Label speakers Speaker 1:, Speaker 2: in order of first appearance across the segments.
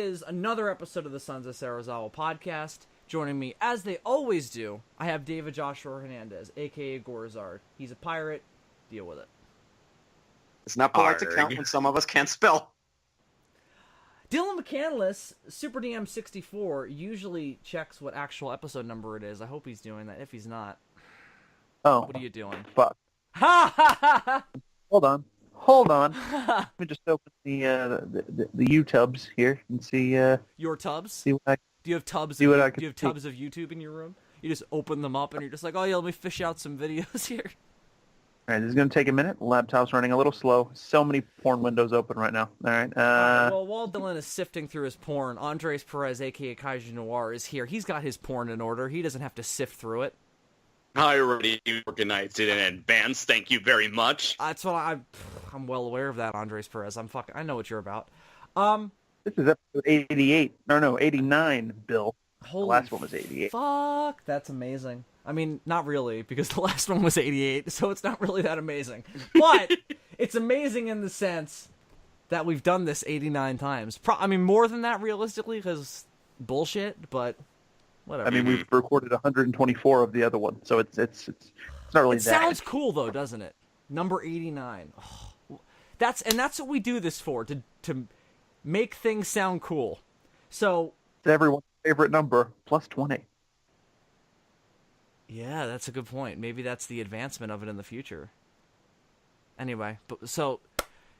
Speaker 1: is another episode of the Sons of Serizawa podcast. Joining me, as they always do, I have David Joshua Hernandez, a.k.a. Gorzard. He's a pirate. Deal with it.
Speaker 2: It's not polite to count when some of us can't spell.
Speaker 1: Dylan McCandless, Super DM64, usually checks what actual episode number it is. I hope he's doing that. If he's not, what are you doing?
Speaker 3: Fuck.
Speaker 1: Ha ha ha ha!
Speaker 3: Hold on. Let me just open the U-tubs here and see.
Speaker 1: Your tubs?
Speaker 3: See what I.
Speaker 1: Do you have tubs?
Speaker 3: See what I
Speaker 1: do you have tubs of YouTube in your room? You just open them up and you're just like, oh yeah, let me fish out some videos here.
Speaker 3: All right, this is going to take a minute. The laptop's running a little slow. So many porn windows open right now. All right.
Speaker 1: Well, while Dylan is sifting through his porn, Andres Perez, a.k.a. Kaiju Noir, is here. He's got his porn in order. He doesn't have to sift through it.
Speaker 2: I already organized it in advance. Thank you very much.
Speaker 1: That's what I'm well aware of that, Andres Perez. I know what you're about.
Speaker 3: This is episode 88. No, 89, Bill.
Speaker 1: Holy
Speaker 3: the last one was 88.
Speaker 1: Fuck, that's amazing. I mean, not really, because the last one was 88, so it's not really that amazing. But it's amazing in the sense that we've done this 89 times. More than that, realistically, because bullshit, but whatever.
Speaker 3: I mean, we've recorded 124 of the other one, so it's not really
Speaker 1: it
Speaker 3: that.
Speaker 1: Sounds cool, though, doesn't it? Number 89. Oh, that's what we do this for, to make things sound cool. So
Speaker 3: it's everyone's favorite number, plus 20.
Speaker 1: Yeah, that's a good point. Maybe that's the advancement of it in the future. Anyway, so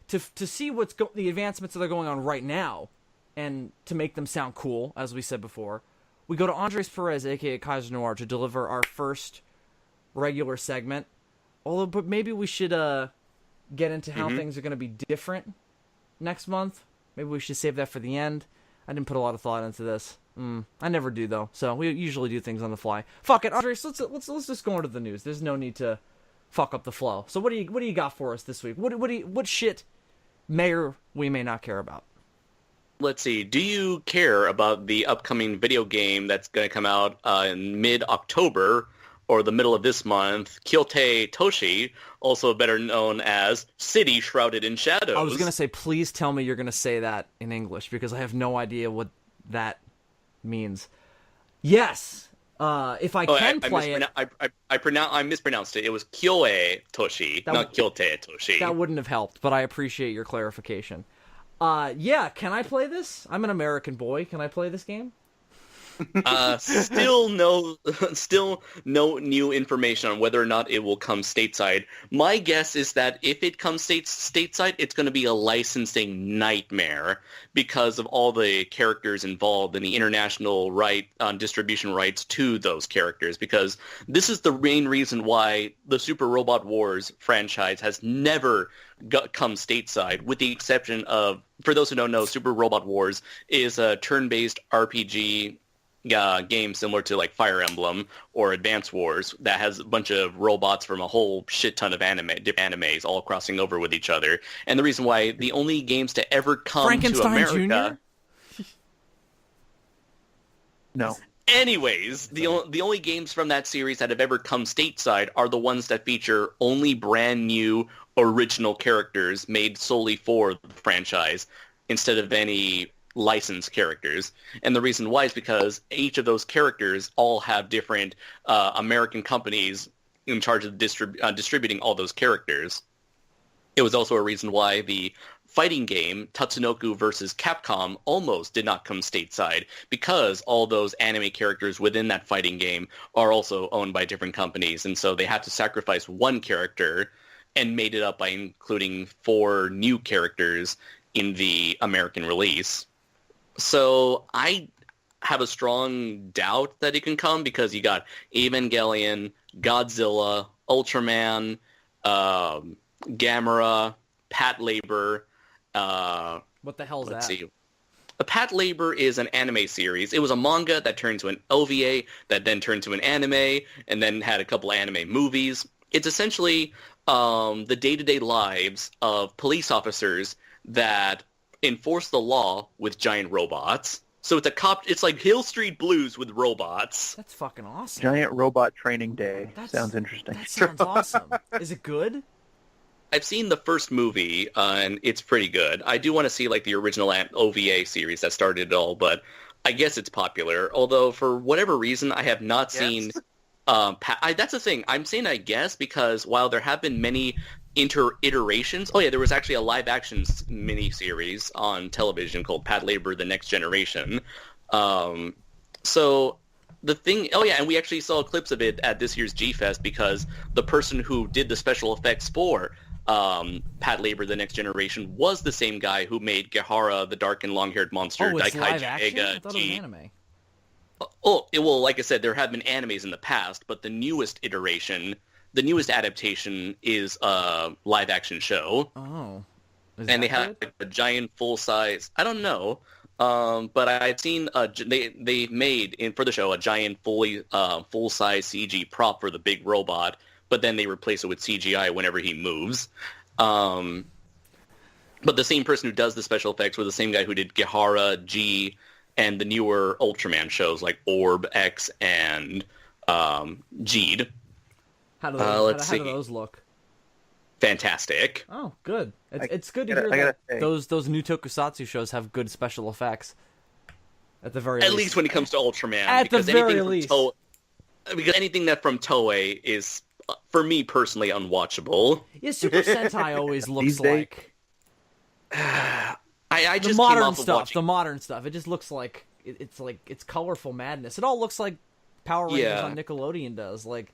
Speaker 1: to see the advancements that are going on right now, and to make them sound cool, as we said before, we go to Andres Perez, a.k.a. Kaiju Noir, to deliver our first regular segment. But maybe we should get into how things are going to be different next month. Maybe we should save that for the end. I didn't put a lot of thought into this. I never do, though, so we usually do things on the fly. Fuck it, Andres, let's just go into the news. There's no need to fuck up the flow. So what do you got for us this week? What shit may or we may not care about?
Speaker 2: Let's see. Do you care about the upcoming video game that's going to come out in mid-October or the middle of this month? Kyote Toshi, also better known as City Shrouded in Shadows.
Speaker 1: I was going to say, please tell me you're going to say that in English, because I have no idea what that means. Yes, if I can play it.
Speaker 2: I mispronounced it. It was Kyoe Toshi, not Kyote Toshi.
Speaker 1: That wouldn't have helped, but I appreciate your clarification. Yeah, can I play this? I'm an American boy. Can I play this game?
Speaker 2: Still no new information on whether or not it will come stateside. My guess is that if it comes stateside, it's going to be a licensing nightmare because of all the characters involved and the international distribution rights to those characters. Because this is the main reason why the Super Robot Wars franchise has never come stateside, with the exception of, for those who don't know, Super Robot Wars is a turn-based RPG game similar to like Fire Emblem or Advance Wars that has a bunch of robots from a whole shit ton of different animes all crossing over with each other. And the reason why the only games to ever come to America...
Speaker 1: Jr.?
Speaker 3: No.
Speaker 2: Anyways, the only games from that series that have ever come stateside are the ones that feature only brand new original characters made solely for the franchise instead of any licensed characters. And the reason why is because each of those characters all have different American companies in charge of distributing all those characters. It was also a reason why the fighting game Tatsunoko vs. Capcom almost did not come stateside, because all those anime characters within that fighting game are also owned by different companies, and so they had to sacrifice one character and made it up by including 4 new characters in the American release. So I have a strong doubt that it can come, because you got Evangelion, Godzilla, Ultraman, Gamera, Pat Labor.
Speaker 1: What the hell is that?
Speaker 2: Let's see. A Pat Labor is an anime series. It was a manga that turned to an OVA, that then turned to an anime, and then had a couple anime movies. It's essentially the day-to-day lives of police officers that enforce the law with giant robots. So it's like Hill Street Blues with robots.
Speaker 1: That's fucking awesome.
Speaker 3: Giant robot training day. Sounds interesting.
Speaker 1: That sounds awesome. Is it good?
Speaker 2: I've seen the first movie, and it's pretty good. I do want to see like the original OVA series that started it all, but I guess it's popular. Although for whatever reason, I have not seen. That's the thing. I'm saying I guess because while there have been many iterations. Oh yeah, there was actually a live action miniseries on television called Pat Labor: The Next Generation. So the thing, oh yeah, and we actually saw clips of it at this year's G-Fest because the person who did the special effects for Pat Labor: The Next Generation was the same guy who made Gahara, the dark and long-haired monster.
Speaker 1: Oh, it's live action? I thought it was anime.
Speaker 2: Well, like I said, there have been animes in the past, but the newest adaptation is a live-action show.
Speaker 1: Oh.
Speaker 2: And they have a giant full-size... I don't know. But I've seen they made for the show a giant full-size CG prop for the big robot, but then they replace it with CGI whenever he moves. But the same person who does the special effects was the same guy who did Gahara, G, and the newer Ultraman shows like Orb, X, and Geed.
Speaker 1: How do those look?
Speaker 2: Fantastic.
Speaker 1: Oh, good. It's good to hear that those new tokusatsu shows have good special effects. At the very least.
Speaker 2: At least when it comes to Ultraman.
Speaker 1: At the very least.
Speaker 2: Because anything that from Toei is, for me personally, unwatchable.
Speaker 1: Yeah, Super Sentai always looks like...
Speaker 2: I just
Speaker 1: the modern
Speaker 2: came off
Speaker 1: stuff.
Speaker 2: Of watching...
Speaker 1: The modern stuff. It just looks like it's colorful madness. It all looks like Power Rangers on Nickelodeon does. Like,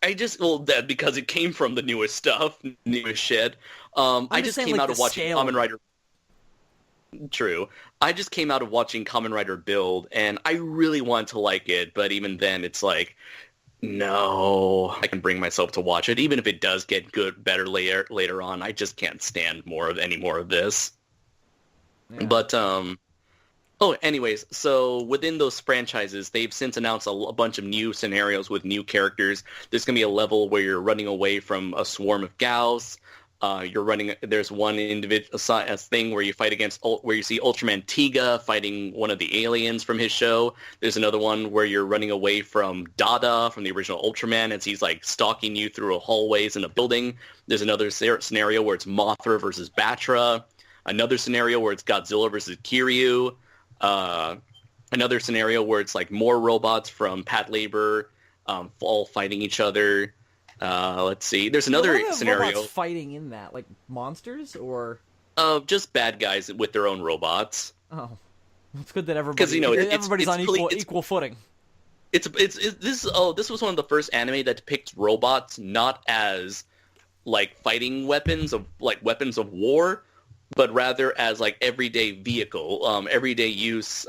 Speaker 2: because it came from the newest stuff, newest shit. I just came out of watching Kamen Rider. True. I just came out of watching Kamen Rider Build, and I really want to like it, but even then, it's like, no, I can bring myself to watch it, even if it does get better later on. I just can't stand any more of this. Yeah. But anyways, so within those franchises, they've since announced a bunch of new scenarios with new characters. There's going to be a level where you're running away from a swarm of Gauss. There's one individual thing where you fight where you see Ultraman Tiga fighting one of the aliens from his show. There's another one where you're running away from Dada from the original Ultraman as he's like stalking you through hallways in a building. There's another scenario where it's Mothra versus Batra. Another scenario where it's Godzilla versus Kiryu. Another scenario where it's like more robots from Pat Labor all fighting each other. Let's see. There's another scenario.
Speaker 1: Robots fighting in that, like monsters or
Speaker 2: just bad guys with their own robots.
Speaker 1: Oh, it's good that everybody's on equal footing.
Speaker 2: This was one of the first anime that depicts robots not as like fighting weapons of war, but rather as like everyday use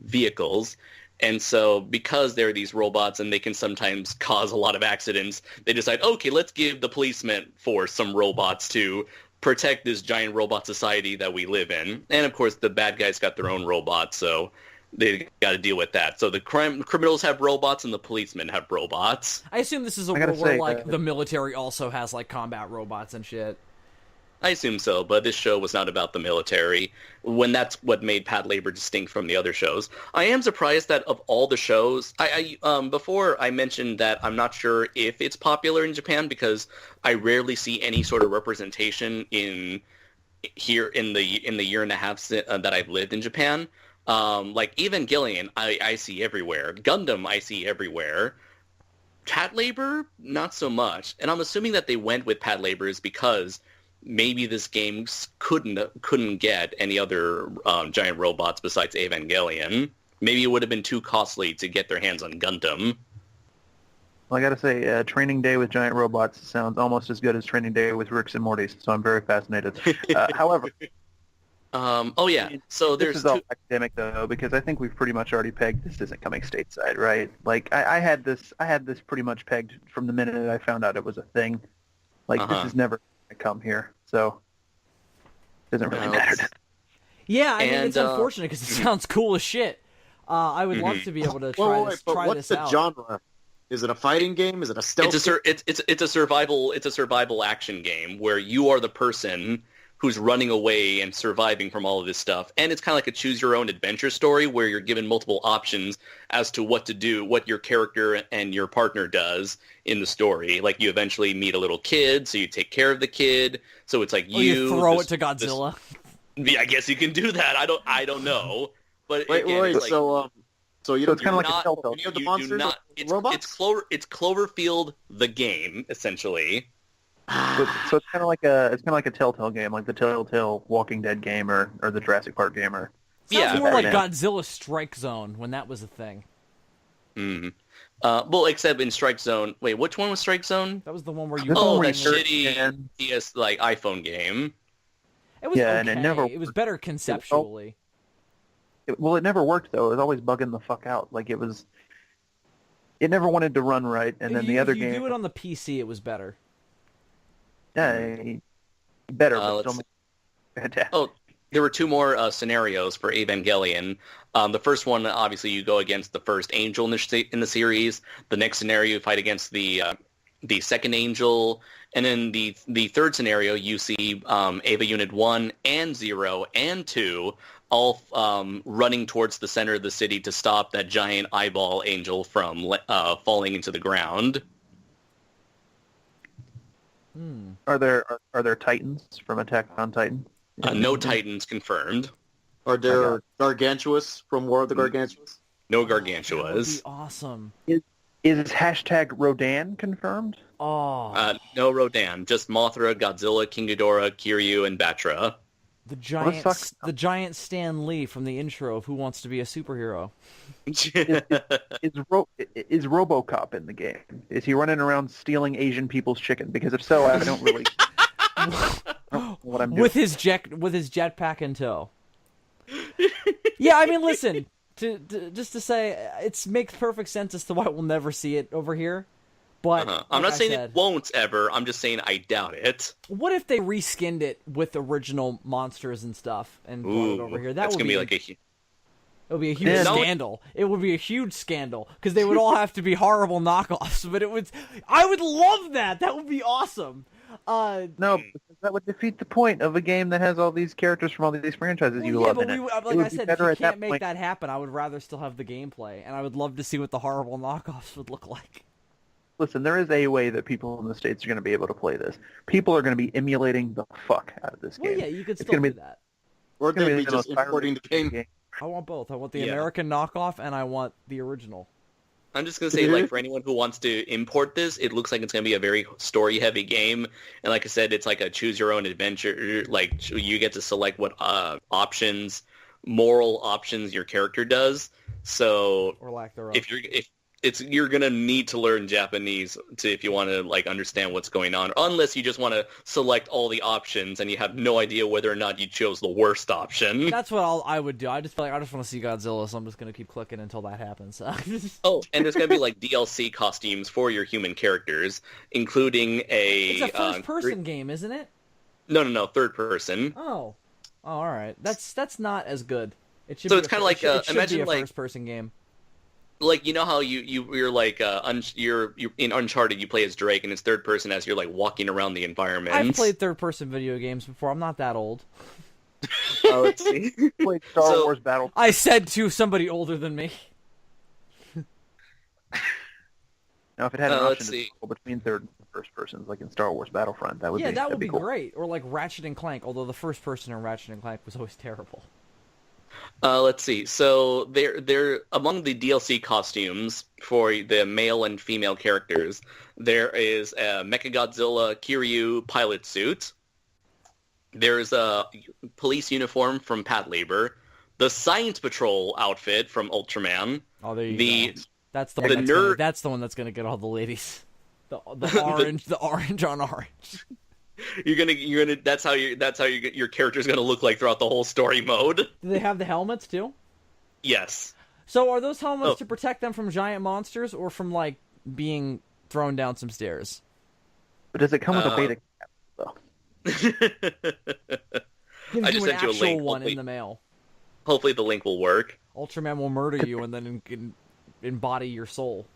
Speaker 2: vehicles. And so because there are these robots and they can sometimes cause a lot of accidents, they decide, okay, let's give the policeman force some robots to protect this giant robot society that we live in. And of course, the bad guys got their own robots, so they got to deal with that. So the criminals have robots and the policemen have robots.
Speaker 1: I assume this is a world where the military also has like combat robots and shit.
Speaker 2: I assume so, but this show was not about the military, when that's what made Pat Labor distinct from the other shows. I am surprised that of all the shows, before I mentioned that I'm not sure if it's popular in Japan because I rarely see any sort of representation here in the year and a half that I've lived in Japan. Like Evangelion, I see everywhere. Gundam, I see everywhere. Pat Labor, not so much. And I'm assuming that they went with Pat Labor's because maybe this game couldn't get any other giant robots besides Evangelion. Maybe it would have been too costly to get their hands on Gundam.
Speaker 3: Well, I gotta say, Training Day with giant robots sounds almost as good as Training Day with Ricks and Mortys, so I'm very fascinated. However...
Speaker 2: So
Speaker 3: this is all academic though, because I think we've pretty much already pegged this isn't coming stateside, right? Like I had this pretty much pegged from the minute I found out it was a thing. Like this is never going to come here, so it doesn't really matter.
Speaker 1: Yeah, I mean it's unfortunate because it sounds cool as shit. I would love to be able to try this out.
Speaker 4: What's the genre? Is it a fighting game? Is it a stealth?
Speaker 2: It's a survival action game where you are the person who's running away and surviving from all of this stuff. And it's kind of like a choose-your-own-adventure story where you're given multiple options as to what to do, what your character and your partner does in the story. Like, you eventually meet a little kid, so you take care of the kid. So it's like
Speaker 1: you throw it to Godzilla.
Speaker 2: Yeah, I guess you can do that. I don't know. But
Speaker 4: Wait,
Speaker 2: again, it's like,
Speaker 4: so you
Speaker 3: So it's kind of like a Telltale.
Speaker 4: any of the monsters are robots?
Speaker 2: It's Cloverfield the game, essentially.
Speaker 3: So it's kind of like a Telltale game, like the Telltale Walking Dead game or the Jurassic Park game. Or
Speaker 1: Sounds more like
Speaker 3: Batman.
Speaker 1: Godzilla Strike Zone when that was a thing.
Speaker 2: Mm-hmm. Well, except in Strike Zone. Wait, which one was Strike Zone?
Speaker 1: That was the one where you.
Speaker 2: Oh,
Speaker 3: where
Speaker 2: that
Speaker 3: you
Speaker 2: shitty PS like iPhone game.
Speaker 1: It was
Speaker 3: Yeah,
Speaker 1: okay.
Speaker 3: and
Speaker 1: It was better conceptually.
Speaker 3: It never worked though. It was always bugging the fuck out. Like it never wanted to run right. And then the other
Speaker 1: if you
Speaker 3: game,
Speaker 1: do it on the PC, it was better.
Speaker 3: yeah, better, but
Speaker 2: Let's
Speaker 3: still
Speaker 2: see.
Speaker 3: fantastic.
Speaker 2: Oh, there were two more scenarios for Evangelion. The first one, obviously, you go against the first angel in the series. The next scenario, you fight against the second angel. And then the third scenario, you see Eva Unit 1 and 0 and 2 all running towards the center of the city to stop that giant eyeball angel from falling into the ground.
Speaker 3: Are there Titans from Attack on Titan?
Speaker 2: No Titans confirmed.
Speaker 4: Are there Gargantuous from War of the Gargantuous?
Speaker 2: No
Speaker 1: That would
Speaker 2: Gargantuas.
Speaker 1: be awesome.
Speaker 3: Is hashtag Rodan confirmed?
Speaker 1: Oh,
Speaker 2: No Rodan. Just Mothra, Godzilla, King Ghidorah, Kiryu, and Batra.
Speaker 1: the
Speaker 3: fuck?
Speaker 1: giant Stan Lee from the intro of Who Wants to Be a Superhero.
Speaker 3: Is RoboCop in the game? Is he running around stealing Asian people's chicken? Because if so, I don't really I don't know what I'm doing.
Speaker 1: With his jetpack in tow. Yeah, I mean, listen. Just to say, it makes perfect sense as to why we'll never see it over here. But
Speaker 2: I'm not saying
Speaker 1: said,
Speaker 2: it won't ever. I'm just saying I doubt it.
Speaker 1: what if they reskinned it with original monsters and stuff and brought it over here?
Speaker 2: That's
Speaker 1: would
Speaker 2: gonna
Speaker 1: be
Speaker 2: like a.
Speaker 1: It would be a huge
Speaker 3: Yeah,
Speaker 2: no.
Speaker 1: scandal. It would be a huge scandal because they would all have to be horrible knockoffs. But I would love that. That would be awesome.
Speaker 3: No, because that would defeat the point of a game that has all these characters from all these franchises you love in it.
Speaker 1: Like
Speaker 3: It would
Speaker 1: I
Speaker 3: be
Speaker 1: said, if
Speaker 3: better
Speaker 1: you
Speaker 3: at that
Speaker 1: can't make
Speaker 3: point.
Speaker 1: that happen, I would rather still have the gameplay, and I would love to see what the horrible knockoffs would look like.
Speaker 3: Listen, there is a way that people in the States are going to be able to play this. People are going to be emulating the fuck out of this
Speaker 1: Well,
Speaker 3: game.
Speaker 1: yeah, you could
Speaker 3: It's
Speaker 1: still
Speaker 3: gonna
Speaker 1: do
Speaker 3: be-
Speaker 1: that.
Speaker 4: Or
Speaker 3: It's gonna
Speaker 4: they'd be
Speaker 3: the
Speaker 4: just
Speaker 3: most
Speaker 4: importing the
Speaker 3: pirated
Speaker 4: game.
Speaker 1: I want both. I want the
Speaker 2: Yeah.
Speaker 1: American knockoff, and I want the original.
Speaker 2: I'm just gonna say, like, for anyone who wants to import this, it looks like it's gonna be a very story-heavy game, and like I said, it's like a choose-your-own-adventure. Like, you get to select what moral options your character does. So,
Speaker 1: Or lack thereof.
Speaker 2: you're gonna need to learn Japanese if you want to like understand what's going on, unless you just want to select all the options and you have no idea whether or not you chose the worst option.
Speaker 1: That's what I would do. I just feel like I just want to see Godzilla, so I'm just gonna keep clicking until that happens.
Speaker 2: Oh, and there's gonna be like DLC costumes for your human characters, including
Speaker 1: It's a first-person game, isn't it?
Speaker 2: No, third person.
Speaker 1: Oh, all right. That's not as good. It should.
Speaker 2: So
Speaker 1: be
Speaker 2: it's
Speaker 1: a
Speaker 2: kinda
Speaker 1: fir-
Speaker 2: like,
Speaker 1: it should, it should
Speaker 2: imagine,
Speaker 1: be a
Speaker 2: like-
Speaker 1: first-person game.
Speaker 2: Like, you know how you're like you're in Uncharted, you play as Drake, and it's third person as you're like walking around the environment.
Speaker 1: I've played third-person video games before. I'm not that old.
Speaker 2: Let's see.
Speaker 3: Played Star
Speaker 2: So-
Speaker 3: Wars Battle.
Speaker 1: I said to somebody older than me.
Speaker 3: Now, if it had an
Speaker 2: let's
Speaker 3: option to
Speaker 2: see.
Speaker 3: go between third and first persons, like in Star Wars Battlefront, that would
Speaker 1: Yeah,
Speaker 3: be
Speaker 1: that would
Speaker 3: that'd
Speaker 1: be
Speaker 3: cool.
Speaker 1: great. Or like Ratchet and Clank, although the first person in Ratchet and Clank was always terrible.
Speaker 2: Let's see. So they're among the DLC costumes for the male and female characters. There is a Mechagodzilla Kiryu pilot suit. There's a police uniform from Patlabor. The Science Patrol outfit from Ultraman.
Speaker 1: Oh, there you
Speaker 2: The
Speaker 1: go. That's the
Speaker 2: the
Speaker 1: one.
Speaker 2: nerd-
Speaker 1: That's the one that's gonna get all the ladies. The orange, the orange on orange.
Speaker 2: you're gonna that's how your character's gonna look like throughout the whole story mode.
Speaker 1: Do they have the helmets too?
Speaker 2: Yes.
Speaker 1: So are those helmets
Speaker 2: Oh.
Speaker 1: to protect them from giant monsters or from like being thrown down some stairs?
Speaker 3: But does it come with a beta cap, though?
Speaker 1: Gives
Speaker 2: I
Speaker 1: you
Speaker 2: just
Speaker 1: an
Speaker 2: sent you a
Speaker 1: actual
Speaker 2: link.
Speaker 1: one in the mail.
Speaker 2: Hopefully the link will work.
Speaker 1: Ultraman will murder you and then embody your soul.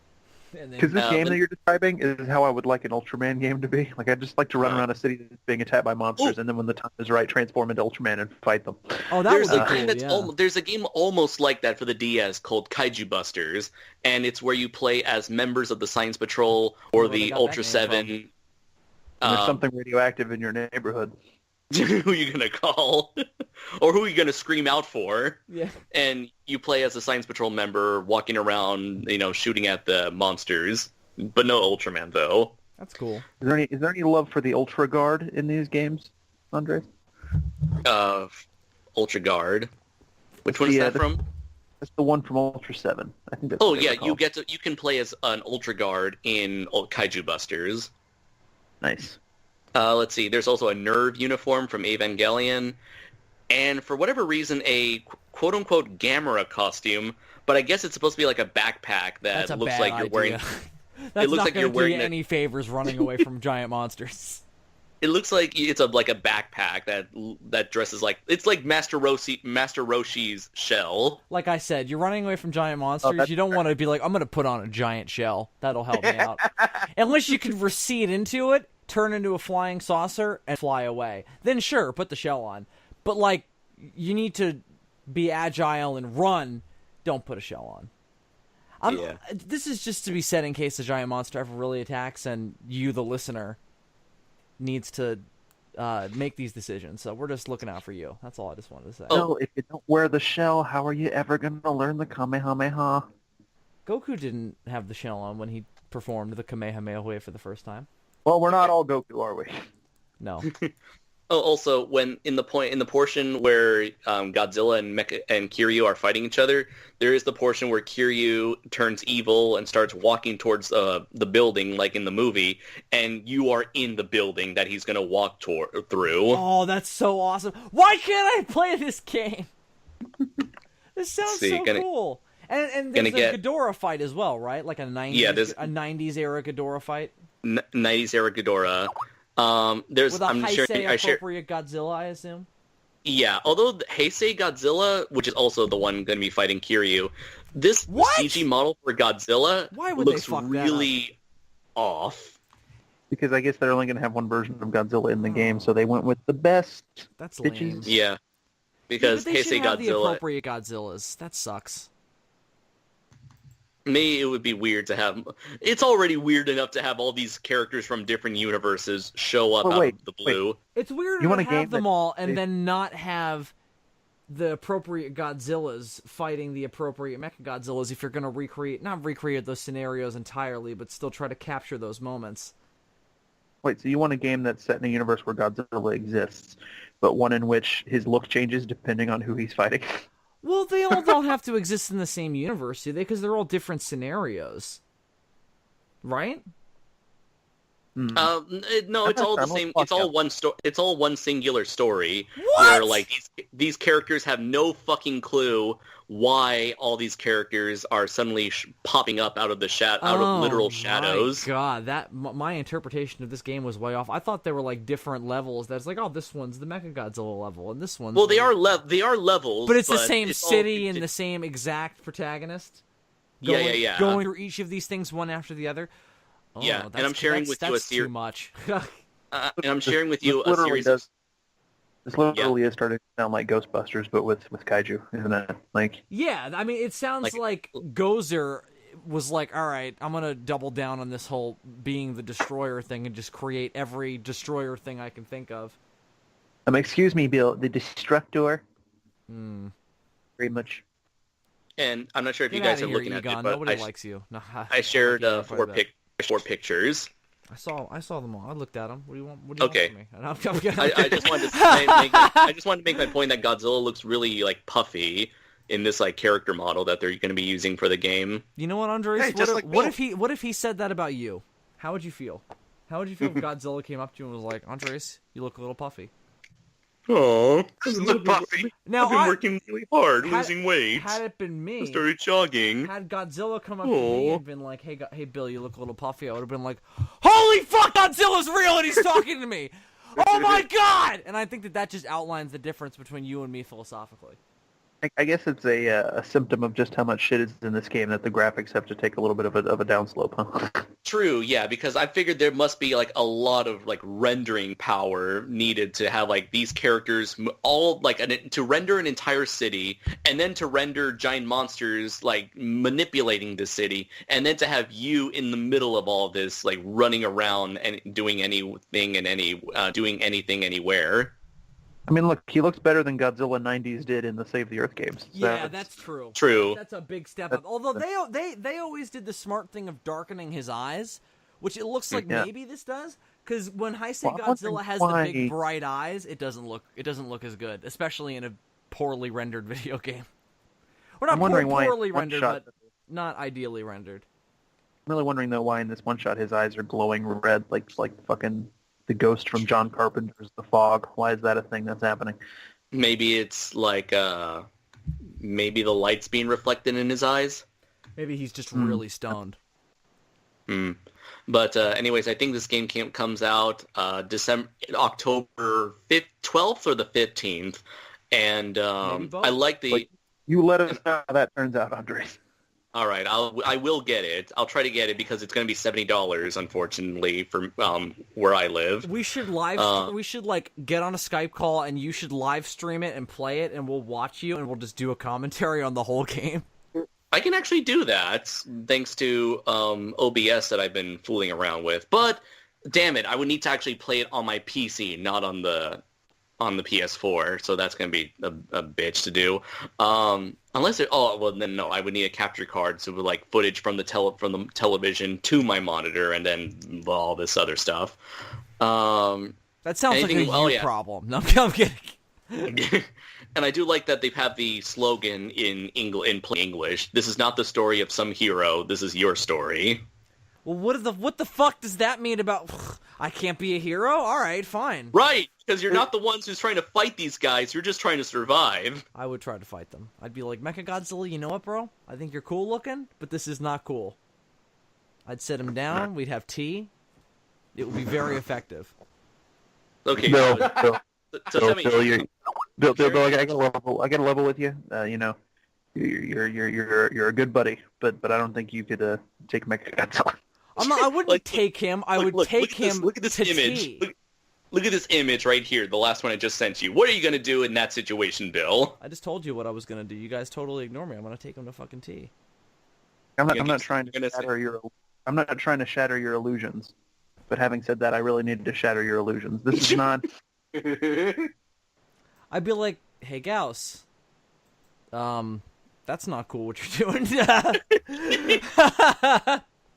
Speaker 3: Because this game that you're describing is how I would like an Ultraman game to be. Like, I'd just like to run around a city that's being attacked by monsters, and then when the time is right, transform into Ultraman and fight them.
Speaker 1: Oh, that
Speaker 2: There's
Speaker 1: would
Speaker 2: a
Speaker 1: be
Speaker 2: game
Speaker 1: cool, yeah.
Speaker 2: there's a game almost like that for the DS called Kaiju Busters, and it's where you play as members of the Science Patrol or
Speaker 1: Where they
Speaker 2: the
Speaker 1: got
Speaker 2: Ultra
Speaker 1: that name
Speaker 2: 7.
Speaker 3: And there's something radioactive in your neighborhood.
Speaker 2: Who are you gonna call, or who are you gonna scream out for?
Speaker 1: Yeah.
Speaker 2: And you play as a Science Patrol member, walking around, shooting at the monsters. But no Ultraman though.
Speaker 1: That's cool.
Speaker 3: Is there any love for the Ultra Guard in these games, Andres?
Speaker 2: Ultra Guard. Which one is that from?
Speaker 3: That's the one from Ultra 7. I think that's.
Speaker 2: Oh
Speaker 3: what they
Speaker 2: yeah,
Speaker 3: were called.
Speaker 2: you can play as an Ultra Guard in Kaiju Busters.
Speaker 3: Nice.
Speaker 2: Let's see. There's also a Nerve uniform from Evangelion, and for whatever reason, a quote-unquote Gamera costume. But I guess it's supposed to be like a backpack
Speaker 1: That's a
Speaker 2: that looks
Speaker 1: bad
Speaker 2: like you're wearing.
Speaker 1: idea. That's
Speaker 2: looks
Speaker 1: not
Speaker 2: like
Speaker 1: going
Speaker 2: you're
Speaker 1: to do
Speaker 2: wearing
Speaker 1: you any favors running away from giant monsters.
Speaker 2: It looks like it's like a backpack that dresses like it's like Master Roshi's shell.
Speaker 1: Like I said, you're running away from giant monsters. You don't want to be like, I'm going to put on a giant shell. That'll help me out. Unless you can recede into it, turn into a flying saucer, and fly away. Then sure, put the shell on. But like, you need to be agile and run. Don't put a shell on. This is just to be said in case the giant monster ever really attacks and you, the listener, needs to make these decisions. So we're just looking out for you. That's all I just wanted to say.
Speaker 3: No, if you don't wear the shell, how are you ever going to learn the Kamehameha?
Speaker 1: Goku didn't have the shell on when he performed the Kamehameha for the first time.
Speaker 3: Well, we're not all Goku, are we?
Speaker 1: No.
Speaker 2: Oh, also, when in the portion where Godzilla and Kiryu are fighting each other, there is the portion where Kiryu turns evil and starts walking towards the building, like in the movie, and you are in the building that he's gonna walk through.
Speaker 1: Oh, that's so awesome! Why can't I play this game? This sounds cool. And there's a Ghidorah fight as well, right? Like a 90s era Ghidorah fight.
Speaker 2: 90s era Ghidorah. There's
Speaker 1: with a appropriate Godzilla, I assume.
Speaker 2: Yeah, although Heisei Godzilla, which is also the one going to be fighting Kiryu, this CG model for Godzilla looks really off.
Speaker 3: Because I guess they're only going to have one version of Godzilla in the game, so they went with the best.
Speaker 1: That's
Speaker 3: bitches.
Speaker 1: lame.
Speaker 2: Yeah, because
Speaker 1: they
Speaker 2: Heisei
Speaker 1: have
Speaker 2: Godzilla.
Speaker 1: The appropriate Godzillas. That sucks.
Speaker 2: Me, it would be weird to have. It's already weird enough to have all these characters from different universes show up out of the blue.
Speaker 1: It's weird to have them all and then not have the appropriate Godzillas fighting the appropriate Mechagodzillas if you're going to not recreate those scenarios entirely, but still try to capture those moments.
Speaker 3: Wait, so you want a game that's set in a universe where Godzilla exists, but one in which his look changes depending on who he's fighting?
Speaker 1: Well, they all don't have to exist in the same universe, do they? Because they're all different scenarios, right?
Speaker 2: No, it's all the same. It's all one story. It's all one singular story.
Speaker 1: What?
Speaker 2: Where like these characters have no fucking clue why all these characters are suddenly popping up out of literal shadows.
Speaker 1: Oh my god, my interpretation of this game was way off. I thought they were like different levels. That's like, oh, this one's the Mechagodzilla level, and this one's
Speaker 2: they are levels,
Speaker 1: but it's the same city and the same exact protagonist.
Speaker 2: Yeah.
Speaker 1: Going through each of these things one after the other. Oh,
Speaker 2: yeah, and I'm sharing with you a series.
Speaker 1: Too much.
Speaker 2: And I'm sharing with you a series.
Speaker 3: This literally is starting to sound like Ghostbusters, but with kaiju, isn't it? Like,
Speaker 1: yeah, I mean, it sounds like Gozer was like, all right, I'm gonna double down on this whole being the destroyer thing and just create every destroyer thing I can think of.
Speaker 3: Excuse me, Bill, the Destructor. Very much.
Speaker 2: And I'm not sure if you guys are looking at it, but
Speaker 1: nobody likes you. No,
Speaker 2: I shared four pictures.
Speaker 1: I saw them all. I looked at them. What do you want? What do you want from me?
Speaker 2: I just wanted to make my point that Godzilla looks really like puffy in this like character model that they're going to be using for the game.
Speaker 1: You know what, Andres?
Speaker 4: Hey,
Speaker 1: what if he said that about you? How would you feel? How would you feel if Godzilla came up to you and was like, Andres, you look a little puffy?
Speaker 2: Oh, puffy.
Speaker 1: Now,
Speaker 2: I've been working really hard, losing weight.
Speaker 1: Had it been me,
Speaker 2: I started jogging.
Speaker 1: Had Godzilla come up to me and been like, hey, Bill, you look a little puffy, I would have been like, holy fuck, Godzilla's real and he's talking to me. Oh my god! And I think that just outlines the difference between you and me philosophically.
Speaker 3: I guess it's a symptom of just how much shit is in this game that the graphics have to take a little bit of a downslope, huh?
Speaker 2: True, yeah, because I figured there must be like a lot of like rendering power needed to have like these characters all like to render an entire city, and then to render giant monsters like manipulating the city, and then to have you in the middle of all this like running around and doing anything and doing anything anywhere.
Speaker 3: I mean, look, he looks better than Godzilla 90s did in the Save the Earth games.
Speaker 1: Yeah, that's true.
Speaker 2: True.
Speaker 1: That's a big step up. Although they always did the smart thing of darkening his eyes, which it looks like maybe this does. Because when Heisei Godzilla has the big bright eyes, it doesn't look as good, especially in a poorly rendered video game. Or not poorly rendered, but not ideally rendered.
Speaker 3: I'm really wondering though why in this one shot his eyes are glowing red, like fucking the ghost from John Carpenter's The Fog. Why is that a thing that's happening?
Speaker 2: Maybe it's like maybe the light's being reflected in his eyes.
Speaker 1: Maybe he's just really stoned.
Speaker 2: But anyways, I think this game comes out October 12th or the 15th, and I like the.
Speaker 3: Like, you let us know how that turns out, Andres.
Speaker 2: All right, I will get it. I'll try to get it because it's going to be $70, unfortunately, for where I live.
Speaker 1: We should we should like get on a Skype call and you should live stream it and play it, and we'll watch you and we'll just do a commentary on the whole game.
Speaker 2: I can actually do that thanks to OBS that I've been fooling around with. But damn it, I would need to actually play it on my PC, not on the PS4. So that's going to be a bitch to do. Unless then no, I would need a capture card, so with like footage from the television to my monitor, and then all this other stuff.
Speaker 1: That sounds like a problem. No, I'm kidding.
Speaker 2: And I do like that they have the slogan in plain English. This is not the story of some hero. This is your story.
Speaker 1: Well, what the fuck does that mean about? I can't be a hero? All right, fine.
Speaker 2: Right, because you're not the ones who's trying to fight these guys. You're just trying to survive.
Speaker 1: I would try to fight them. I'd be like, Mechagodzilla, you know what, bro? I think you're cool looking, but this is not cool. I'd sit him down. We'd have tea. It would be very effective.
Speaker 2: Okay.
Speaker 3: Bill, I got a level with you. You know, you're a good buddy, but I don't think you could take Mechagodzilla.
Speaker 1: I wouldn't take him. I would take him.
Speaker 2: Look at this
Speaker 1: to
Speaker 2: image.
Speaker 1: tea.
Speaker 2: Look at this image right here, the last one I just sent you. What are you going to do in that situation, Bill?
Speaker 1: I just told you what I was going to do. You guys totally ignore me. I'm going to take him to fucking tea.
Speaker 3: I'm not trying to shatter your illusions. But having said that, I really needed to shatter your illusions. This is not...
Speaker 1: I'd be like, hey, Gauss, that's not cool what you're doing.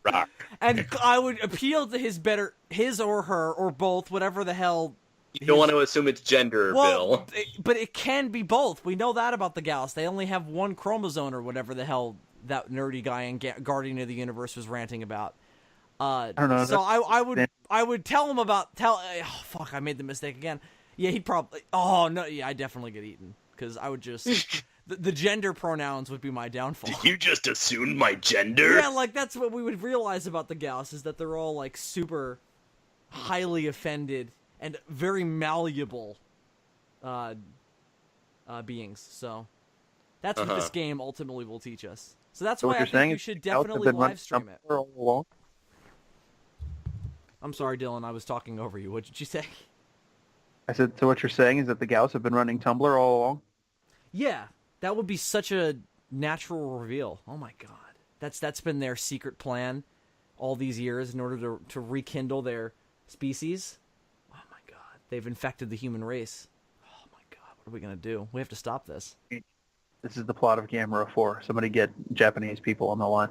Speaker 2: Rock.
Speaker 1: And I would appeal to his or her, or both, whatever the hell.
Speaker 2: You don't want to assume it's gender, Bill.
Speaker 1: But it can be both. We know that about the Gauss. They only have one chromosome or whatever the hell that nerdy guy in Guardian of the Universe was ranting about.
Speaker 3: I don't know.
Speaker 1: So I would tell him about oh fuck, I made the mistake again. Yeah, he'd probably. Oh no, yeah, I'd definitely get eaten because I would just. The gender pronouns would be my downfall.
Speaker 2: Did you just assume my gender?
Speaker 1: Yeah, like that's what we would realize about the Gauss is that they're all like super highly offended and very malleable beings. So that's what this game ultimately will teach us. So that's why I think you should definitely live stream it. I'm sorry, Dylan. I was talking over you. What did you say?
Speaker 3: I said, so what you're saying is that the Gauss have been running Tumblr all along?
Speaker 1: Yeah. That would be such a natural reveal. Oh my god. That's been their secret plan all these years in order to rekindle their species. Oh my god. They've infected the human race. Oh my god. What are we going to do? We have to stop this.
Speaker 3: This is the plot of Gamera 4. Somebody get Japanese people on the line.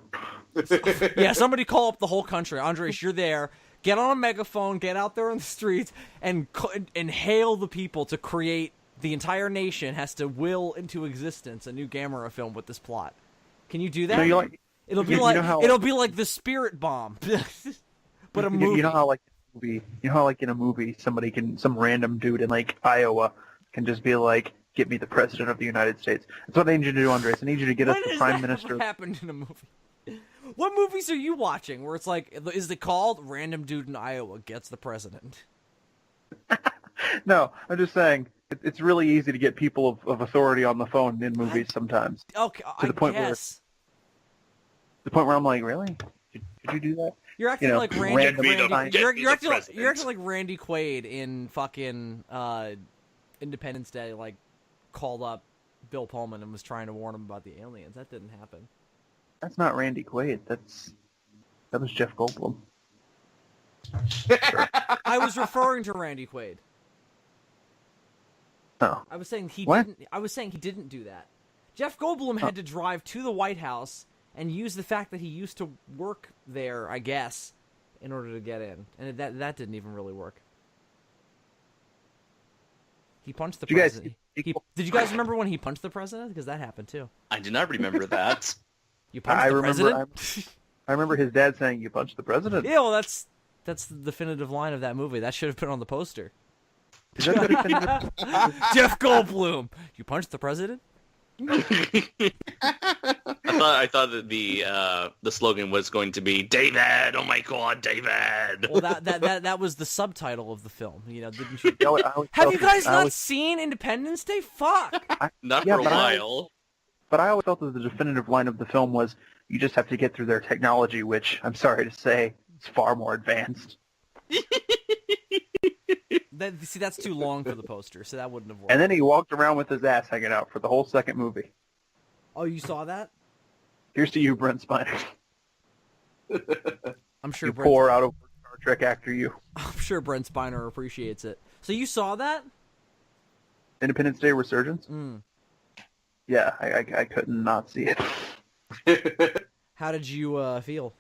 Speaker 1: Yeah, somebody call up the whole country. Andres, you're there. Get on a megaphone, get out there in the streets, and hail the people to create. The entire nation has to will into existence a new Gamera film with this plot. Can you do that?
Speaker 3: No,
Speaker 1: it'll be like the Spirit Bomb, but a movie.
Speaker 3: You know how in a movie some random dude in like Iowa can just be like, "Get me the president of the United States." That's what I need you to do, Andres. I need you to get us the prime minister.
Speaker 1: What happened in a movie? What movies are you watching where it's like, is it called "Random Dude in Iowa Gets the President"?
Speaker 3: No, I'm just saying. it's really easy to get people of authority on the phone in movies sometimes.
Speaker 1: Okay,
Speaker 3: To the point where I'm like, really? Could you do that?
Speaker 1: You're acting like Randy.
Speaker 3: random
Speaker 1: You're acting
Speaker 2: president.
Speaker 1: like Randy Quaid in fucking Independence Day. Like called up Bill Pullman and was trying to warn him about the aliens. That didn't happen.
Speaker 3: That's not Randy Quaid. That was Jeff Goldblum.
Speaker 1: I was referring to Randy Quaid.
Speaker 3: Oh.
Speaker 1: I was saying he
Speaker 3: What?
Speaker 1: didn't. I was saying he didn't do that. Jeff Goldblum had to drive to the White House and use the fact that he used to work there, I guess, in order to get in, and that didn't even really work. He punched the president. Did you guys remember when he punched the president? Because that happened too.
Speaker 2: I do not remember that.
Speaker 1: You punched the president?
Speaker 3: I remember his dad saying, "You punched the president."
Speaker 1: Yeah, well, that's the definitive line of that movie. That should have been on the poster.
Speaker 3: Is that the definitive?
Speaker 1: Jeff Goldblum, you punched the president?
Speaker 2: I thought that the slogan was going to be David. Oh my God, David!
Speaker 1: Well, that was the subtitle of the film. You know, didn't you?
Speaker 3: No,
Speaker 1: Have you guys not seen Independence Day? Fuck.
Speaker 2: Not for a while.
Speaker 3: But I always felt that the definitive line of the film was, "You just have to get through their technology," which I'm sorry to say is far more advanced.
Speaker 1: See, that's too long for the poster, so that wouldn't have worked.
Speaker 3: And then he walked around with his ass hanging out for the whole second movie.
Speaker 1: Oh, you saw that?
Speaker 3: Here's to you, Brent Spiner.
Speaker 1: I'm sure
Speaker 3: You
Speaker 1: Brent,
Speaker 3: pour out a Star Trek actor, you.
Speaker 1: I'm sure Brent Spiner appreciates it. So you saw that?
Speaker 3: Independence Day Resurgence?
Speaker 1: Mm.
Speaker 3: Yeah, I couldn't not see it.
Speaker 1: How did you feel?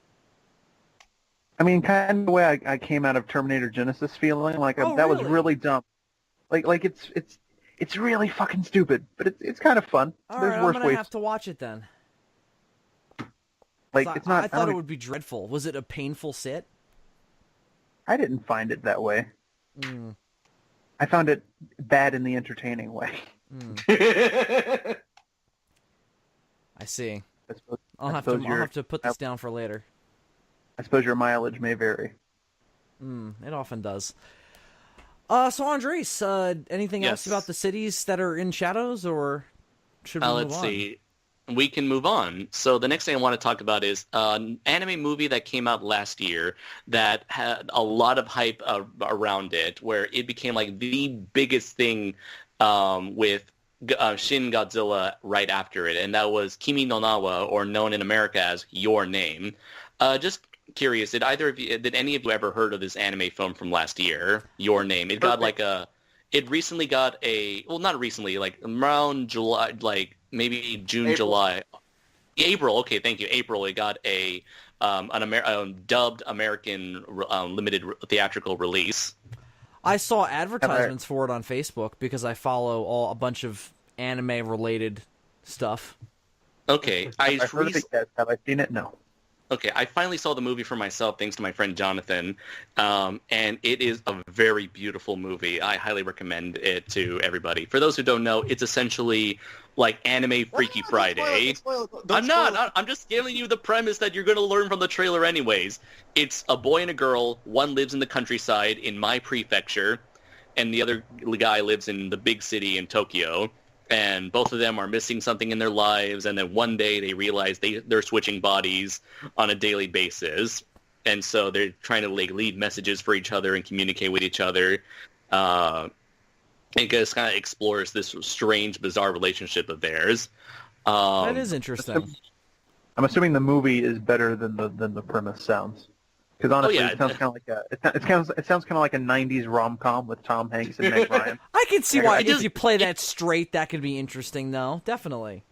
Speaker 3: I mean, kind of the way I came out of Terminator Genesis feeling like that was really dumb. Like it's really fucking stupid, but it's kind of fun.
Speaker 1: All
Speaker 3: There's
Speaker 1: right,
Speaker 3: worse
Speaker 1: I'm gonna
Speaker 3: ways.
Speaker 1: have to watch it then.
Speaker 3: Like
Speaker 1: So
Speaker 3: it's not.
Speaker 1: I thought it would be dreadful. Was it a painful sit?
Speaker 3: I didn't find it that way.
Speaker 1: Mm.
Speaker 3: I found it bad in the entertaining way.
Speaker 1: Mm. I see.
Speaker 3: I suppose,
Speaker 1: I'll have to put this down for later.
Speaker 3: I suppose your mileage may vary.
Speaker 1: It often does. So Andres, anything else
Speaker 2: Yes.
Speaker 1: about the cities that are in shadows, or should we move
Speaker 2: Let's
Speaker 1: on?
Speaker 2: see. We can move on. So the next thing I want to talk about is an anime movie that came out last year that had a lot of hype around it, where it became like the biggest thing with Shin Godzilla right after it, and that was Kimi no Nawa, or known in America as Your Name. Just curious, did any of you ever heard of this anime film from last year, Your Name? It got it recently got not recently, like around July, like maybe June,
Speaker 4: April.
Speaker 2: July. April, okay, thank you. April, it got a dubbed American limited theatrical release.
Speaker 1: I saw advertisements for it on Facebook because I follow a bunch of anime-related stuff.
Speaker 2: Okay,
Speaker 3: I heard of it, yes. Have I seen it? No.
Speaker 2: Okay, I finally saw the movie for myself thanks to my friend Jonathan, and it is a very beautiful movie. I highly recommend it to everybody. For those who don't know, it's essentially like anime Freaky Friday. I'm just giving you the premise that you're going to learn from the trailer anyways. It's a boy and a girl. One lives in the countryside in my prefecture, and the other guy lives in the big city in Tokyo. And both of them are missing something in their lives, and then one day they realize they're switching bodies on a daily basis, and so they're trying to like leave messages for each other and communicate with each other. It just kind of explores this strange, bizarre relationship of theirs.
Speaker 1: That is interesting.
Speaker 3: I'm assuming the movie is better than the premise sounds. Because honestly,
Speaker 2: yeah,
Speaker 3: it sounds kind of like it sounds kind of like a '90s rom-com with Tom Hanks and Meg Ryan.
Speaker 1: I can see why if you play that straight, that could be interesting, though. Definitely.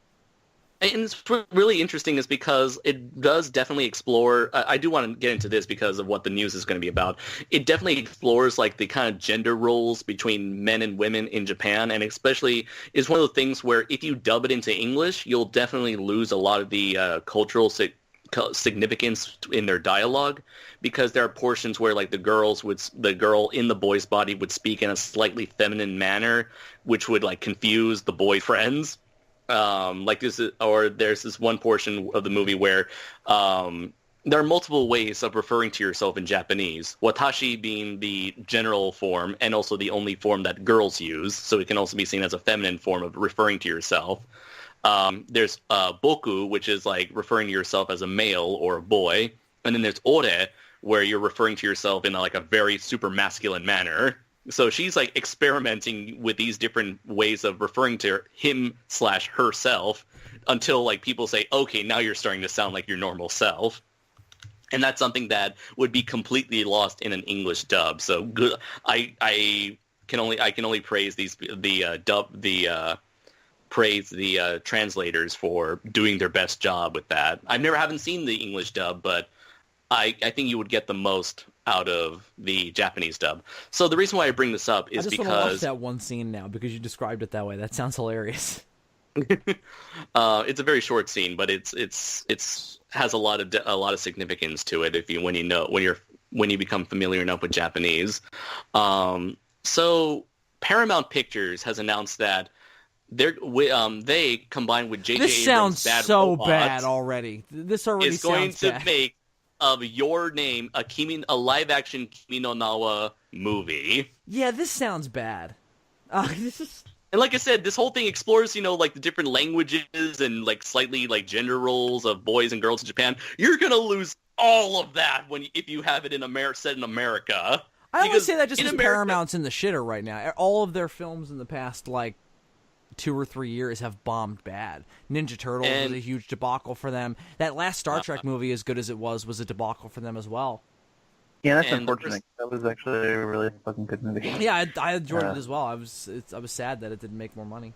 Speaker 2: And it's really interesting is because it does definitely explore, I do want to get into this because of what the news is going to be about. It definitely explores like the kind of gender roles between men and women in Japan, and especially is one of the things where if you dub it into English, you'll definitely lose a lot of the cultural significance in their dialogue, because there are portions where like the girl in the boy's body would speak in a slightly feminine manner, which would like confuse the there's this one portion of the movie where there are multiple ways of referring to yourself in Japanese. Watashi being the general form and also the only form that girls use, so it can also be seen as a feminine form of referring to yourself. There's boku, which is like referring to yourself as a male or a boy, and then there's ore, where you're referring to yourself in like a very super masculine manner. So she's like experimenting with these different ways of referring to him/herself until like people say, okay, now you're starting to sound like your normal self. And that's something that would be completely lost in an English dub. So good. I can only praise praise the translators for doing their best job with that. Haven't seen the English dub, but I think you would get the most out of the Japanese dub. So the reason why I bring this up is
Speaker 1: I just want to watch
Speaker 2: because
Speaker 1: that one scene now because you described it that way. That sounds hilarious.
Speaker 2: it's a very short scene, but it's has a lot of significance to it when you become familiar enough with Japanese. So Paramount Pictures has announced that they combined with J.J.
Speaker 1: This
Speaker 2: Abrams'
Speaker 1: sounds
Speaker 2: Bad
Speaker 1: so
Speaker 2: Robots,
Speaker 1: bad already. This already
Speaker 2: is going
Speaker 1: sounds
Speaker 2: to
Speaker 1: bad.
Speaker 2: make of Your Name a live action Kimi no Nawa movie.
Speaker 1: Yeah, this sounds bad. This is.
Speaker 2: And like I said, this whole thing explores, like the different languages and like slightly like gender roles of boys and girls in Japan. You're gonna lose all of that if you have it set in America.
Speaker 1: I only say that just
Speaker 2: in
Speaker 1: because
Speaker 2: America,
Speaker 1: Paramount's in the shitter right now. All of their films in the past, 2 or 3 years have bombed bad. Ninja Turtles was a huge debacle for them. That last Star Trek movie, as good as it was a debacle for them as well.
Speaker 3: Yeah, that's unfortunate. That was actually a really fucking good movie.
Speaker 1: Yeah, I enjoyed it as well. I was sad that it didn't make more money.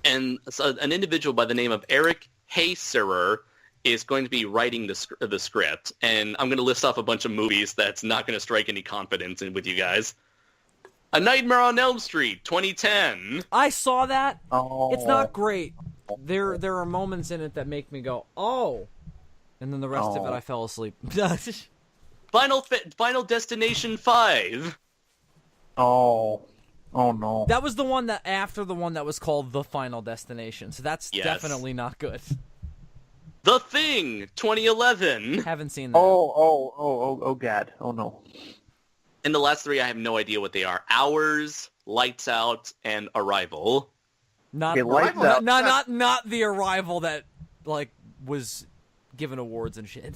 Speaker 2: And so an individual by the name of Eric Hayserer is going to be writing the script. And I'm going to list off a bunch of movies that's not going to strike any confidence with you guys. A Nightmare on Elm Street, 2010.
Speaker 1: I saw that.
Speaker 3: Oh.
Speaker 1: It's not great. There are moments in it that make me go, oh. And then the rest of it, I fell asleep.
Speaker 2: Final Destination 5.
Speaker 3: Oh no.
Speaker 1: That was the one that after the one that was called The Final Destination. So that's definitely not good.
Speaker 2: The Thing, 2011.
Speaker 1: Haven't seen that.
Speaker 3: Oh, God. Oh, no.
Speaker 2: And the last three, I have no idea what they are. Hours, Lights Out, and Arrival.
Speaker 1: Not the Arrival that was given awards and shit.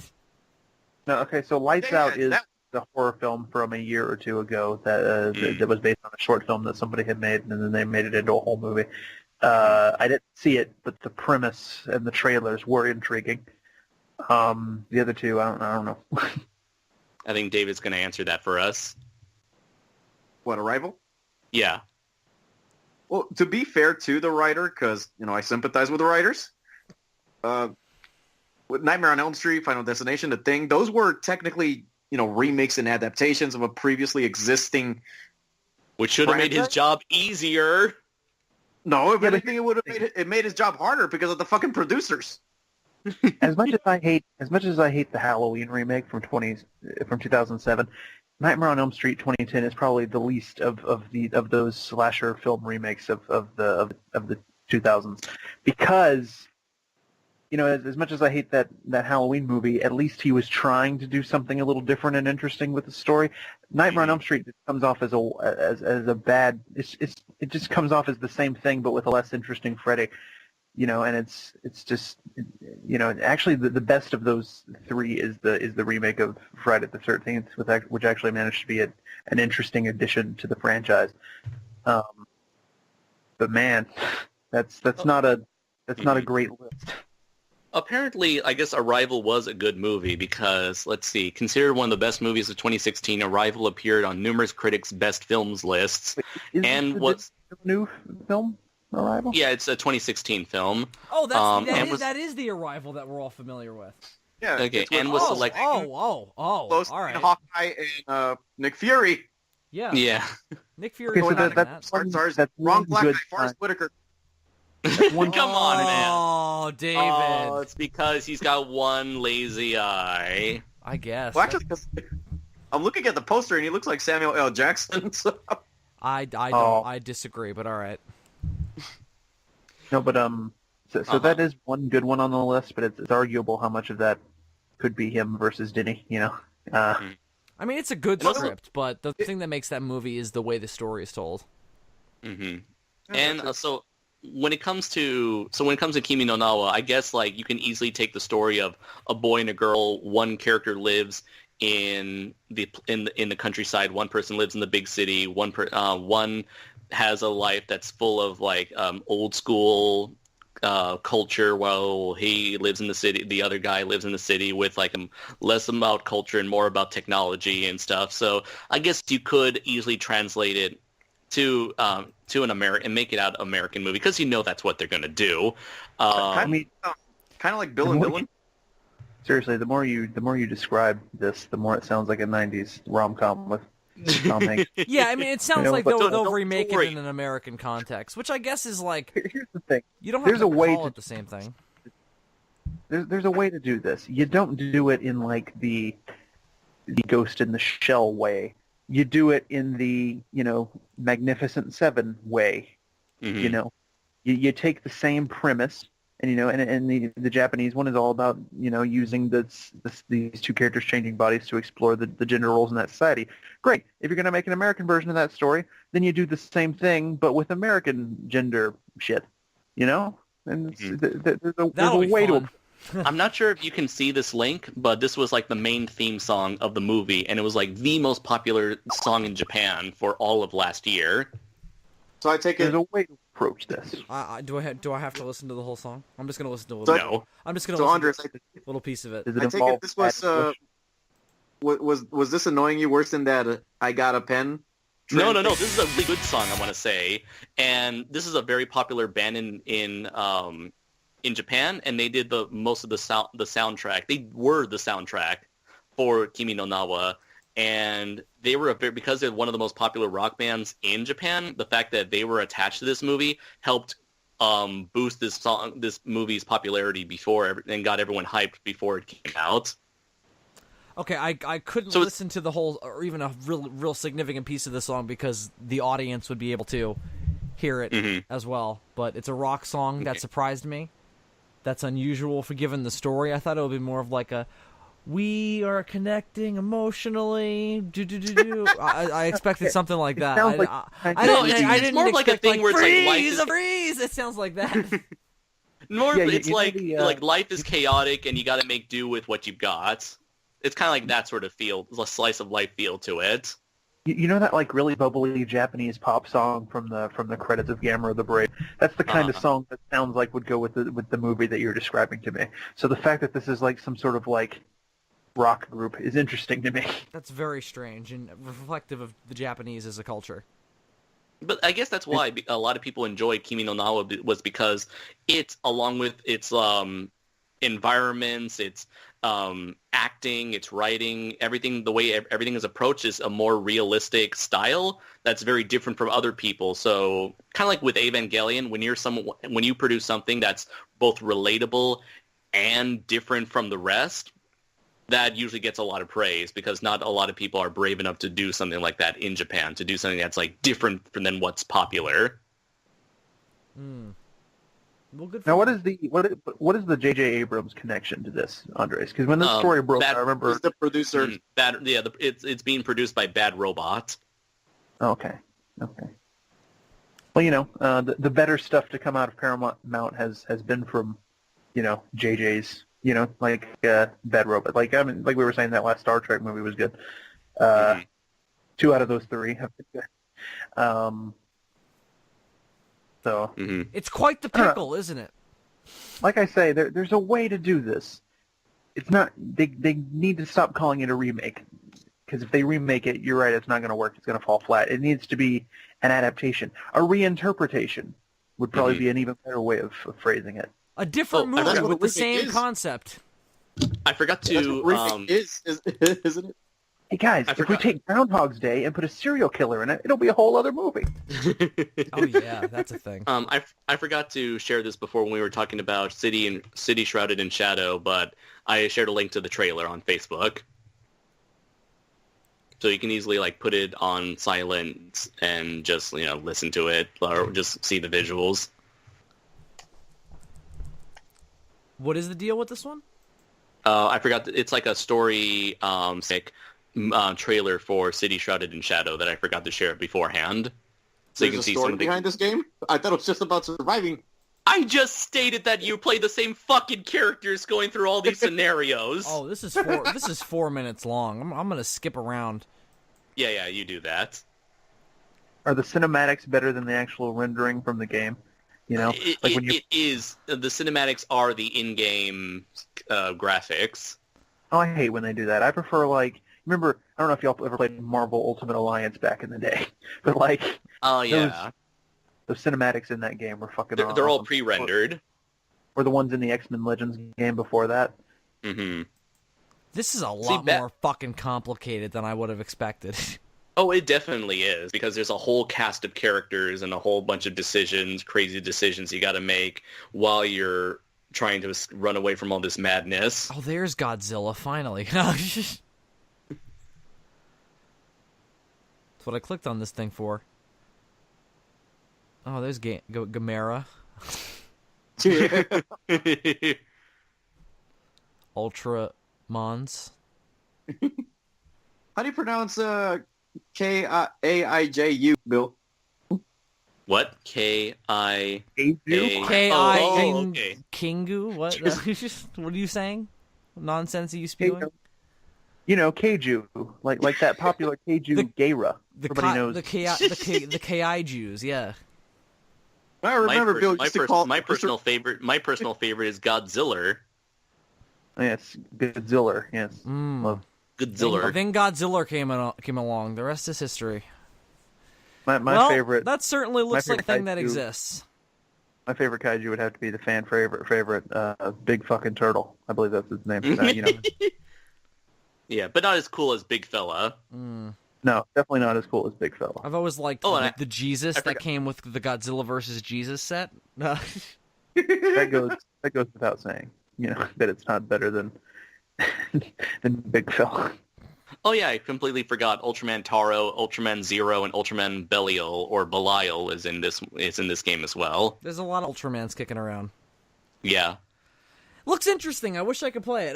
Speaker 3: No, okay, so Lights Out is the horror film from a year or two ago that was based on a short film that somebody had made, and then they made it into a whole movie. I didn't see it, but the premise and the trailers were intriguing. The other two, I don't know.
Speaker 2: I think David's going to answer that for us.
Speaker 4: What, Arrival?
Speaker 2: Yeah.
Speaker 4: Well, to be fair to the writer, because, I sympathize with the writers, with Nightmare on Elm Street, Final Destination, The Thing, those were technically, remakes and adaptations of a previously existing
Speaker 2: Which should have made his job easier.
Speaker 4: No, if anything, it would have made his job harder because of the fucking producers.
Speaker 3: As much as I hate the Halloween remake from 2007, Nightmare on Elm Street 2010 is probably the least of those slasher film remakes of the 2000s, because as much as I hate that Halloween movie, at least he was trying to do something a little different and interesting with the story. Nightmare on Elm Street comes off as a bad. It just comes off as the same thing but with a less interesting Freddy. And it's just, actually the best of those three is the remake of Friday the 13th, which actually managed to be an interesting addition to the franchise. But man, that's not a great list.
Speaker 2: Apparently, I guess Arrival was a good movie because, let's see, considered one of the best movies of 2016, Arrival appeared on numerous critics' best films lists.
Speaker 3: Wait,
Speaker 2: and what's
Speaker 3: a new film? Arrival?
Speaker 2: Yeah, it's a 2016 film.
Speaker 1: Oh, that is the Arrival that we're all familiar with.
Speaker 4: Yeah.
Speaker 2: Okay, and was selected.
Speaker 1: All right.
Speaker 4: Hawkeye and Nick Fury.
Speaker 1: Yeah.
Speaker 2: Yeah.
Speaker 1: Nick Fury.
Speaker 3: Okay, so that's
Speaker 4: wrong black guy,
Speaker 3: good
Speaker 4: Forrest Whitaker.
Speaker 2: Come on, man.
Speaker 1: Oh, David.
Speaker 2: Oh, it's because he's got one lazy eye.
Speaker 1: I guess.
Speaker 4: Well, actually, I'm looking at the poster and he looks like Samuel L. Jackson. So.
Speaker 1: I disagree, but all right.
Speaker 3: No, but so that is one good one on the list, but it's arguable how much of that could be him versus Denny.
Speaker 1: I mean, it's a good
Speaker 2: And also-
Speaker 1: script, but the thing that makes that movie is the way the story is told.
Speaker 2: Mm-hmm. And so when it comes to Kimi no Na wa, I guess like you can easily take the story of a boy and a girl. One character lives in the countryside. One person lives in the big city. One has a life that's full of like old school culture, while he lives in the city. The other guy lives in the city with like less about culture and more about technology and stuff. So I guess you could easily translate it to an American and make it out American movie, because that's what they're going to do.
Speaker 4: Kind of like Bill and Dylan.
Speaker 3: Seriously, the more you describe this, the more it sounds like a '90s rom-com with Tom Hanks.
Speaker 1: Yeah, I mean, it sounds like
Speaker 3: but
Speaker 1: they'll
Speaker 2: don't
Speaker 1: remake
Speaker 2: worry.
Speaker 1: it in an American context, which I guess is like,
Speaker 3: Here's the thing.
Speaker 1: you don't have
Speaker 3: There's
Speaker 1: to
Speaker 3: a way
Speaker 1: call
Speaker 3: to-
Speaker 1: it the same thing.
Speaker 3: There's a way to do this. You don't do it in like the Ghost in the Shell way. You do it in the Magnificent Seven way.
Speaker 2: Mhm.
Speaker 3: You take the same premise, and and the Japanese one is all about using these two characters changing bodies to explore the gender roles in that society. Great. If you're going to make an American version of that story, then you do the same thing but with American gender shit. And there's a
Speaker 1: That'll be
Speaker 3: way
Speaker 1: fun.
Speaker 3: to.
Speaker 2: I'm not sure if you can see this link, but this was like the main theme song of the movie, and it was like the most popular song in Japan for all of last year.
Speaker 4: So I take
Speaker 3: There's
Speaker 4: it.
Speaker 3: a way to approach this.
Speaker 1: Do I have to listen to the whole song? I'm just gonna listen to a
Speaker 4: So-
Speaker 1: little.
Speaker 2: No.
Speaker 1: I'm just gonna
Speaker 4: So
Speaker 1: listen
Speaker 4: Andres,
Speaker 1: to a little piece of it.
Speaker 3: Does it
Speaker 4: I take
Speaker 3: involve
Speaker 4: it this was
Speaker 3: Bush?
Speaker 4: was this annoying you worse than that? I got a pen.
Speaker 2: No. This is a really good song, I want to say, and this is a very popular band in Japan, and they did most of the soundtrack. They were the soundtrack for Kimi no Na wa, and they were because they're one of the most popular rock bands in Japan. The fact that they were attached to this movie helped boost this movie's popularity and got everyone hyped before it came out.
Speaker 1: Okay, I couldn't
Speaker 2: So it's-
Speaker 1: listen to the whole or even a real significant piece of the song because the audience would be able to hear it as well. But it's a rock song that surprised me. That's unusual for given the story. I thought it would be more of like a "we are connecting emotionally." I expected something like that.
Speaker 3: sounds like-
Speaker 1: I
Speaker 3: No,
Speaker 1: didn't.
Speaker 2: it's
Speaker 1: I didn't
Speaker 2: more like a
Speaker 1: expect,
Speaker 2: thing where it's like life
Speaker 1: freeze,
Speaker 2: is-
Speaker 1: a freeze. It sounds like that.
Speaker 2: More,
Speaker 3: Yeah,
Speaker 2: it's like
Speaker 3: the,
Speaker 2: life is chaotic and you got to make do with what you've got. It's kind of like that sort of feel, a slice of life feel to it.
Speaker 3: You know that like really bubbly Japanese pop song from the credits of Gamera the Brave? That's the kind of song that sounds like would go with the movie that you're describing to me. So the fact that this is like some sort of like rock group is interesting to me.
Speaker 1: That's very strange and reflective of the Japanese as a culture.
Speaker 2: But I guess that's why a lot of people enjoyed Kimi no Na wa was because it's, along with its environments, its acting, its writing, everything, the way everything is approached is a more realistic style that's very different from other people. So kind of like with Evangelion, when you produce something that's both relatable and different from the rest, that usually gets a lot of praise because not a lot of people are brave enough to do something like that in Japan, to do something that's like different than what's popular.
Speaker 1: Well, good.
Speaker 3: Now, what is the J.J. Abrams connection to this, Andres? Because when this story broke, I remember.
Speaker 4: Who's the producer?
Speaker 2: It's being produced by Bad Robot.
Speaker 3: Okay. Well, the better stuff to come out of Paramount has been from, JJ's, like Bad Robot. Like we were saying, that last Star Trek movie was good. 2 out of those 3 have been good. So,
Speaker 1: It's quite the pickle, isn't it?
Speaker 3: like I say, there's a way to do this. It's not. They need to stop calling it a remake, because if they remake it, you're right, it's not going to work. It's going to fall flat. It needs to be an adaptation. A reinterpretation would probably be an even better way of phrasing it.
Speaker 1: A different
Speaker 2: and that's
Speaker 1: movie
Speaker 4: what
Speaker 1: with the
Speaker 4: a remake
Speaker 1: same
Speaker 4: is.
Speaker 1: concept.
Speaker 2: I forgot
Speaker 4: That's
Speaker 2: to
Speaker 4: what remake isn't it?
Speaker 3: Hey guys, if we
Speaker 2: forgot.
Speaker 3: take Groundhog's Day and put a serial killer in it, it'll be a whole other movie.
Speaker 1: Oh yeah, that's a thing.
Speaker 2: I forgot to share this before when we were talking about City Shrouded in Shadow, but I shared a link to the trailer on Facebook. So you can easily like put it on silent and just listen to it or just see the visuals.
Speaker 1: What is the deal with this one?
Speaker 2: I forgot. It's like a story trailer for City Shrouded in Shadow that I forgot to share beforehand. So
Speaker 4: There's
Speaker 2: you can
Speaker 4: a
Speaker 2: see
Speaker 4: story
Speaker 2: some of the...
Speaker 4: behind this game? I thought it was just about surviving.
Speaker 2: I just stated that you play the same fucking characters going through all these scenarios.
Speaker 1: Oh, this is 4 minutes long. I'm gonna skip around.
Speaker 2: Yeah, you do that.
Speaker 3: Are the cinematics better than the actual rendering from the game? You know,
Speaker 2: It is. The cinematics are the in-game graphics.
Speaker 3: Oh, I hate when they do that. I prefer remember, I don't know if y'all ever played Marvel Ultimate Alliance back in the day, but
Speaker 2: Oh yeah,
Speaker 3: those cinematics in that game were fucking awesome.
Speaker 2: they're all pre-rendered.
Speaker 3: Or the ones in the X-Men Legends game before that.
Speaker 2: Mm-hmm.
Speaker 1: This is a lot more fucking complicated than I would have expected.
Speaker 2: Oh, it definitely is, because there's a whole cast of characters and a whole bunch of decisions, crazy decisions you got to make while you're trying to run away from all this madness.
Speaker 1: Oh, there's Godzilla, finally. That's what I clicked on this thing for. Oh, there's Gamera. Ultramons.
Speaker 4: How do you pronounce K-A-I-J-U, Bill?
Speaker 2: What? K-I...
Speaker 1: K-I...
Speaker 2: okay.
Speaker 1: Kingu? What? What are you saying? Nonsense are you spewing?
Speaker 3: You know, Keiju. Like that popular Keiju Gaira. Everybody knows.
Speaker 1: The Ki Jews, yeah.
Speaker 4: I remember Bill used to call...
Speaker 2: My personal favorite is Godzilla.
Speaker 3: Yes, Godzilla, yes. Love.
Speaker 2: Godzilla.
Speaker 1: Then Godzilla came along. The rest is history.
Speaker 3: My favorite...
Speaker 1: That certainly looks like a thing that exists.
Speaker 3: My favorite kaiju would have to be the fan favorite Big Fucking Turtle. I believe that's his name.
Speaker 2: Yeah, but not as cool as Big Fella.
Speaker 3: No, definitely not as cool as Big Fella.
Speaker 1: I've always liked the Jesus that came with the Godzilla versus Jesus set.
Speaker 3: that goes without saying. You know, that it's not better than Big Fella.
Speaker 2: Oh yeah, I completely forgot. Ultraman Taro, Ultraman Zero, and Ultraman Belial or Belial is in this game as well.
Speaker 1: There's a lot of Ultramans kicking around.
Speaker 2: Yeah.
Speaker 1: Looks interesting. I wish I could play it.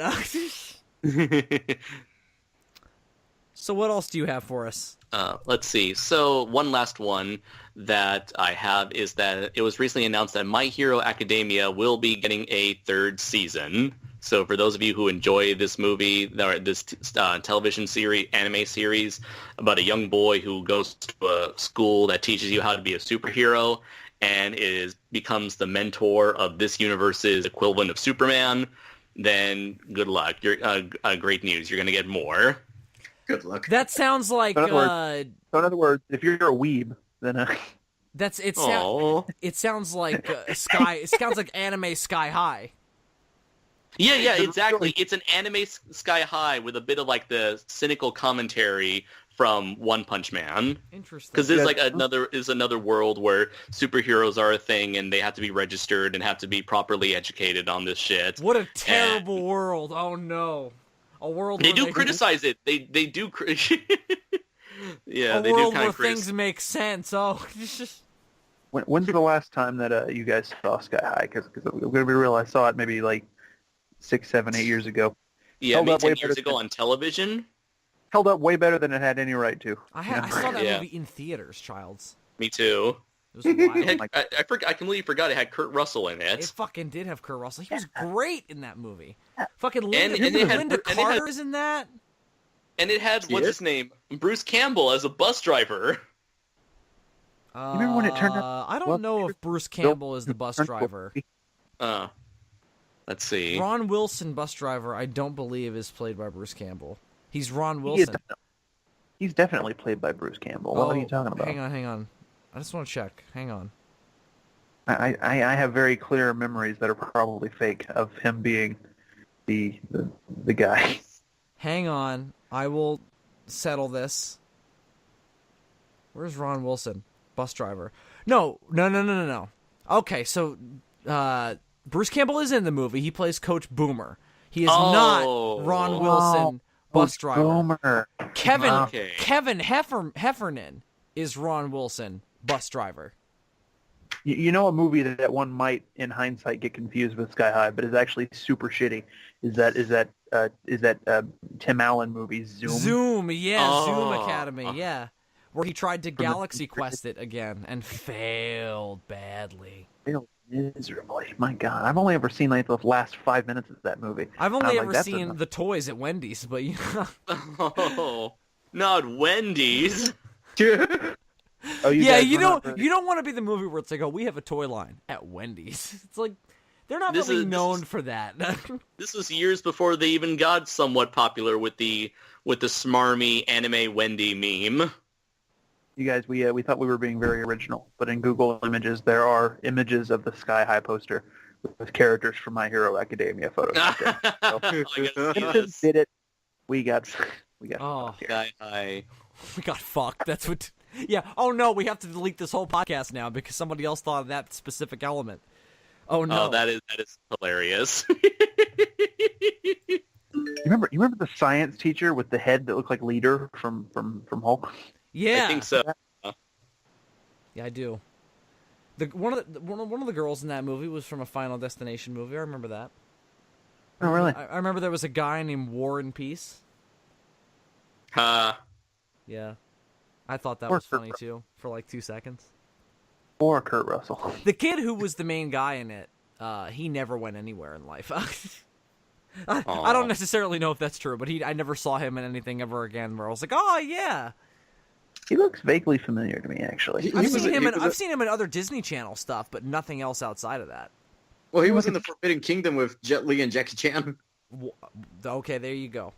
Speaker 1: So what else do you have for us?
Speaker 2: Let's see. So one last one that I have is that it was recently announced that My Hero Academia will be getting a third season. So for those of you who enjoy this movie, this television series, anime series about a young boy who goes to a school that teaches you how to be a superhero and becomes the mentor of this universe's equivalent of Superman, then good luck. You're great news. You're going to get more.
Speaker 4: Good luck.
Speaker 1: That sounds like...
Speaker 3: So in other words, if you're a weeb, then...
Speaker 1: it sounds like Sky... It sounds like anime Sky High.
Speaker 2: Yeah, exactly. It's an anime Sky High with a bit of like the cynical commentary from One Punch Man.
Speaker 1: Interesting.
Speaker 2: Because there's another world where superheroes are a thing and they have to be registered and have to be properly educated on this shit.
Speaker 1: What a terrible world! Oh no, a world.
Speaker 2: They do criticize it. They do. Yeah,
Speaker 1: a
Speaker 2: they
Speaker 1: world
Speaker 2: do kind
Speaker 1: where
Speaker 2: of
Speaker 1: things make sense. Oh.
Speaker 3: When's the last time that you guys saw Sky High? Because I'm gonna be real, I saw it maybe like 6, 7, 8 years ago.
Speaker 2: Yeah, maybe 10 years ago on television.
Speaker 3: Held up way better than it had any right to.
Speaker 1: I saw that movie in theaters, Childs.
Speaker 2: Me too.
Speaker 1: It was wild.
Speaker 2: I completely forgot it had Kurt Russell in it.
Speaker 1: It fucking did have Kurt Russell. He was great in that movie. Fucking
Speaker 2: Linda,
Speaker 1: Linda Carter is in that.
Speaker 2: And it had, what's his name? Bruce Campbell as a bus driver.
Speaker 3: You remember when it turned out?
Speaker 1: I don't know if Bruce Campbell is the bus driver.
Speaker 2: Let's see.
Speaker 1: Ron Wilson, bus driver, I don't believe is played by Bruce Campbell. He's Ron Wilson.
Speaker 3: He's definitely played by Bruce Campbell. What are you talking about?
Speaker 1: Hang on. I just want to check. Hang on.
Speaker 3: I have very clear memories that are probably fake of him being the guy.
Speaker 1: Hang on. I will settle this. Where's Ron Wilson? Bus driver. No. Okay, so Bruce Campbell is in the movie. He plays Coach Boomer. He is not Ron Wilson, bus driver.
Speaker 3: Boomer.
Speaker 1: Kevin Heffernan is Ron Wilson, bus driver.
Speaker 3: You know, a movie that one might, in hindsight, get confused with Sky High, but is actually super shitty. Is that Tim Allen movie Zoom?
Speaker 1: Zoom, yeah, Zoom
Speaker 2: Oh.
Speaker 1: Academy, yeah, where he tried to Galaxy Quest it again and failed badly.
Speaker 3: Failed miserably. My God, I've only ever seen like the last 5 minutes of that movie.
Speaker 1: I've
Speaker 3: And
Speaker 1: only
Speaker 3: I'm
Speaker 1: ever
Speaker 3: like,
Speaker 1: seen the toys at Wendy's, but you know.
Speaker 2: Oh, not Wendy's.
Speaker 3: Oh,
Speaker 1: Yeah,
Speaker 3: guys
Speaker 1: you
Speaker 3: were not
Speaker 1: don't
Speaker 3: very-
Speaker 1: want to be the movie where it's like, oh, we have a toy line at Wendy's. It's like they're not
Speaker 2: This
Speaker 1: really
Speaker 2: is- this
Speaker 1: known
Speaker 2: is-
Speaker 1: for that.
Speaker 2: This was years before they even got somewhat popular with the smarmy anime Wendy meme.
Speaker 3: You guys, we thought we were being very original, but in Google Images there are images of the Sky High poster with characters from My Hero Academia photoshopped in.
Speaker 2: I guess
Speaker 3: We
Speaker 2: yes.
Speaker 3: did it. We got
Speaker 1: Oh.
Speaker 3: fucked here.
Speaker 2: Sky High.
Speaker 1: We got fucked. That's what. Yeah. Oh no, we have to delete this whole podcast now because somebody else thought of that specific element. Oh no.
Speaker 2: Oh, that is hilarious.
Speaker 3: You remember the science teacher with the head that looked like Leader from Hulk?
Speaker 1: Yeah.
Speaker 2: I think so.
Speaker 1: Yeah, I do. One of the girls in that movie was from a Final Destination movie. I remember that.
Speaker 3: Oh, really?
Speaker 1: I remember there was a guy named War and Peace. Yeah. I thought that
Speaker 3: Or
Speaker 1: was
Speaker 3: Kurt
Speaker 1: funny too for like 2 seconds.
Speaker 3: Or Kurt Russell.
Speaker 1: The kid who was the main guy in it, he never went anywhere in life. I don't necessarily know if that's true, but I never saw him in anything ever again where I was like, oh yeah.
Speaker 3: He looks vaguely familiar to me, actually.
Speaker 1: I've seen him in other Disney Channel stuff, but nothing else outside of that.
Speaker 4: Well, he was in the Forbidden Kingdom with Jet Li and Jackie Chan.
Speaker 1: Okay, there you go.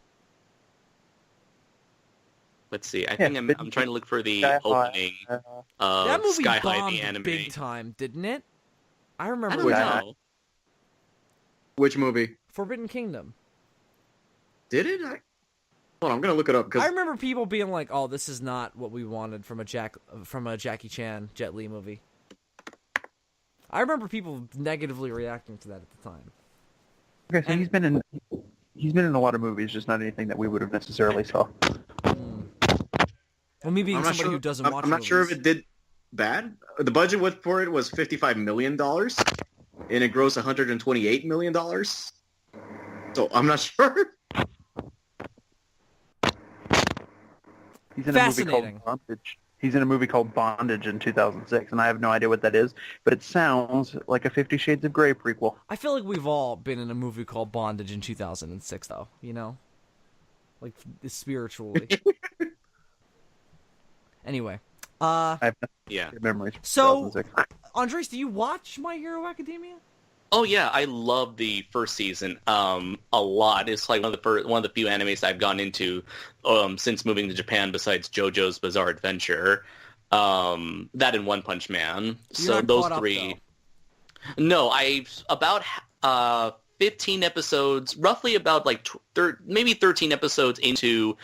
Speaker 2: Let's see. I think I'm trying to look for the
Speaker 3: Sky High,
Speaker 2: opening
Speaker 1: That
Speaker 2: of
Speaker 1: movie
Speaker 2: Sky High
Speaker 1: bombed
Speaker 2: the anime.
Speaker 1: big time, didn't it? I
Speaker 2: I
Speaker 1: remember
Speaker 2: don't
Speaker 1: that.
Speaker 2: know.
Speaker 4: Which movie?
Speaker 1: Forbidden Kingdom.
Speaker 4: Did it? Hold on, I'm gonna look it up
Speaker 1: I
Speaker 4: because
Speaker 1: remember people being like, "Oh, this is not what we wanted from a Jackie Chan Jet Li movie." I remember people negatively reacting to that at the time.
Speaker 3: Okay, so he's been in a lot of movies, just not anything that we would have necessarily saw.
Speaker 1: Well, me being
Speaker 4: I'm not
Speaker 1: somebody
Speaker 4: sure.
Speaker 1: who doesn't watch
Speaker 4: I'm not sure if
Speaker 1: movies.
Speaker 4: it did bad. The budget for it was $55 million, and it grossed $128 million. So I'm not sure.
Speaker 3: He's in a movie
Speaker 1: Fascinating.
Speaker 3: called Bondage. He's in a movie called Bondage in 2006, and I have no idea what that is, but it sounds like a 50 Shades of Grey prequel.
Speaker 1: I feel like we've all been in a movie called Bondage in 2006, though. You know, like spiritually. Anyway,
Speaker 3: I have no
Speaker 2: Yeah.
Speaker 3: memories. From
Speaker 1: So-
Speaker 3: 2006.
Speaker 1: Andres, do you watch My Hero Academia?
Speaker 2: Oh yeah, I love the first season a lot. It's like one of the few animes I've gone into since moving to Japan. Besides JoJo's Bizarre Adventure, that and One Punch Man.
Speaker 1: You're not
Speaker 2: those
Speaker 1: caught up,
Speaker 2: three. No, I about 15 episodes, roughly about like maybe 13 episodes into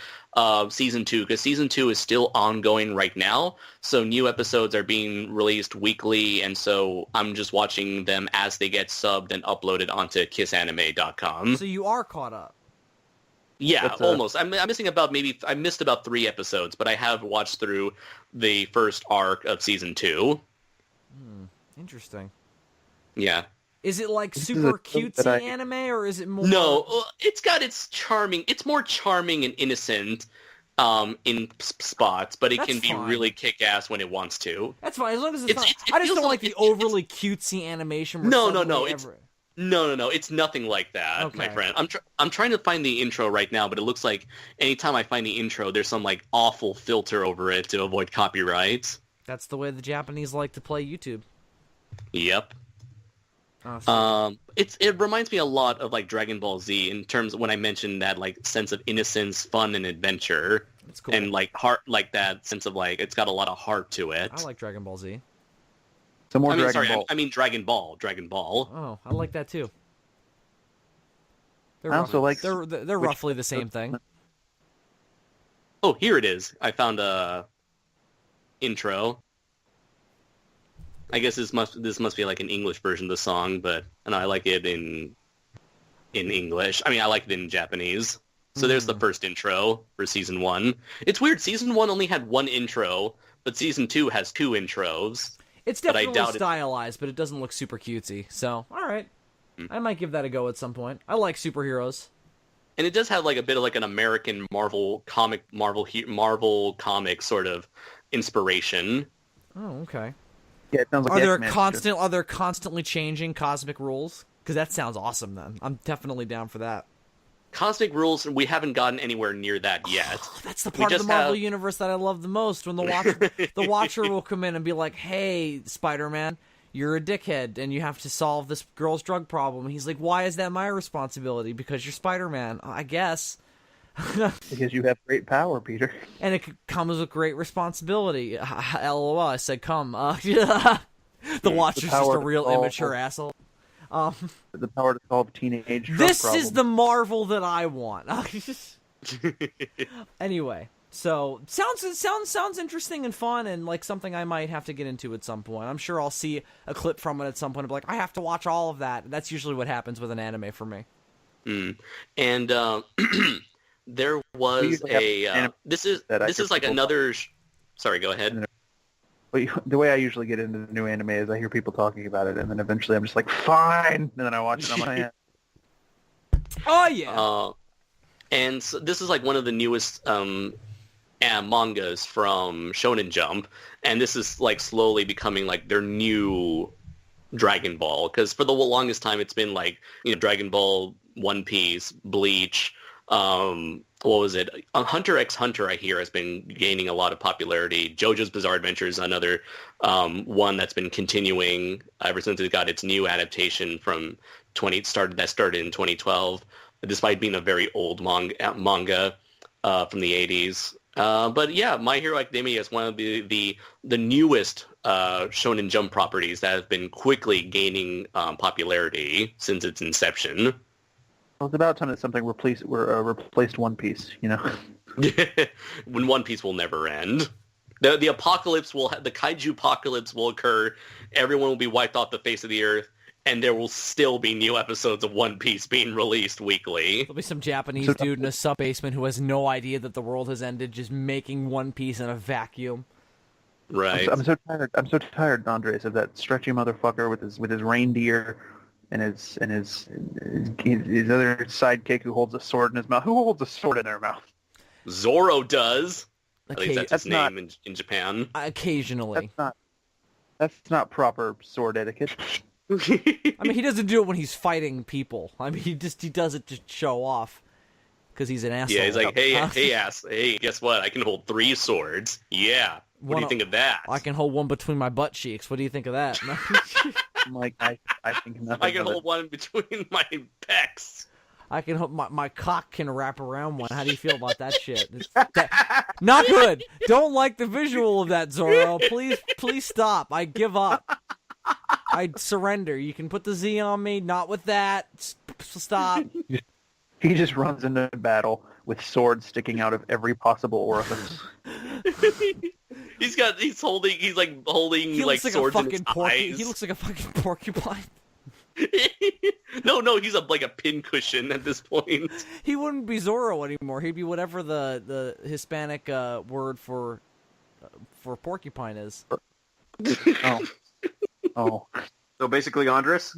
Speaker 2: season 2, because season 2 is still ongoing right now. So new episodes are being released weekly, and so I'm just watching them as they get subbed and uploaded onto kissanime.com.
Speaker 1: So you are caught up.
Speaker 2: Yeah,
Speaker 3: That's
Speaker 2: almost. I missed about 3 episodes, but I have watched through the first arc of season 2.
Speaker 1: Interesting.
Speaker 2: Yeah.
Speaker 1: Is it like
Speaker 3: This is
Speaker 1: super
Speaker 3: a film
Speaker 1: cutesy
Speaker 3: that I-
Speaker 1: anime, or is it more?
Speaker 2: No, it's got its charming. It's more charming and innocent in spots, but it
Speaker 1: That's
Speaker 2: can be
Speaker 1: fine.
Speaker 2: really kick-ass when it wants to.
Speaker 1: That's fine as long as it's
Speaker 2: It's-
Speaker 1: not.
Speaker 2: it
Speaker 1: I just
Speaker 2: feels
Speaker 1: don't like
Speaker 2: like
Speaker 1: the
Speaker 2: it's-
Speaker 1: overly cutesy animation. Where
Speaker 2: No,
Speaker 1: suddenly
Speaker 2: it's no. It's nothing like that, my
Speaker 1: Okay.
Speaker 2: friend. I'm trying to find the intro right now, but it looks like anytime I find the intro, there's some like awful filter over it to avoid copyright.
Speaker 1: That's the way the Japanese like to play YouTube.
Speaker 2: Yep.
Speaker 1: Oh,
Speaker 2: It reminds me a lot of like Dragon Ball Z in terms of when I mentioned that like sense of innocence, fun, and adventure,
Speaker 1: That's cool.
Speaker 2: and like heart, like that sense of like it's got a lot of heart to it.
Speaker 1: I like Dragon Ball Z.
Speaker 3: Some more
Speaker 2: I mean,
Speaker 3: Dragon
Speaker 2: sorry,
Speaker 3: Ball.
Speaker 2: I mean Dragon Ball. Dragon Ball.
Speaker 1: Oh, I like that too. They're
Speaker 3: I also like
Speaker 1: they're
Speaker 3: which-
Speaker 1: roughly the same thing.
Speaker 2: Oh, here it is. I found a intro. I guess this must be like an English version of the song, but I like it in English. I mean, I like it in Japanese. So there's the first intro for season 1. It's weird. Season 1 only had one intro, but season 2 has 2 intros.
Speaker 1: It's
Speaker 2: but I
Speaker 1: definitely
Speaker 2: doubt
Speaker 1: stylized, but it doesn't look super cutesy. So, all right. I might give that a go at some point. I like superheroes.
Speaker 2: And it does have like a bit of like an American Marvel comic sort of inspiration.
Speaker 1: Oh, okay.
Speaker 3: Yeah, it sounds like
Speaker 1: Are there constantly changing cosmic rules? Because that sounds awesome. Then I'm definitely down for that.
Speaker 2: Cosmic rules, we haven't gotten anywhere near that yet.
Speaker 1: That's the part of the Marvel universe that I love the most. When the Watcher will come in and be like, "Hey, Spider-Man, you're a dickhead, and you have to solve this girl's drug problem." And he's like, "Why is that my responsibility?" "Because you're Spider-Man, I guess."
Speaker 3: Because you have great power, Peter.
Speaker 1: And it comes with great responsibility. LOL, I said come. The Watcher's just a real immature asshole.
Speaker 3: The power to solve teenage drug
Speaker 1: This
Speaker 3: problems.
Speaker 1: is the Marvel that I want. Anyway, so sounds interesting and fun, and like something I might have to get into at some point. I'm sure I'll see a clip from it at some point and be like, I have to watch all of that. That's usually what happens with an anime for me.
Speaker 2: And there was this is like another. Sorry, go ahead.
Speaker 3: But the way I usually get into the new anime is I hear people talking about it, and then eventually I'm just like, fine, and then I watch it on my hand.
Speaker 1: Oh yeah.
Speaker 2: And so this is like one of the newest mangas from Shonen Jump, and this is like slowly becoming like their new Dragon Ball, because for the longest time it's been like, you know, Dragon Ball, One Piece, Bleach. What was it? Hunter x Hunter, I hear, has been gaining a lot of popularity. JoJo's Bizarre Adventure is another one that's been continuing ever since it got its new adaptation from started in 2012, despite being a very old manga from the 80s. But yeah, My Hero Academia is one of the newest Shonen Jump properties that have been quickly gaining popularity since its inception.
Speaker 3: Well, it's about time that something replaced One Piece, you know?
Speaker 2: When One Piece will never end. The apocalypse the kaiju apocalypse will occur, everyone will be wiped off the face of the earth, and there will still be new episodes of One Piece being released weekly.
Speaker 1: There'll be some Japanese dude in a sub-basement who has no idea that the world has ended, just making One Piece in a vacuum.
Speaker 2: Right.
Speaker 3: I'm so tired, Andres, of that stretchy motherfucker with his reindeer and his other sidekick who holds a sword in his mouth. Who holds a sword in their mouth?
Speaker 2: Zoro does. At least that's his name in Japan.
Speaker 1: Occasionally.
Speaker 3: That's not proper sword etiquette.
Speaker 1: I mean, he doesn't do it when he's fighting people. I mean, he does it to show off because he's an asshole.
Speaker 2: Yeah, he's like, hey, guess what? I can hold 3 swords. Yeah. What do you think of that?
Speaker 1: I can hold one between my butt cheeks. What do you think of that?
Speaker 3: I'm like, I think nothing.
Speaker 2: I can hold one between my pecs.
Speaker 1: I can hold my cock can wrap around one. How do you feel about that shit? Not good. Don't like the visual of that, Zoro. Please stop. I give up. I surrender. You can put the Z on me. Not with that. Stop.
Speaker 3: He just runs into battle with swords sticking out of every possible orifice.
Speaker 2: He's holding like swords in his eyes.
Speaker 1: He looks like a fucking porcupine.
Speaker 2: No, he's like a pincushion at this point.
Speaker 1: He wouldn't be Zorro anymore. He'd be whatever the Hispanic word for porcupine is.
Speaker 3: Oh.
Speaker 4: So basically, Andres.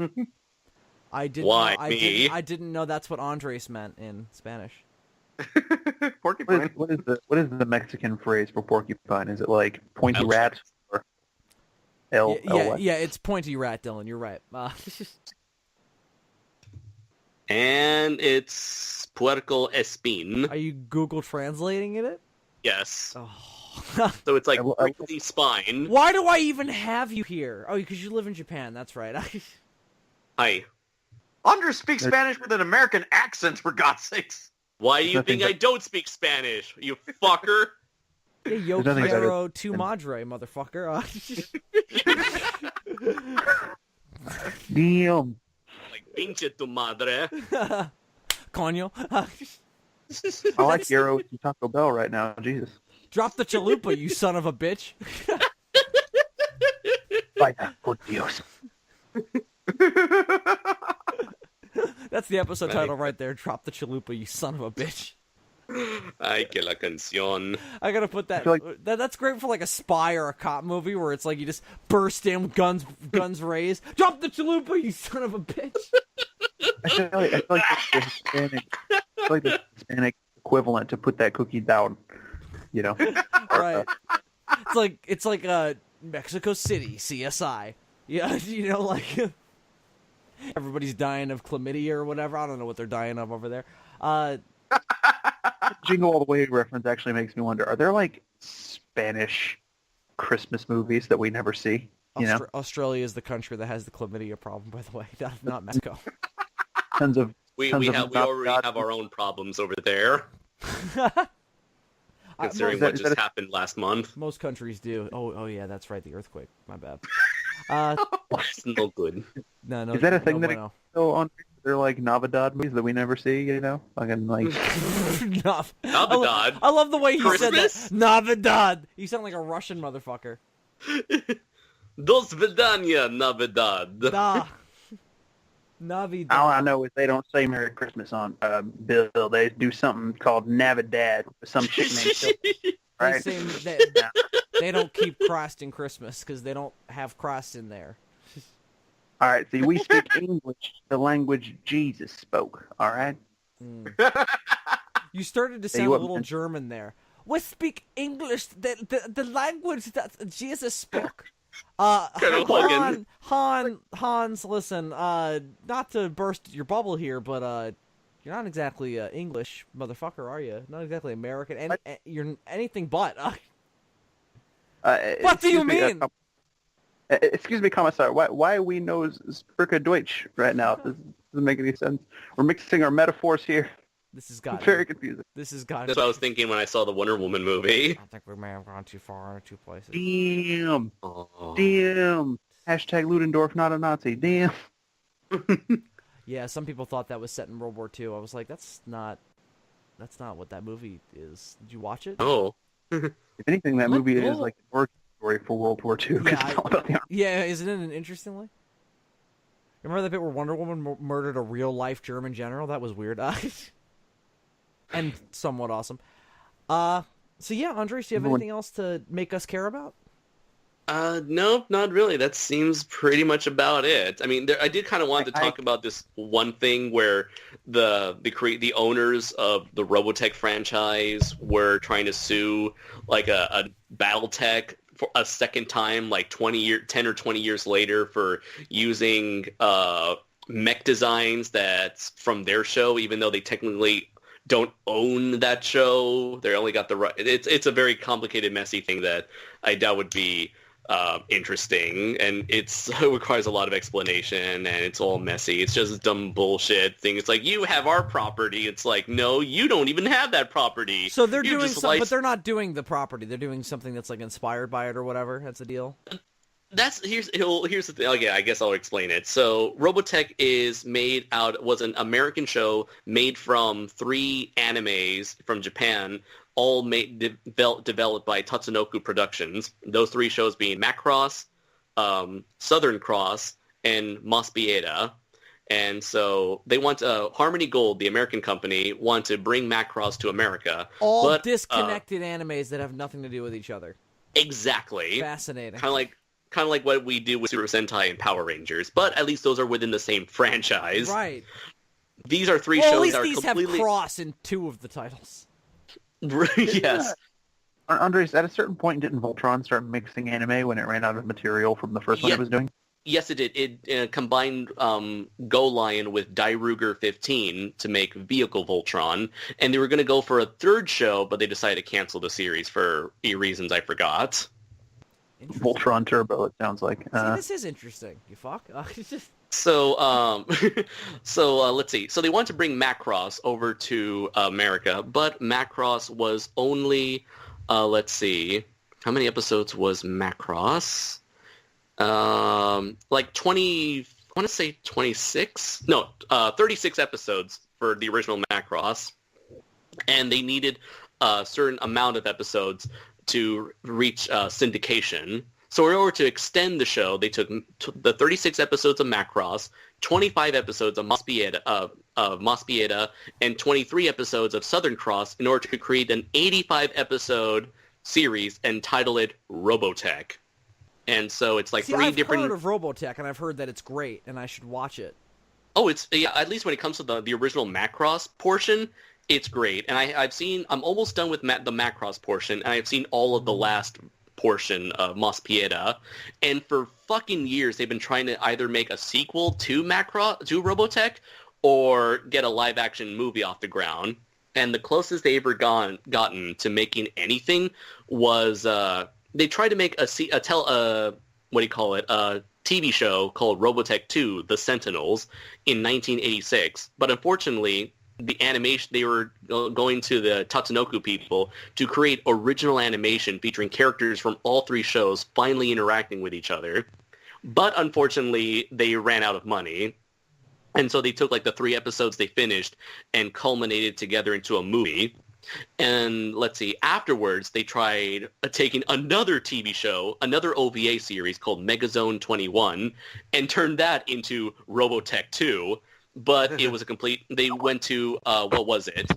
Speaker 1: I didn't know that's what Andres meant in Spanish.
Speaker 4: Porcupine.
Speaker 3: What is the Mexican phrase for porcupine? Is it like pointy rat or L?
Speaker 1: Yeah, it's pointy rat, Dylan. You're right.
Speaker 2: And it's puerco espin.
Speaker 1: Are you Google translating it?
Speaker 2: Yes.
Speaker 1: Oh.
Speaker 2: So it's like prickly spine.
Speaker 1: Why do I even have you here? Oh, because you live in Japan. That's right.
Speaker 2: Hi.
Speaker 4: Andres speaks Spanish with an American accent, for God's sakes.
Speaker 2: Why do you think I don't speak Spanish, you fucker?
Speaker 1: Yeah, yo quiero tu madre, motherfucker.
Speaker 3: Damn.
Speaker 2: Like, pinche tu madre.
Speaker 1: Coño.
Speaker 3: I like gyro and Taco Bell right now. Jesus.
Speaker 1: Drop the chalupa, you son of a bitch.
Speaker 3: Vaya por Dios.
Speaker 1: That's the episode title right there. Drop the chalupa, you son of a bitch.
Speaker 2: Ay, que la canción.
Speaker 1: I gotta put that,
Speaker 3: feel like-
Speaker 1: that's great for like a spy or a cop movie where it's like you just burst in with guns raised. Drop the chalupa, you son of a bitch.
Speaker 3: I feel like the Hispanic equivalent to put that cookie down. You know,
Speaker 1: Right. It's like Mexico City, CSI. Yeah, you know, like everybody's dying of chlamydia or whatever. I don't know what they're dying of over there.
Speaker 3: Jingle All the Way reference actually makes me wonder: are there like Spanish Christmas movies that we never see? You know,
Speaker 1: Australia is the country that has the chlamydia problem, by the way, not Mexico.
Speaker 3: tons of
Speaker 2: We
Speaker 3: tons of
Speaker 2: already have our own problems over there, considering
Speaker 3: Is
Speaker 2: what
Speaker 3: that
Speaker 2: just
Speaker 3: a-
Speaker 2: happened last month.
Speaker 1: Most countries do. Oh yeah, that's right. The earthquake. My bad.
Speaker 2: It's no good.
Speaker 1: No.
Speaker 3: Is that a thing
Speaker 1: no
Speaker 3: that
Speaker 1: bueno.
Speaker 3: so on? They're like Navidad movies that we never see. You know, fucking like
Speaker 2: Navidad.
Speaker 1: I love the way he
Speaker 2: Christmas?
Speaker 1: said that. Navidad. You sound like a Russian motherfucker.
Speaker 2: Dos Vidania Navidad.
Speaker 1: Da. Navidad.
Speaker 3: all I know is they don't say Merry Christmas on Bill. They do something called Navidad with some chick named Phil, right?
Speaker 1: They don't keep Christ in Christmas because they don't have Christ in there.
Speaker 3: All right, see, we speak English, the language Jesus spoke. All right.
Speaker 1: You started to
Speaker 3: Hey,
Speaker 1: sound a
Speaker 3: what-
Speaker 1: little German there. We speak English, the language that Jesus spoke.
Speaker 2: Colonel
Speaker 1: Hans, listen, not to burst your bubble here, but you're not exactly English motherfucker, are you? Not exactly American. You're anything but. What do you mean?
Speaker 3: Excuse me, Commissar. Why we know Sprüche Deutsch right now? This doesn't make any sense. We're mixing our metaphors here.
Speaker 1: This has got
Speaker 3: It's very confusing.
Speaker 1: This has got.
Speaker 2: That's what I was thinking when I saw the Wonder Woman movie.
Speaker 1: I think we may have gone too far in two places.
Speaker 3: Damn.
Speaker 2: Oh.
Speaker 3: Damn. Hashtag Ludendorff, not a Nazi. Damn.
Speaker 1: Yeah, some people thought that was set in World War II. I was like, that's not what that movie is. Did you watch it?
Speaker 2: Oh.
Speaker 3: If anything, that movie is
Speaker 2: cool.
Speaker 3: like an origin story for World War II. 'Cause it's all about the army.
Speaker 1: Yeah, isn't it an interestingly? Remember that bit where Wonder Woman murdered a real-life German general? That was weird. And somewhat awesome. So yeah, Andres, do you have anything else to make us care about?
Speaker 2: No, not really. That seems pretty much about it. I mean, I did kind of want to talk about this one thing where the owners of the Robotech franchise were trying to sue like a BattleTech for a second time, like 10 or 20 years later, for using mech designs that's from their show, even though they technically don't own that show. They only got the right. It's a very complicated, messy thing that I doubt would be interesting, and it requires a lot of explanation, and it's all messy. It's just dumb bullshit thing. It's like, you have our property. It's like, no, you don't even have that property.
Speaker 1: So they're
Speaker 2: You
Speaker 1: doing
Speaker 2: just
Speaker 1: something, but they're not doing the property. They're doing something that's like inspired by it or whatever. That's the deal.
Speaker 2: Here's the thing. Okay, I guess I'll explain it. So Robotech was an American show made from 3 animes from Japan, all developed by Tatsunoko Productions. Those 3 shows being Macross, Southern Cross, and Mas Bieda. And so they want Harmony Gold, the American company, want to bring Macross to America.
Speaker 1: All disconnected animes that have nothing to do with each other.
Speaker 2: Exactly.
Speaker 1: Fascinating.
Speaker 2: Kind of like what we do with Super Sentai and Power Rangers, but at least those are within the same franchise.
Speaker 1: Right.
Speaker 2: These are 3
Speaker 1: Well,
Speaker 2: shows
Speaker 1: at least
Speaker 2: that are
Speaker 1: these
Speaker 2: completely...
Speaker 1: have cross in 2 of the titles.
Speaker 2: Yes.
Speaker 3: Andres, at a certain point, didn't Voltron start mixing anime when it ran out of material from the first one it was doing?
Speaker 2: Yes, it did. It combined Go Lion with Dairuger 15 to make Vehicle Voltron, and they were going to go for a 3rd show, but they decided to cancel the series for reasons I forgot.
Speaker 3: Voltron Turbo, it sounds like.
Speaker 1: See, this is interesting. You fuck.
Speaker 2: So, let's see. So they want to bring Macross over to America, but Macross was only, let's see, how many episodes was Macross? Like 20, I want to say 26? No, 36 episodes for the original Macross, and they needed a certain amount of episodes to reach syndication. So in order to extend the show, they took the 36 episodes of Macross, 25 episodes of Mas Pieta, and 23 episodes of Southern Cross in order to create an 85-episode series and title it Robotech. And so it's like
Speaker 1: I've heard of Robotech, and I've heard that it's great, and I should watch it.
Speaker 2: Oh, it's at least when it comes to the original Macross portion, it's great. And I'm almost done with the Macross portion, and I've seen all of the last portion of Mas Pieta, and for fucking years they've been trying to either make a sequel to Robotech or get a live action movie off the ground. And the closest they ever gotten to making anything was they tried to make a TV show called Robotech 2: The Sentinels in 1986, but unfortunately the animation, they were going to the Tatsunoko people to create original animation featuring characters from all three shows finally interacting with each other. But unfortunately, they ran out of money. And so they took like the 3 episodes they finished and culminated together into a movie. And let's see, afterwards, they tried taking another TV show, another OVA series called Megazone 21, and turned that into Robotech 2. But it was they went to, what was it?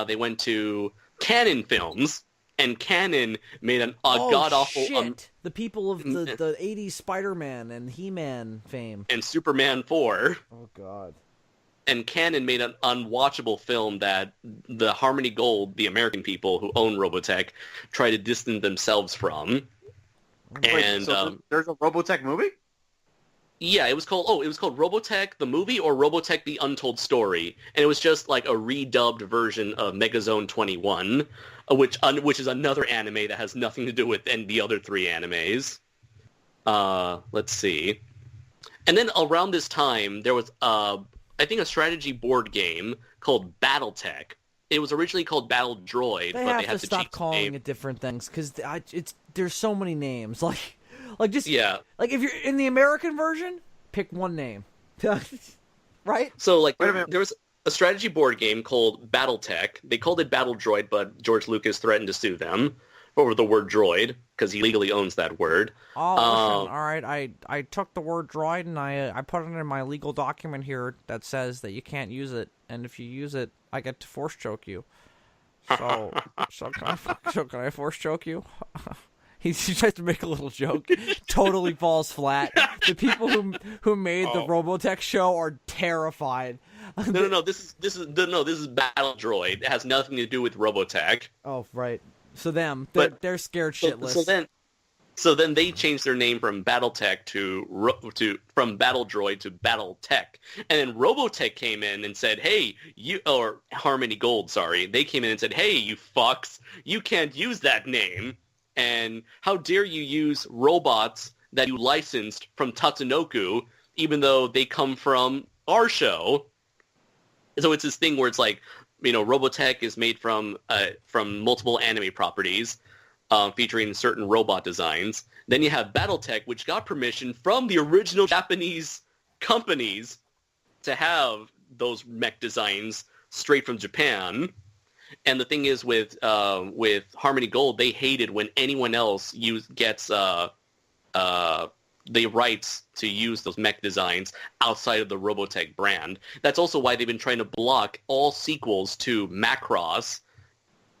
Speaker 2: They went to Canon Films, and Canon made a god-awful...
Speaker 1: the people of the 80s Spider-Man and He-Man fame.
Speaker 2: And Superman 4.
Speaker 1: Oh, God.
Speaker 2: And Canon made an unwatchable film that the Harmony Gold, the American people who own Robotech, try to distance themselves from.
Speaker 4: Wait, so there's a Robotech movie?
Speaker 2: Yeah, it was called Robotech the movie or Robotech the Untold Story, and it was just like a redubbed version of Megazone 21, which is another anime that has nothing to do with the other 3 animes. Let's see. And then around this time, there was I think a strategy board game called BattleTech. It was originally called Battle Droid,
Speaker 1: but they have to stop calling it different things because there's so many names. Like if you're in the American version, pick one name, right?
Speaker 2: So there was a strategy board game called BattleTech. They called it Battle Droid, but George Lucas threatened to sue them over the word droid because he legally owns that word.
Speaker 1: Oh, listen, all right. I took the word droid and I put it in my legal document here that says that you can't use it, and if you use it, I get to force choke you. So can I force choke you? He tries to make a little joke, totally falls flat. The people who made the Robotech show are terrified.
Speaker 2: No. This is Battle Droid. It has nothing to do with Robotech.
Speaker 1: Oh, right. So they're scared shitless.
Speaker 2: So then they changed their name from BattleTech from Battle Droid to BattleTech, and then Robotech came in and said, "Hey, or Harmony Gold, sorry." They came in and said, "Hey, you fucks, you can't use that name. And how dare you use robots that you licensed from Tatsunoko, even though they come from our show?" So it's this thing where it's like, Robotech is made from multiple anime properties, featuring certain robot designs. Then you have BattleTech, which got permission from the original Japanese companies to have those mech designs straight from Japan. And the thing is with Harmony Gold, they hated when anyone else gets the rights to use those mech designs outside of the Robotech brand. That's also why they've been trying to block all sequels to Macross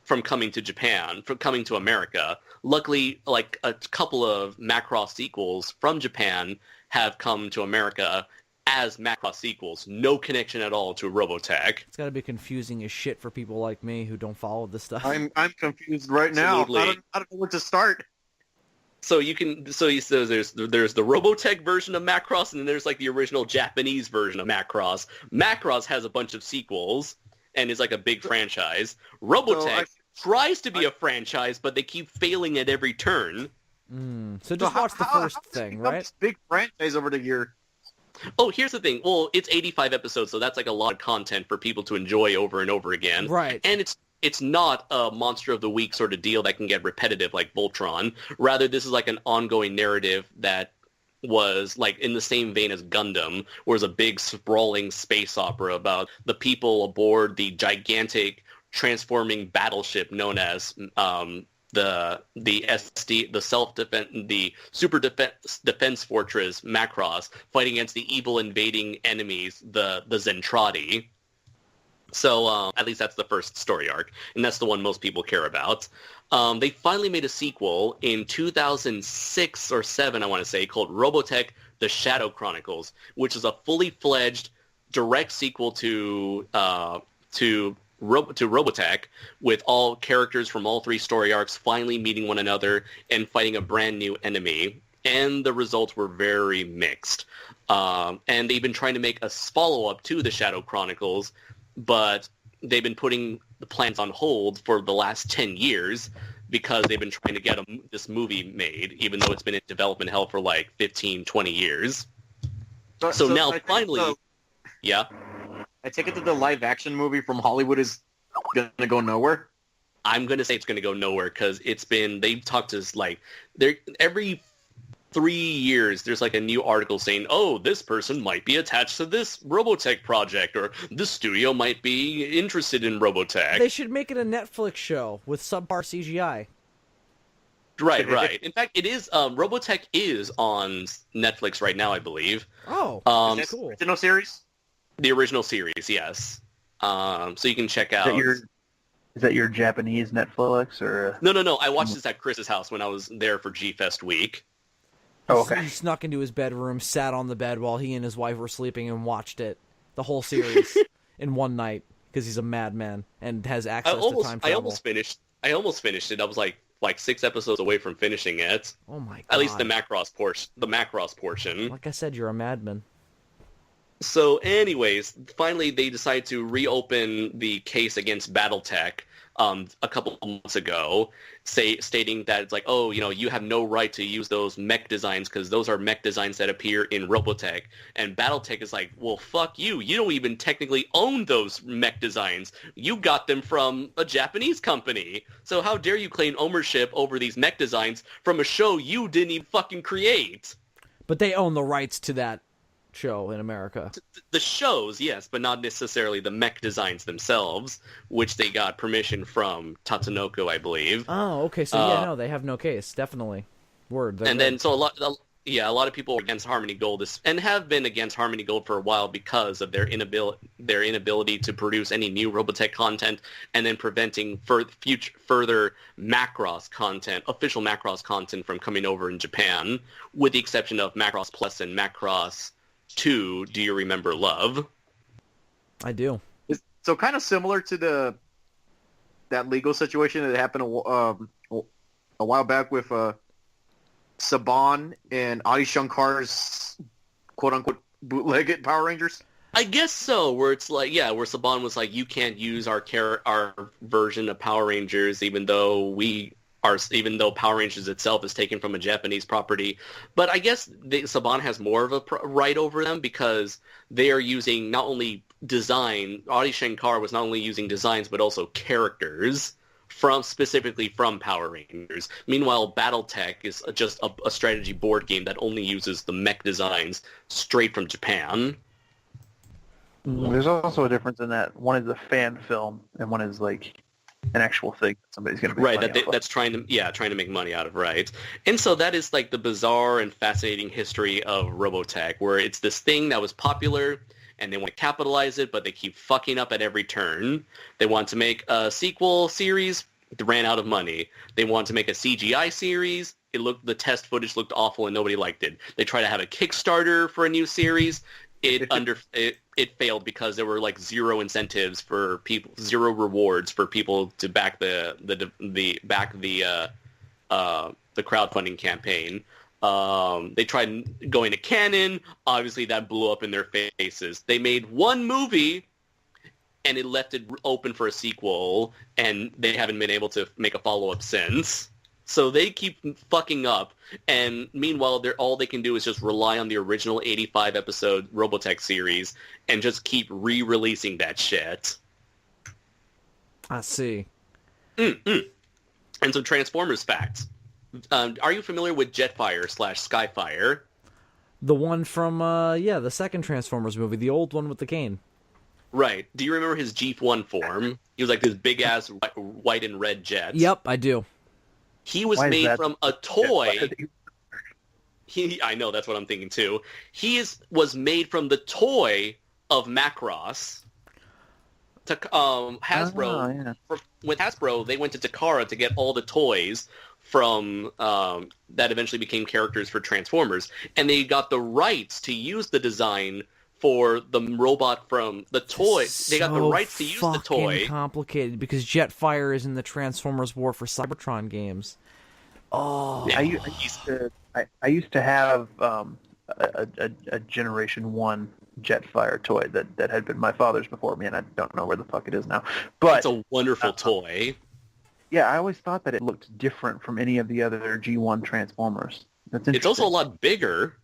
Speaker 2: from coming to Japan, from coming to America. Luckily, like a couple of Macross sequels from Japan have come to America as Macross sequels. No connection at all to Robotech.
Speaker 1: It's got to be confusing as shit for people like me who don't follow this stuff.
Speaker 4: I'm confused right now. I don't know where to start.
Speaker 2: So there's the Robotech version of Macross, and then there's like the original Japanese version of Macross. Macross has a bunch of sequels and is like a big franchise. Robotech tries to be a franchise, but they keep failing at every turn.
Speaker 1: So just watch the first thing, right?
Speaker 4: This big franchise over the year.
Speaker 2: Oh, here's the thing. Well, it's 85 episodes, so that's like a lot of content for people to enjoy over and over again.
Speaker 1: Right.
Speaker 2: And it's not a Monster of the Week sort of deal that can get repetitive like Voltron. Rather, this is like an ongoing narrative that was like in the same vein as Gundam, where it's a big sprawling space opera about the people aboard the gigantic transforming battleship known as the the super defense fortress Macross, fighting against the evil invading enemies, the Zentradi. So at least that's the first story arc, and that's the one most people care about. They finally made a sequel in 2006 or 7, I want to say, called Robotech: The Shadow Chronicles, which is a fully fledged direct sequel to Robotech, with all characters from all 3 story arcs finally meeting one another and fighting a brand new enemy. And the results were very mixed. And they've been trying to make a follow-up to the Shadow Chronicles, but they've been putting the plans on hold for the last 10 years because they've been trying to get this movie made, even though it's been in development hell for like 15, 20 years. So now finally... Yeah?
Speaker 5: I take it that the live-action movie from Hollywood is going to go nowhere?
Speaker 2: I'm going to say it's going to go nowhere because they've talked to us like... every 3 years, there's like a new article saying, oh, this person might be attached to this Robotech project, or this studio might be interested in Robotech.
Speaker 1: They should make it a Netflix show with subpar CGI.
Speaker 2: Right. In fact, it is, Robotech is on Netflix right now, I believe.
Speaker 1: Oh, that's cool.
Speaker 5: Original series?
Speaker 2: The original series, yes. So you can check out...
Speaker 3: Is that your Japanese Netflix, or...?
Speaker 2: No. I watched this at Chris's house when I was there for G-Fest week.
Speaker 3: Oh, okay.
Speaker 1: He snuck into his bedroom, sat on the bed while he and his wife were sleeping, and watched it, the whole series, in one night, because he's a madman and has access to time travel.
Speaker 2: I almost finished it. I was like 6 episodes away from finishing it.
Speaker 1: Oh my god!
Speaker 2: At least the Macross portion.
Speaker 1: Like I said, you're a madman.
Speaker 2: So, anyways, finally they decided to reopen the case against BattleTech a couple of months ago, stating that it's like, oh, you have no right to use those mech designs because those are mech designs that appear in Robotech. And BattleTech is like, well, fuck you. You don't even technically own those mech designs. You got them from a Japanese company. So how dare you claim ownership over these mech designs from a show you didn't even fucking create?
Speaker 1: But they own the rights to that show in America.
Speaker 2: The shows, yes, but not necessarily the mech designs themselves, which they got permission from Tatsunoko, I believe.
Speaker 1: Oh, okay. So they have no case. Definitely. Word.
Speaker 2: And then so a lot of people are against Harmony Gold and have been against Harmony Gold for a while because of their inability to produce any new Robotech content, and then preventing further Macross content, official Macross content, from coming over in Japan, with the exception of Macross Plus and Macross 2, Do You Remember Love? I do.
Speaker 5: So kind of similar to that legal situation that happened a while back with Saban and Adi Shankar's quote-unquote bootleg Power Rangers?
Speaker 2: I guess so, where it's like, where Saban was like, you can't use our version of Power Rangers even though Power Rangers itself is taken from a Japanese property. But I guess Saban has more of a right over them because they are using not only design. Adi Shankar was not only using designs but also characters specifically from Power Rangers. Meanwhile, BattleTech is just a strategy board game that only uses the mech designs straight from Japan.
Speaker 3: There's also a difference in that one is a fan film and one is like an actual thing that somebody's going to make money off of.
Speaker 2: That's trying to make money out of, right? And so that is like the bizarre and fascinating history of Robotech, where it's this thing that was popular and they want to capitalize it, but they keep fucking up at every turn. They want to make a sequel series, they ran out of money. They want to make a CGI series, the test footage looked awful and nobody liked it. They try to have a Kickstarter for a new series. It failed because there were like zero incentives for people, zero rewards for people to back the crowdfunding campaign. They tried going to Canon. Obviously, that blew up in their faces. They made one movie, and it left it open for a sequel, and they haven't been able to make a follow-up since. So they keep fucking up, and meanwhile, all they can do is just rely on the original 85-episode Robotech series and just keep re-releasing that shit.
Speaker 1: I see.
Speaker 2: And some Transformers facts. Are you familiar with Jetfire/Skyfire?
Speaker 1: The one from, the second Transformers movie, the old one with the cane.
Speaker 2: Right. Do you remember his Jeep 1 form? He was like this big-ass white and red jet.
Speaker 1: Yep, I do.
Speaker 2: He was
Speaker 3: Why is
Speaker 2: made
Speaker 3: that
Speaker 2: from a toy. I know, that's what I'm thinking too. Was made from the toy of Macross. Hasbro, with Hasbro, they went to Takara to get all the toys from that eventually became characters for Transformers, and they got the rights to use the design for the robot from the toy. They got the rights to use the toy.
Speaker 1: Fucking complicated because Jetfire is in the Transformers War for Cybertron games. Oh,
Speaker 3: I used to have a Generation 1 Jetfire toy that had been my father's before me, and I don't know where the fuck it is now. But
Speaker 2: it's a wonderful toy.
Speaker 3: Yeah, I always thought that it looked different from any of the other G1 Transformers. That's interesting.
Speaker 2: It's also a lot bigger.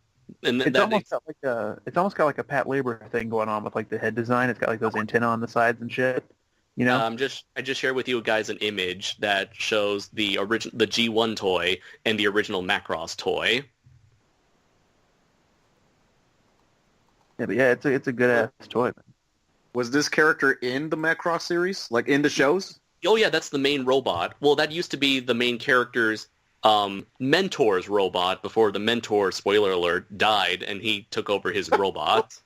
Speaker 2: And
Speaker 3: it's almost got like a Pat Labor thing going on with like the head design. It's got like those antenna on the sides and shit. You know,
Speaker 2: I just shared with you guys an image that shows the G1 toy and the original Macross toy.
Speaker 3: Yeah, but yeah, it's a good ass toy.
Speaker 5: Was this character in the Macross series, like in the shows?
Speaker 2: Oh yeah, that's the main robot. Well, that used to be the main character's mentor's robot before the mentor, spoiler alert, died and he took over his robot.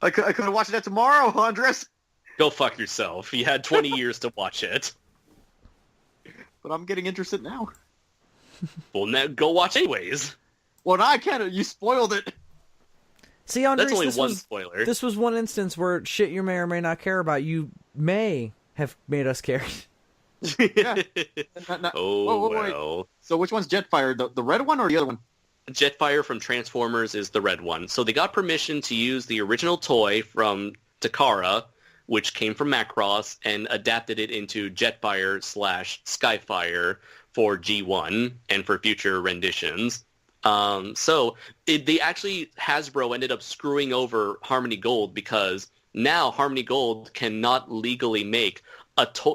Speaker 5: I could have watched that tomorrow, Andres.
Speaker 2: Go fuck yourself. You had 20 years to watch it.
Speaker 5: But I'm getting interested now.
Speaker 2: Well, now go watch anyways.
Speaker 5: Well, now I can't. You spoiled it.
Speaker 1: See, Andres,
Speaker 2: that's only one spoiler.
Speaker 1: This was one instance where shit you may or may not care about, you may have made us care.
Speaker 5: Yeah.
Speaker 2: Oh,
Speaker 5: wait.
Speaker 2: well.
Speaker 5: So which one's Jetfire? The red one or the other one?
Speaker 2: Jetfire from Transformers is the red one. So they got permission to use the original toy from Takara, which came from Macross, and adapted it into Jetfire / Skyfire for G1 and for future renditions. Hasbro ended up screwing over Harmony Gold because now Harmony Gold cannot legally make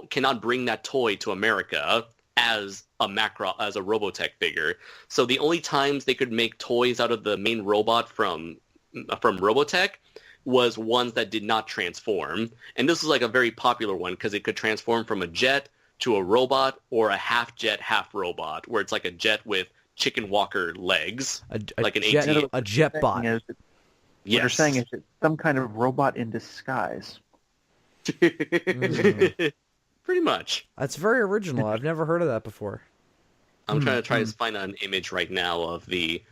Speaker 2: cannot bring that toy to America as a Robotech figure. So the only times they could make toys out of the main robot from Robotech was ones that did not transform. And this was like a very popular one because it could transform from a jet to a robot or a half jet, half robot, where it's like a jet with chicken walker legs, like an
Speaker 1: jet,
Speaker 2: AT.
Speaker 1: a jet bot.
Speaker 3: What you're saying is it's some kind of robot in disguise.
Speaker 2: Pretty much.
Speaker 1: That's very original. I've never heard of that before.
Speaker 2: I'm trying to find an image right now of the.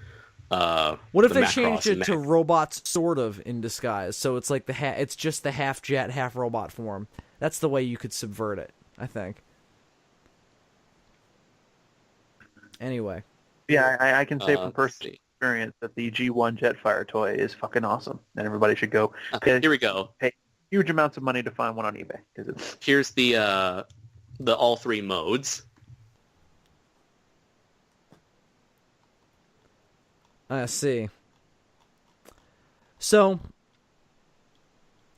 Speaker 1: What if
Speaker 2: the
Speaker 1: they
Speaker 2: Macross
Speaker 1: changed it to
Speaker 2: Mac-
Speaker 1: robots sort of in disguise? So it's like it's just the half jet, half robot form. That's the way you could subvert it, I think. Anyway.
Speaker 3: Yeah, I can say from personal experience that the G1 Jetfire toy is fucking awesome, and everybody should go
Speaker 2: here we go.
Speaker 3: pay huge amounts of money to find one on eBay because it's.
Speaker 2: Here's the all three modes.
Speaker 1: I see. So,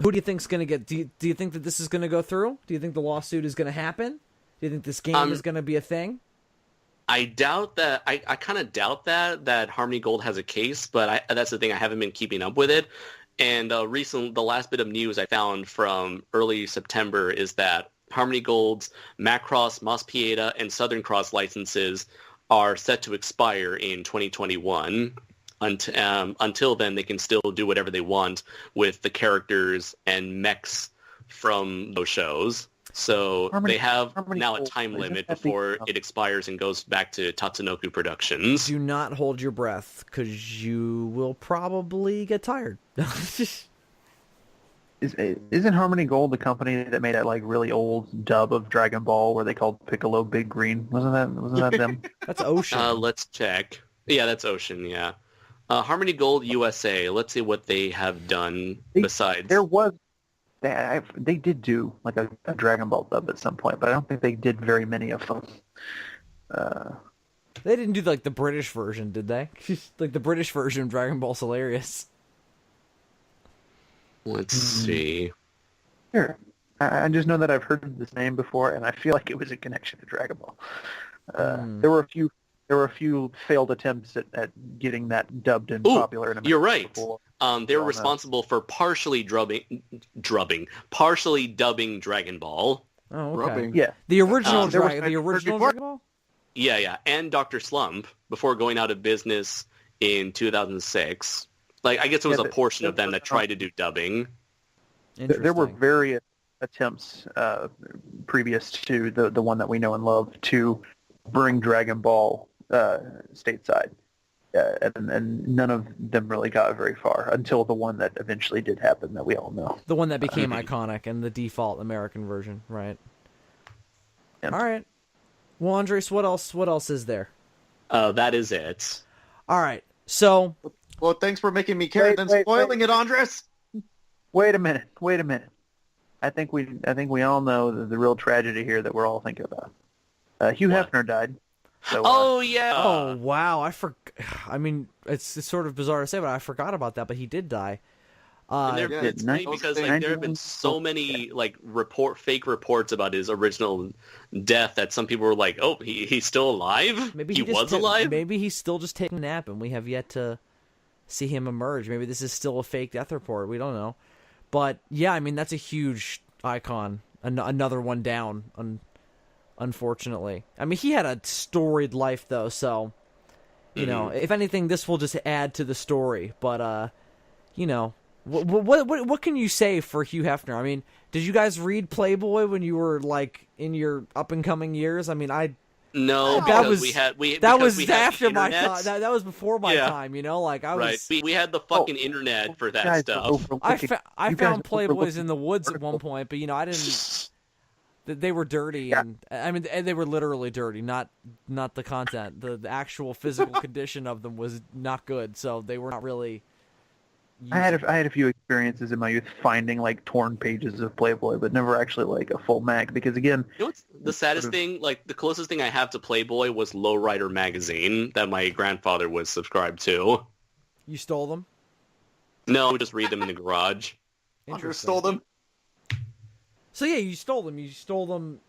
Speaker 1: who do you think's gonna get? Do you think that this is gonna go through? Do you think the lawsuit is gonna happen? Do you think this game is gonna be a thing?
Speaker 2: I doubt that. I kind of doubt that Harmony Gold has a case, but that's the thing. I haven't been keeping up with it. And the last bit of news I found from early September is that Harmony Gold's Macross, Mos Pieta, and Southern Cross licenses are set to expire in 2021. Until then, they can still do whatever they want with the characters and mechs from those shows. So they have now a time limit before it expires and goes back to Tatsunoko Productions.
Speaker 1: Do not hold your breath, because you will probably get tired.
Speaker 3: Isn't Harmony Gold the company that made that like really old dub of Dragon Ball where they called Piccolo Big Green? Wasn't that them?
Speaker 1: That's Ocean.
Speaker 2: Let's check. Yeah, that's Ocean, yeah. Harmony Gold USA, let's see what they have done besides...
Speaker 3: They did do like a Dragon Ball dub at some point, but I don't think they did very many of them.
Speaker 1: They didn't do like the British version, did they? Like the British version of Dragon Ball's hilarious.
Speaker 2: Let's see.
Speaker 3: Here, I just know that I've heard this name before, and I feel like it was a connection to Dragon Ball. There were a few failed attempts at getting that dubbed and popular in America.
Speaker 2: You're right.
Speaker 3: Before.
Speaker 2: They were responsible for partially dubbing Dragon Ball.
Speaker 1: Oh, okay.
Speaker 5: Rubbing.
Speaker 3: Yeah.
Speaker 1: The original
Speaker 3: there was-
Speaker 1: Dragon Ball?
Speaker 2: Yeah, and Dr. Slump before going out of business in 2006. Like, I guess it was a portion of them that tried to do dubbing.
Speaker 3: There were various attempts previous to the one that we know and love to bring Dragon Ball stateside. And none of them really got very far until the one that eventually did happen that we all know.
Speaker 1: The one that became iconic and the default American version, right?
Speaker 3: Yep.
Speaker 1: All right. Well, Andres, what else is there?
Speaker 2: That is it.
Speaker 1: All right. So,
Speaker 5: Well, thanks for making me care than spoiling it, Andres.
Speaker 3: Wait a minute. I think we all know the real tragedy here that we're all thinking about. Hugh Hefner died. So,
Speaker 2: yeah.
Speaker 1: oh wow, I mean, it's sort of bizarre to say, but I forgot about that. But he did die.
Speaker 2: And it's funny because there have been so many fake reports about his original death that some people were like, "Oh, he's still alive?
Speaker 1: Maybe
Speaker 2: he was alive?
Speaker 1: Maybe he's still just taking a nap, and we have yet to see him emerge. Maybe this is still a fake death report. We don't know. But yeah, I mean, that's a huge icon. Another one down. Unfortunately, I mean, he had a storied life though, so you know, if anything, this will just add to the story. But you know, what can you say for Hugh Hefner? I mean, did you guys read Playboy when you were like in your up and coming years? I mean,
Speaker 2: no,
Speaker 1: that was after my
Speaker 2: time.
Speaker 1: that was before my time. You know, like I was.
Speaker 2: Right. We had the fucking internet for that stuff.
Speaker 1: I found Playboys in the woods at one point, but you know, I didn't. They were dirty, and I mean, they were literally dirty, not the content. The actual physical condition of them was not good, so they were not really.
Speaker 3: I had a few experiences in my youth finding like torn pages of Playboy, but never actually like a full mag. Because again,
Speaker 2: you know what's the saddest thing? Like the closest thing I have to Playboy was Lowrider magazine that my grandfather was subscribed to.
Speaker 1: You stole them?
Speaker 2: No, we just read them in the garage.
Speaker 5: Andrew stole them.
Speaker 1: So yeah, you stole them. You stole them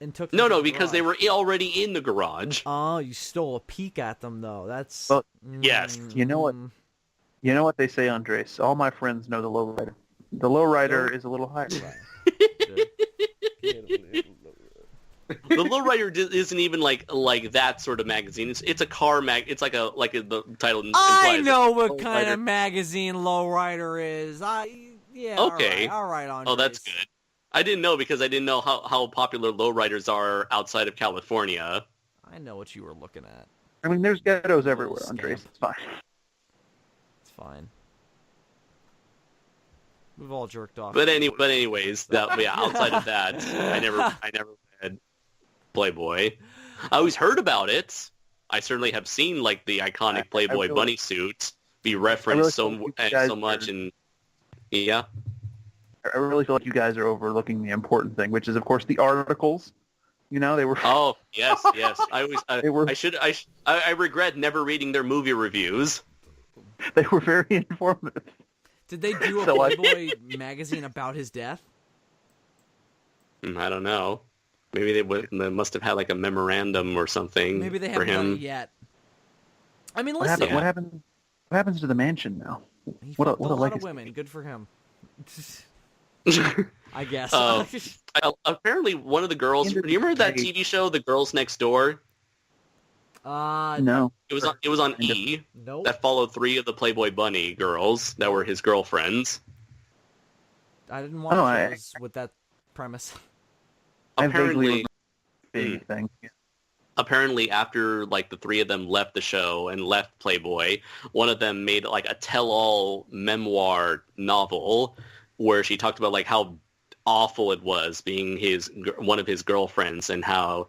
Speaker 1: and took them.
Speaker 2: No, because they were already in the garage.
Speaker 1: Oh, you stole a peek at them though. That's
Speaker 2: yes.
Speaker 3: You know what? You know what they say, Andres? All my friends know the lowrider. The lowrider is a little higher.
Speaker 2: The Lowrider isn't even like that sort of magazine. It's a car mag. It's like the title implies.
Speaker 1: I know what kind of magazine Lowrider is. Yeah.
Speaker 2: Okay.
Speaker 1: All right, Andres.
Speaker 2: Oh, that's good. I didn't know because I didn't know how popular lowriders are outside of California.
Speaker 1: I know what you were looking at.
Speaker 3: I mean, there's ghettos everywhere, Andres. It's fine.
Speaker 1: It's fine. We've all jerked off.
Speaker 2: But anyways, outside of that, I never read Playboy. I always heard about it. I certainly have seen like the iconic Playboy bunny suit be referenced so much, and yeah.
Speaker 3: I really feel like you guys are overlooking the important thing, which is, of course, the articles. You know, they were.
Speaker 2: Oh yes. I regret never reading their movie reviews.
Speaker 3: They were very informative.
Speaker 1: Did they do a Playboy magazine about his death?
Speaker 2: I don't know. Maybe they must have had like a memorandum or something.
Speaker 1: Maybe they
Speaker 2: for
Speaker 1: haven't done
Speaker 2: him
Speaker 1: it yet. I mean, listen.
Speaker 3: What happens to the mansion now?
Speaker 1: He
Speaker 3: what a
Speaker 1: fucked a lot
Speaker 3: legacy.
Speaker 1: of women. Good for him. I guess.
Speaker 2: Apparently, one of the girls. Do you remember that TV show, The Girls Next Door?
Speaker 3: No.
Speaker 2: It was on E.
Speaker 1: Nope.
Speaker 2: That followed 3 of the Playboy Bunny girls that were his girlfriends.
Speaker 1: I didn't watch those with that premise.
Speaker 2: Apparently,
Speaker 3: big thing.
Speaker 2: Apparently, after like the 3 of them left the show and left Playboy, one of them made like a tell-all memoir novel where she talked about like how awful it was being one of his girlfriends and how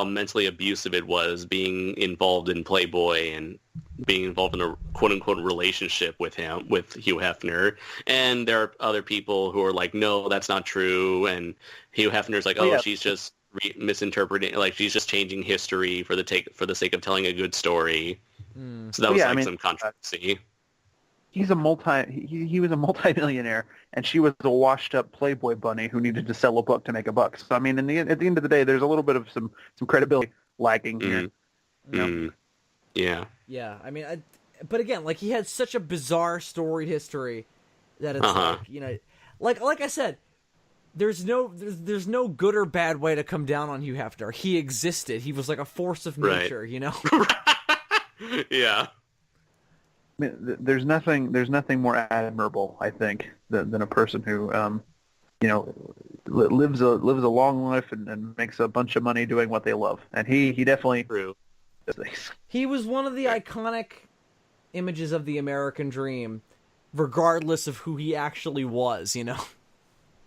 Speaker 2: mentally abusive it was being involved in Playboy and being involved in a quote unquote relationship with Hugh Hefner. And there are other people who are like, no, that's not true. And Hugh Hefner's like, she's just misinterpreting, like she's just changing history for the sake of telling a good story. So that was some controversy.
Speaker 3: He was a multi-millionaire, and she was a washed-up Playboy bunny who needed to sell a book to make a buck. So I mean, at the end of the day, there's a little bit of some credibility lacking here.
Speaker 2: Yeah.
Speaker 1: Yeah, I mean, but again, like he had such a bizarre storied history that it's like, you know, like I said, there's no good or bad way to come down on Hugh Hefner. He existed. He was like a force of nature, you know?
Speaker 2: Yeah.
Speaker 3: I mean, there's nothing more admirable, I think, than a person who, lives a long life and makes a bunch of money doing what they love. And he definitely
Speaker 2: True.
Speaker 3: does things.
Speaker 1: He was one of the iconic images of the American dream, regardless of who he actually was, you know?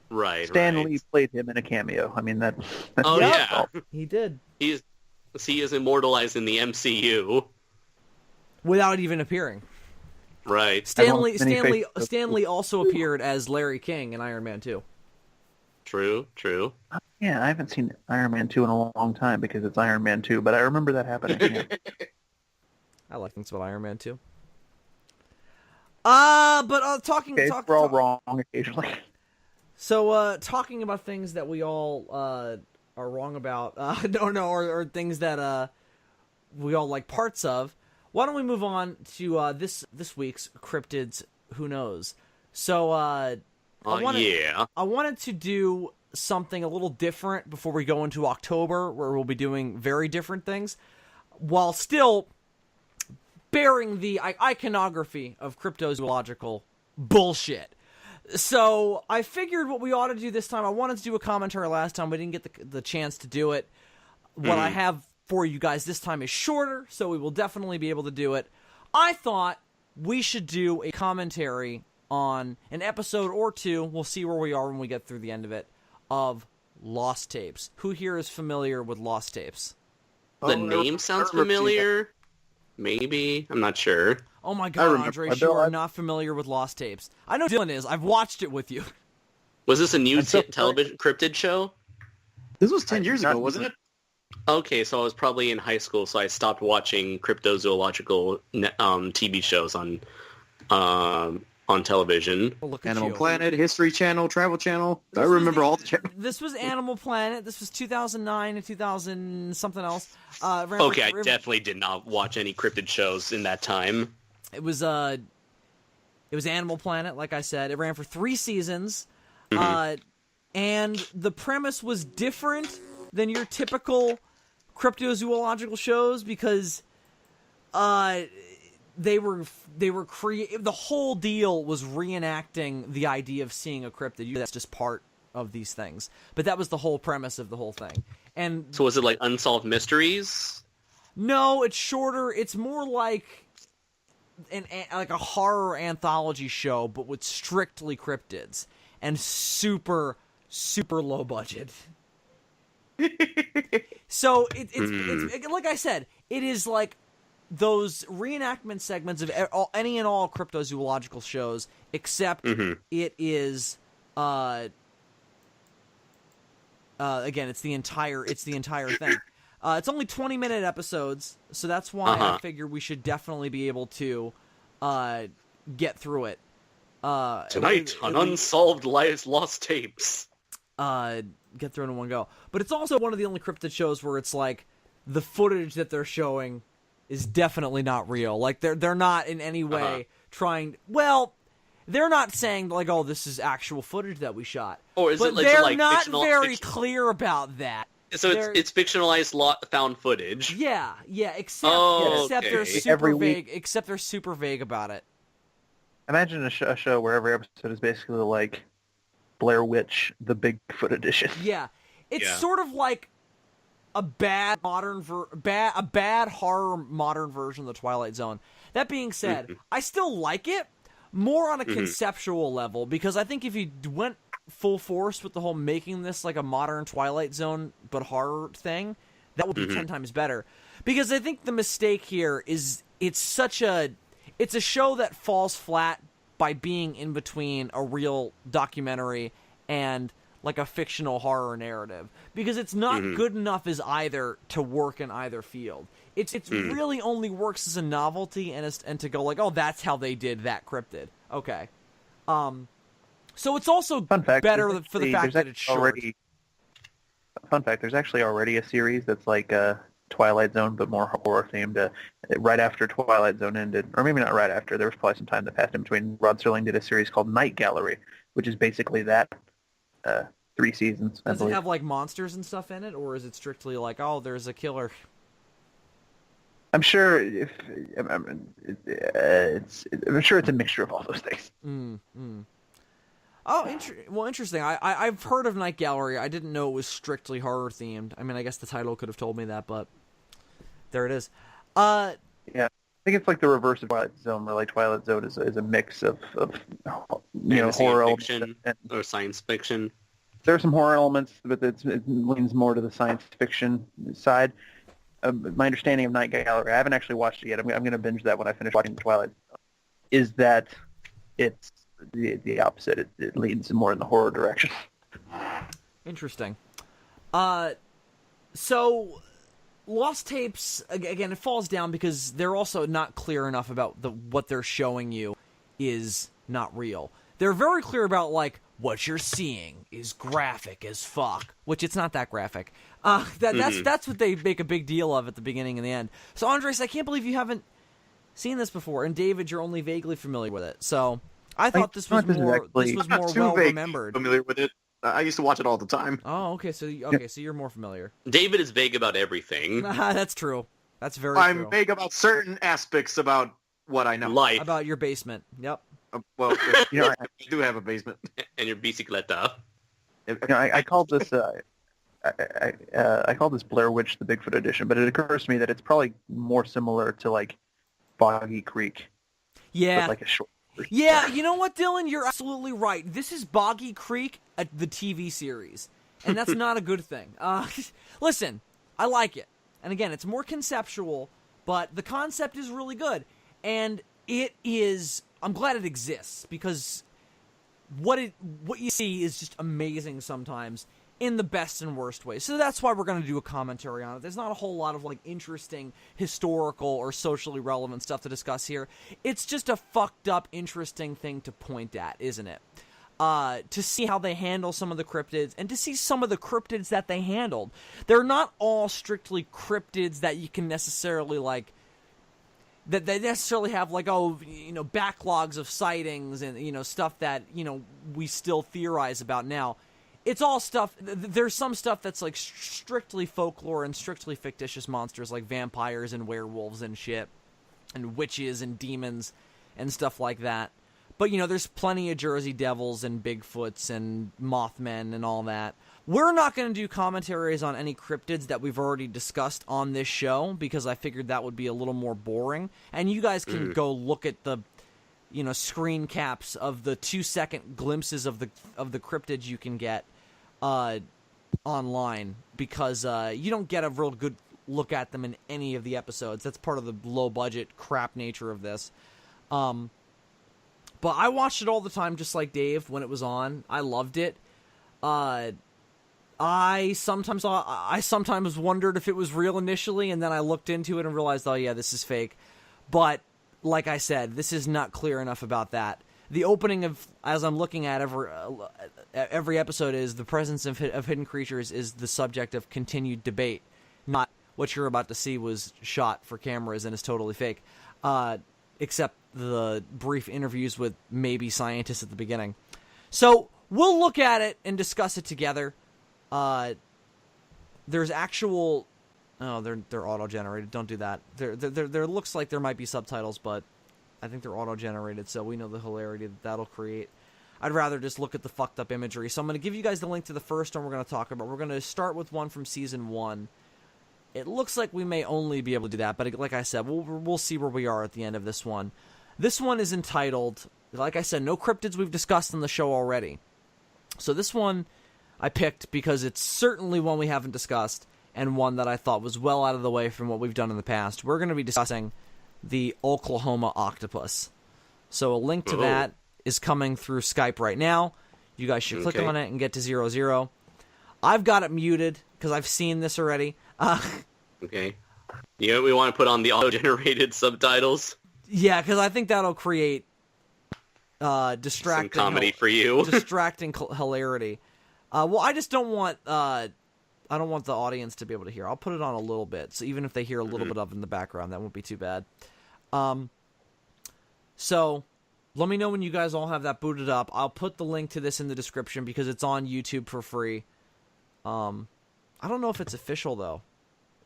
Speaker 2: Right.
Speaker 3: Stan Lee played him in a cameo. I mean, that's
Speaker 2: Oh yeah.
Speaker 1: He did.
Speaker 2: He is immortalized in the MCU.
Speaker 1: Without even appearing.
Speaker 2: Right.
Speaker 1: Stanley also appeared as Larry King in Iron Man 2.
Speaker 2: True.
Speaker 3: Yeah, I haven't seen Iron Man 2 in a long time because it's Iron Man 2, but I remember that happening. Yeah.
Speaker 1: I like things about Iron Man 2. Talking...
Speaker 3: Okay, we're all wrong occasionally.
Speaker 1: So, talking about things that we all are wrong about, or things that we all like parts of, why don't we move on to this week's Cryptids Who Knows? So, I wanted to do something a little different before we go into October, where we'll be doing very different things, while still bearing the iconography of cryptozoological bullshit. So I figured what we ought to do this time, I wanted to do a commentary last time. We didn't get the chance to do it. What I have for you guys this time is shorter, so we will definitely be able to do it. I thought we should do a commentary on an episode or two. We'll see where we are when we get through the end of it, of Lost Tapes. Who here is familiar with Lost Tapes?
Speaker 2: The name sounds familiar. Maybe. I'm not sure.
Speaker 1: Oh my god, Andre, you are not familiar with Lost Tapes. I know Dylan is. I've watched it with you.
Speaker 2: Was this a new television cryptid show?
Speaker 5: This was 10 years ago, wasn't it?
Speaker 2: Okay, so I was probably in high school, so I stopped watching cryptozoological TV shows on television.
Speaker 1: Well, look at
Speaker 5: Animal
Speaker 1: you.
Speaker 5: Planet, History Channel, Travel Channel. I remember all the channels.
Speaker 1: This was Animal Planet. This was 2009 and 2000 something else.
Speaker 2: I definitely did not watch any cryptid shows in that time.
Speaker 1: It was Animal Planet, like I said. It ran for 3 seasons. And the premise was different than your typical cryptozoological shows because the whole deal was reenacting the idea of seeing a cryptid. That's just part of these things. But that was the whole premise of the whole thing. And
Speaker 2: so was it like Unsolved Mysteries?
Speaker 1: No, it's shorter. It's more like like a horror anthology show, but with strictly cryptids and super, super low budget. So it's like I said, it is like those reenactment segments of any and all cryptozoological shows, except it is again, it's the entire thing. It's only 20-minute episodes, so that's why I figure we should definitely be able to get through it.
Speaker 2: Tonight on Unsolved Lost Tapes.
Speaker 1: Get through it in one go. But it's also one of the only cryptid shows where it's like the footage that they're showing is definitely not real. Like they're not in any way trying. Well, they're not saying like, "Oh, this is actual footage that we shot."
Speaker 2: Or is
Speaker 1: but
Speaker 2: it like,
Speaker 1: they're not very clear about that.
Speaker 2: So it's fictionalized found footage.
Speaker 1: Yeah, except they're super
Speaker 3: every
Speaker 1: vague.
Speaker 3: week.
Speaker 1: Except they're super vague about it.
Speaker 3: Imagine a show where every episode is basically like Blair Witch, the Bigfoot edition.
Speaker 1: Yeah, it's sort of like a bad horror modern version of the Twilight Zone. That being said, I still like it more on a conceptual level because I think if you went full force with the whole making this like a modern Twilight Zone but horror thing, that would be 10 times better. Because I think the mistake here is it's a show that falls flat by being in between a real documentary and like a fictional horror narrative, because it's not good enough as either to work in either field. It's really only works as a novelty and to go like, oh, that's how they did that cryptid. Okay. So it's also better for the fact that it's short.
Speaker 3: Fun fact, there's actually already a series that's like Twilight Zone, but more horror themed. Right after Twilight Zone ended, or maybe not right after, there was probably some time that passed in between. Rod Serling did a series called Night Gallery, which is basically that 3 seasons. I
Speaker 1: Does it
Speaker 3: believe.
Speaker 1: have like monsters and stuff in it, or is it strictly like, oh, there's a killer?
Speaker 3: I'm sure I'm sure it's a mixture of all those things.
Speaker 1: Oh, interesting. I've heard of Night Gallery. I didn't know it was strictly horror themed. I mean, I guess the title could have told me that, but there it is.
Speaker 3: Yeah, I think it's like the reverse of Twilight Zone, where like Twilight Zone is a mix of
Speaker 2: Fantasy
Speaker 3: horror
Speaker 2: and fiction
Speaker 3: elements. And
Speaker 2: or science fiction.
Speaker 3: there are some horror elements, but it leans more to the science fiction side. My understanding of Night Gallery, I haven't actually watched it yet. I'm going to binge that when I finish watching Twilight. Is that it's the opposite? It leans more in the horror direction.
Speaker 1: Interesting. So Lost Tapes, again, it falls down because they're also not clear enough about what they're showing you is not real. They're very clear about, like, what you're seeing is graphic as fuck, which it's not that graphic. That's what they make a big deal of at the beginning and the end. So, Andres, I can't believe you haven't seen this before, and David, you're only vaguely familiar with it. So, I thought this was more well remembered.
Speaker 5: Familiar with it? I used to watch it all the time.
Speaker 1: Oh, okay. So you're more familiar.
Speaker 2: David is vague about everything.
Speaker 1: That's true. That's very
Speaker 5: I'm
Speaker 1: true.
Speaker 5: vague about certain aspects about what I know.
Speaker 2: Life.
Speaker 1: About your basement. Yep.
Speaker 5: Well, I do have a basement.
Speaker 2: And your bicicleta.
Speaker 3: I called this I call this Blair Witch the Bigfoot edition, but it occurs to me that it's probably more similar to like Boggy Creek.
Speaker 1: Yeah.
Speaker 3: With like a short.
Speaker 1: Yeah, you know what, Dylan? You're absolutely right. This is Boggy Creek, the TV series, and that's not a good thing. Listen, I like it. And again, it's more conceptual, but the concept is really good. And it is... I'm glad it exists, because what you see is just amazing sometimes in the best and worst ways. So that's why we're going to do a commentary on it. There's not a whole lot of like interesting historical or socially relevant stuff to discuss here. It's just a fucked up, interesting thing to point at, isn't it? To see how they handle some of the cryptids, and to see some of the cryptids that they handled. They're not all strictly cryptids that you can necessarily like... that they necessarily have like, backlogs of sightings and, stuff that, we still theorize about now. It's all stuff, there's some stuff that's like strictly folklore and strictly fictitious monsters like vampires and werewolves and shit, and witches and demons and stuff like that. But, there's plenty of Jersey Devils and Bigfoots and Mothmen and all that. We're not going to do commentaries on any cryptids that we've already discussed on this show, because I figured that would be a little more boring. And you guys can go look at the, screen caps of the 2-second glimpses of the cryptids you can get online, because you don't get a real good look at them in any of the episodes. That's part of the low-budget crap nature of this. But I watched it all the time, just like Dave, when it was on. I loved it. I sometimes wondered if it was real initially, and then I looked into it and realized, oh yeah, this is fake. But like I said, this is not clear enough about that. The opening of, as I'm looking at every episode, is the presence of hidden creatures is the subject of continued debate. Not what you're about to see was shot for cameras and is totally fake. Except the brief interviews with maybe scientists at the beginning. So we'll look at it and discuss it together. There's actual... Oh, they're auto-generated. Don't do that. There looks like there might be subtitles, but I think they're auto-generated, so we know the hilarity that'll create. I'd rather just look at the fucked up imagery. So I'm going to give you guys the link to the first one we're going to talk about. We're going to start with one from Season 1. It looks like we may only be able to do that, but like I said, we'll see where we are at the end of this one. This one is entitled, like I said, no cryptids we've discussed on the show already. So this one I picked because it's certainly one we haven't discussed, and one that I thought was well out of the way from what we've done in the past. We're going to be discussing the Oklahoma octopus. So a link to that is coming through Skype right now. You guys should click on it and get to 00. I've got it muted because I've seen this already.
Speaker 2: Okay. We want to put on the auto-generated subtitles?
Speaker 1: Yeah, because I think that'll create distracting...
Speaker 2: Some comedy for you.
Speaker 1: distracting hilarity. Well, I just don't want... I don't want the audience to be able to hear. I'll put it on a little bit, so even if they hear a little bit of it in the background, that won't be too bad. So, Let me know when you guys all have that booted up. I'll put the link to this in the description because it's on YouTube for free. I don't know if it's official though.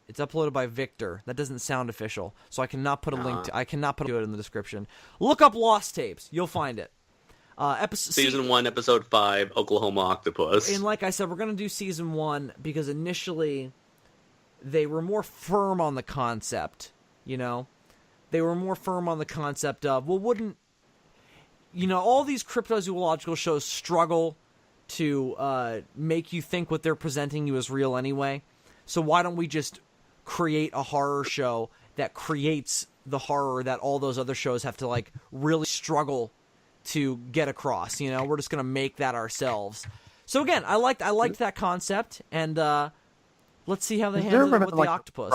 Speaker 1: It's uploaded by Victor. That doesn't sound official, so I cannot put a link to. I cannot put it in the description. Look up Lost Tapes. You'll find it.
Speaker 2: Season 1, Episode 5, Oklahoma Octopus.
Speaker 1: And like I said, we're gonna do Season 1 because initially they were more firm on the concept. You know, they were more firm on the concept of wouldn't. You know, all these cryptozoological shows struggle to make you think what they're presenting you as real anyway. So why don't we just create a horror show that creates the horror that all those other shows have to like really struggle to get across? You know, we're just gonna make that ourselves. So again, I liked that concept, and let's see how they handle it with the octopus.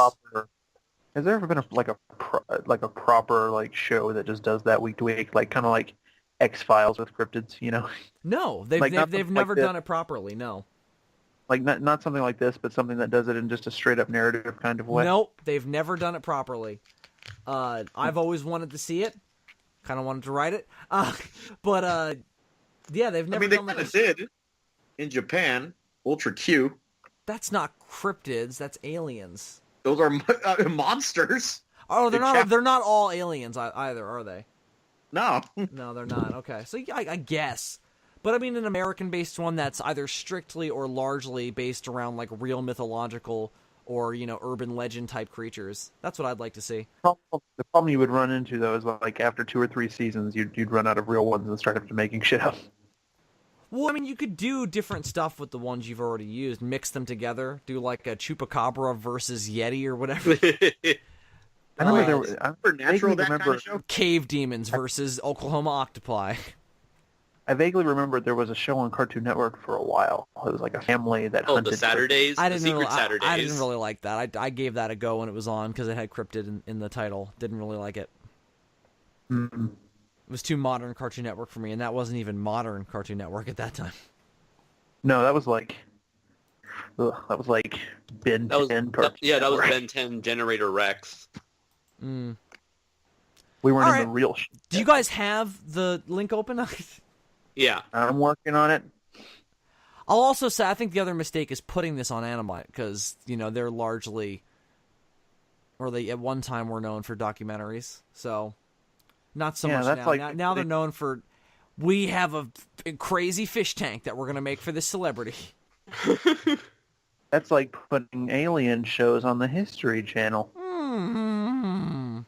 Speaker 3: Has there ever been a proper like show that just does that week to week, like kind of like X-Files with cryptids? You know?
Speaker 1: No, they've never done it properly. No.
Speaker 3: Like not something like this, but something that does it in just a straight up narrative kind of way.
Speaker 1: Nope, they've never done it properly. I've always wanted to see it. Kind of wanted to write it. But yeah, they've never.
Speaker 5: They kind of did in Japan. Ultra Q.
Speaker 1: That's not cryptids. That's aliens.
Speaker 5: Those are monsters.
Speaker 1: Oh, they're not all aliens either, are they?
Speaker 5: No.
Speaker 1: No, they're not. Okay, so I guess. But I mean, an American-based one that's either strictly or largely based around like real mythological or urban legend type creatures. That's what I'd like to see.
Speaker 3: The problem you would run into though is like after 2 or 3 seasons, you'd run out of real ones and start having making shit up.
Speaker 1: Well, I mean, you could do different stuff with the ones you've already used, mix them together, do like a Chupacabra versus Yeti or whatever.
Speaker 3: I know there was
Speaker 5: Supernatural, that kind of show.
Speaker 1: Cave demons versus Oklahoma octopi.
Speaker 3: I vaguely remember there was a show on Cartoon Network for a while. It was like a family that hunted.
Speaker 2: The Saturdays? Saturdays.
Speaker 1: I didn't really like that. I gave that a go when it was on because it had cryptid in the title. Didn't really like it.
Speaker 3: Mm-hmm.
Speaker 1: It was too modern Cartoon Network for me, and that wasn't even modern Cartoon Network at that time.
Speaker 3: No, that was like Ben 10 Cartoon
Speaker 2: that was
Speaker 3: Network.
Speaker 2: Ben 10 Generator Rex.
Speaker 1: Mm.
Speaker 3: We weren't
Speaker 1: All
Speaker 3: in
Speaker 1: right.
Speaker 3: the real shit.
Speaker 1: Do you guys have the link open?
Speaker 2: Yeah.
Speaker 3: I'm working on it.
Speaker 1: I'll also say I think the other mistake is putting this on Animite because they're largely, or they at one time were known for documentaries, so not so much now.
Speaker 3: Like,
Speaker 1: now they're known for. We have a crazy fish tank that we're gonna make for this celebrity.
Speaker 3: That's like putting alien shows on the History Channel.
Speaker 1: Mm-hmm.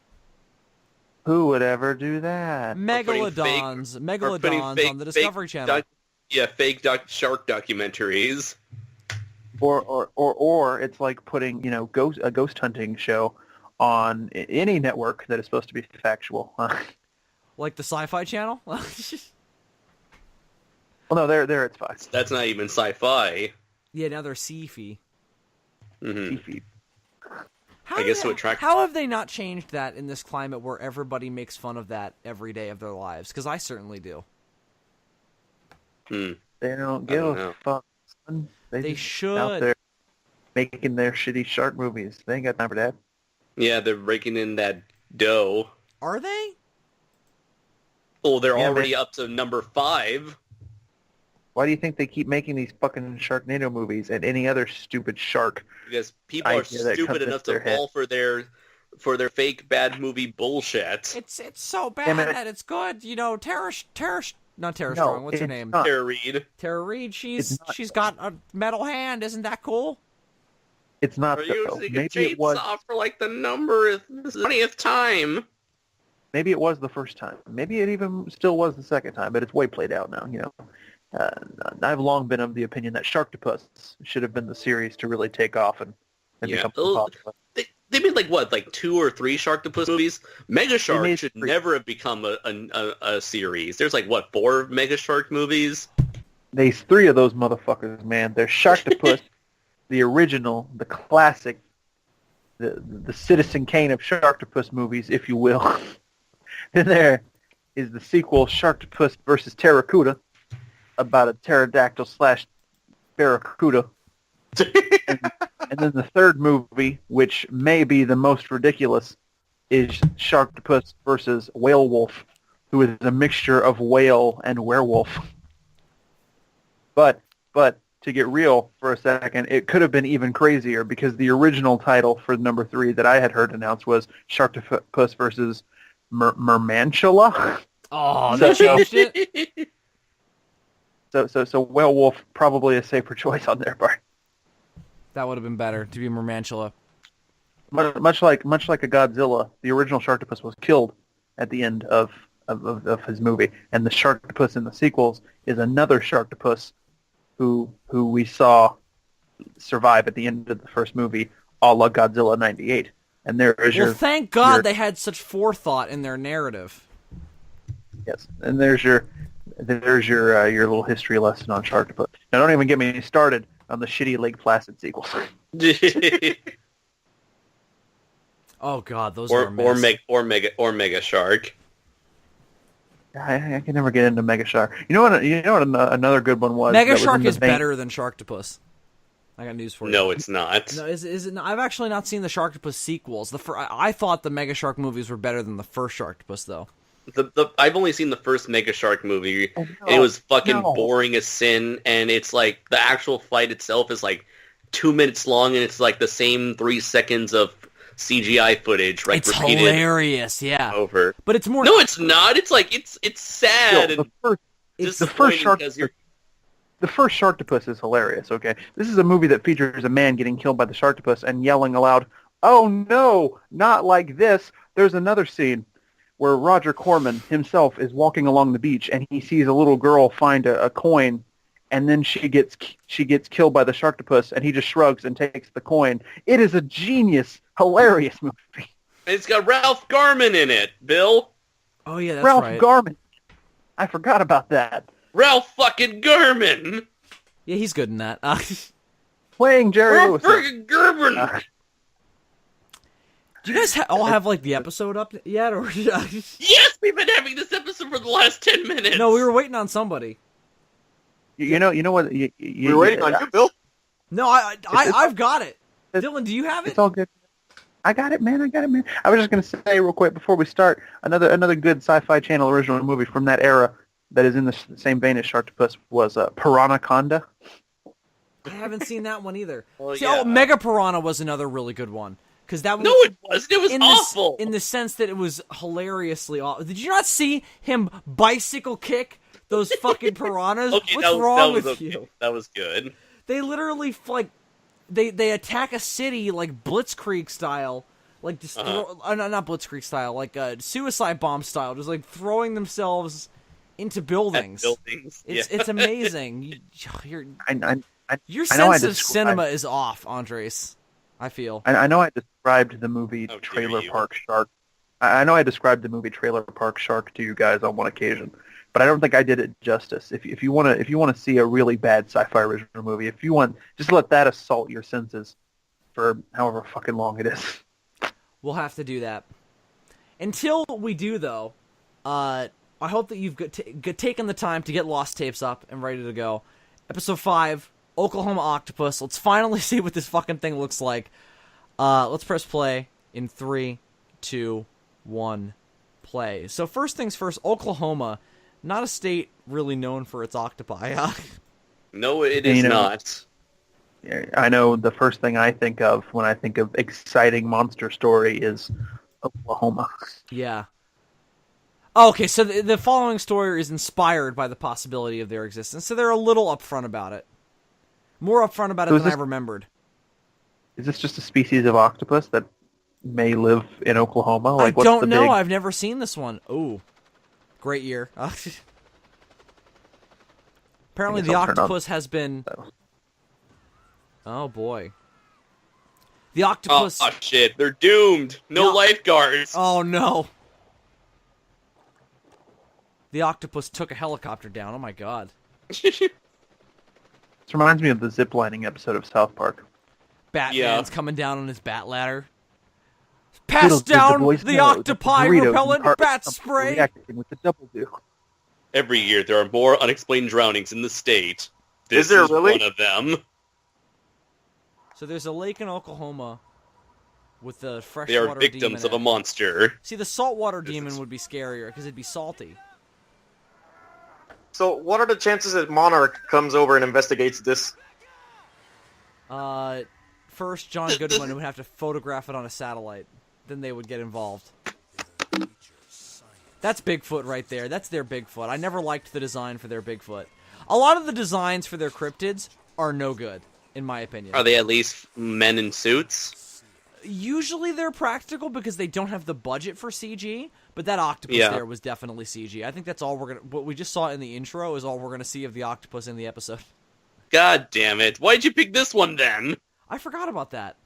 Speaker 3: Who would ever do that?
Speaker 1: Megalodons on the Discovery Channel.
Speaker 2: Fake shark documentaries.
Speaker 3: Or it's like putting a ghost hunting show on any network that is supposed to be factual.
Speaker 1: Like the Sci-Fi Channel.
Speaker 3: Well, no, there it's fine.
Speaker 2: That's not even sci-fi.
Speaker 1: Yeah, now they're sci-fi.
Speaker 2: Mm-hmm.
Speaker 1: How have they not changed that in this climate where everybody makes fun of that every day of their lives? Because I certainly do.
Speaker 3: They don't give a fuck. Son.
Speaker 1: They
Speaker 3: just
Speaker 1: should.
Speaker 3: Out there making their shitty shark movies. They ain't got time for that.
Speaker 2: Yeah, they're raking in that dough.
Speaker 1: Are they?
Speaker 2: Oh, they're already up to number 5.
Speaker 3: Why do you think they keep making these fucking Sharknado movies and any other stupid shark?
Speaker 2: Because people are stupid enough to fall for their fake bad movie bullshit.
Speaker 1: It's so bad that it's good. Not Tara Strong. What's her name?
Speaker 2: Tara Reid.
Speaker 1: Tara Reid. She's got a metal hand. Isn't that cool?
Speaker 3: It's not.
Speaker 2: Are you using a chainsaw for like the 20th time?
Speaker 3: Maybe it was the first time. Maybe it even still was the second time, but it's way played out now. I've long been of the opinion that Sharktopus should have been the series to really take off and become popular.
Speaker 2: They made like 2 or 3 Sharktopus movies. Mega Shark should never have become a series. There's 4 Mega Shark movies?
Speaker 3: There's 3 of those motherfuckers, man. There's Sharktopus, the original, the classic, the Citizen Kane of Sharktopus movies, if you will. Then there is the sequel, Sharktopus versus Terracuda, about a pterodactyl / barracuda. And then the third movie, which may be the most ridiculous, is Sharktopus versus Whale Wolf, who is a mixture of whale and werewolf. But to get real for a second, it could have been even crazier because the original title for number 3 that I had heard announced was Sharktopus versus Mermantula.
Speaker 1: Oh, they changed it?
Speaker 3: So werewolf probably a safer choice on their part.
Speaker 1: That would have been better to be Mermantula.
Speaker 3: Much like a Godzilla, the original Sharktopus was killed at the end of his movie, and the Sharktopus in the sequels is another Sharktopus who we saw survive at the end of the first movie, a la Godzilla '98. And there is
Speaker 1: well, thank God they had such forethought in their narrative.
Speaker 3: Yes, and there's your little history lesson on Sharktopus. Now, don't even get me started on the shitty Lake Placid sequels.
Speaker 1: Oh God, those are
Speaker 2: or Mega Shark.
Speaker 3: I can never get into Mega Shark. You know what? Another good one was.
Speaker 1: Mega Shark is better than Sharktopus. I got news for you.
Speaker 2: No, it's not.
Speaker 1: No, is it? I've actually not seen the Sharktopus sequels. I thought the Mega Shark movies were better than the first Sharktopus, though.
Speaker 2: I've only seen the first Mega Shark movie.
Speaker 3: Oh, no,
Speaker 2: and it was fucking boring as sin, and it's like the actual fight itself is like 2 minutes long, and it's like the same 3 seconds of CGI footage, like
Speaker 1: it's
Speaker 2: repeated
Speaker 1: hilarious, yeah.
Speaker 2: over.
Speaker 1: But it's more.
Speaker 2: No, it's not. It's like it's sad and disappointing because you're.
Speaker 3: The first Sharktopus is hilarious. Okay, this is a movie that features a man getting killed by the Sharktopus and yelling aloud, "Oh no, not like this!" There's another scene where Roger Corman himself is walking along the beach and he sees a little girl find a coin. And then she gets killed by the Sharktopus, and he just shrugs and takes the coin. It is a genius, hilarious movie.
Speaker 2: It's got Ralph Garman in it, Bill.
Speaker 1: Oh yeah, that's
Speaker 3: Ralph
Speaker 1: right.
Speaker 3: Garman. I forgot about that.
Speaker 2: Ralph fucking Garman.
Speaker 1: Yeah, he's good in that.
Speaker 3: Playing Jerry
Speaker 2: Ralph
Speaker 3: Lewis.
Speaker 2: fucking Garman.
Speaker 1: Do you guys all have like the episode up yet, or?
Speaker 2: Yes, we've been having this episode for the last 10 minutes.
Speaker 1: No, we were waiting on somebody.
Speaker 3: You know what?
Speaker 5: We're waiting on you, Bill.
Speaker 1: No, I've got it. Dylan, do you have it?
Speaker 3: It's all good. I got it, man. I was just going to say real quick before we start, another good Sci-Fi Channel original movie from that era that is in the same vein as Sharktopus was Piranhaconda.
Speaker 1: I haven't seen that one either.
Speaker 2: Well,
Speaker 1: See,
Speaker 2: yeah.
Speaker 1: Mega Piranha was another really good one. Because that was,
Speaker 2: No, it wasn't. It was
Speaker 1: in
Speaker 2: awful.
Speaker 1: In the sense that it was hilariously awful. Did you not see him bicycle kick those fucking piranhas?
Speaker 2: Okay,
Speaker 1: What's wrong with
Speaker 2: okay.
Speaker 1: you?
Speaker 2: That was good.
Speaker 1: They literally they attack a city like Blitzkrieg style, like just not Blitzkrieg style, like suicide bomb style, just like throwing themselves into buildings. It's amazing. Your sense of cinema is off, Andres. I feel.
Speaker 3: I know I described the movie Trailer Park Shark. I know I described the movie Trailer Park Shark to you guys on one occasion, but I don't think I did it justice. If you want to see a really bad sci-fi original movie, if you want, just let that assault your senses for however fucking long it is.
Speaker 1: We'll have to do that. Until we do, though, I hope that you've taken the time to get Lost Tapes up and ready to go. Episode 5, Oklahoma Octopus. Let's finally see what this fucking thing looks like. Let's press play in 3, 2, 1, play. So first things first, Oklahoma, not a state really known for its octopi.
Speaker 2: No, it is not.
Speaker 3: I know the first thing I think of when I think of exciting monster story is Oklahoma.
Speaker 1: Yeah. Okay, so the following story is inspired by the possibility of their existence, so they're a little upfront about it. More upfront about it than I remembered.
Speaker 3: Is this just a species of octopus that may live in Oklahoma?
Speaker 1: I don't know. I've never seen this one. Ooh. Great year. Apparently the octopus has been... Oh, boy. The octopus...
Speaker 2: Oh, shit. They're doomed. No lifeguards.
Speaker 1: Oh, no. The octopus took a helicopter down. Oh, my God.
Speaker 3: This reminds me of the ziplining episode of South Park.
Speaker 1: Batman's coming down on his bat ladder. Pass down the octopi repellent bat spray.
Speaker 3: Reacting with the double do.
Speaker 2: Every year there are more unexplained drownings in the state. This
Speaker 5: is there really?
Speaker 2: One of them.
Speaker 1: So there's a lake in Oklahoma with the
Speaker 2: They are
Speaker 1: freshwater
Speaker 2: victims
Speaker 1: demon.
Speaker 2: of a monster.
Speaker 1: See, the saltwater demon would be scarier because it'd be salty.
Speaker 5: So, what are the chances that Monarch comes over and investigates this?
Speaker 1: First, John Goodwin would have to photograph it on a satellite. Then they would get involved. That's Bigfoot right there. That's their Bigfoot. I never liked the design for their Bigfoot. A lot of the designs for their cryptids are no good, in my opinion.
Speaker 2: Are they at least men in suits?
Speaker 1: Usually they're practical because they don't have the budget for CG, but that octopus there was definitely CG. I think that's all what we just saw in the intro is all we're gonna see of the octopus in the episode.
Speaker 2: God damn it. Why'd you pick this one then?
Speaker 1: I forgot about that.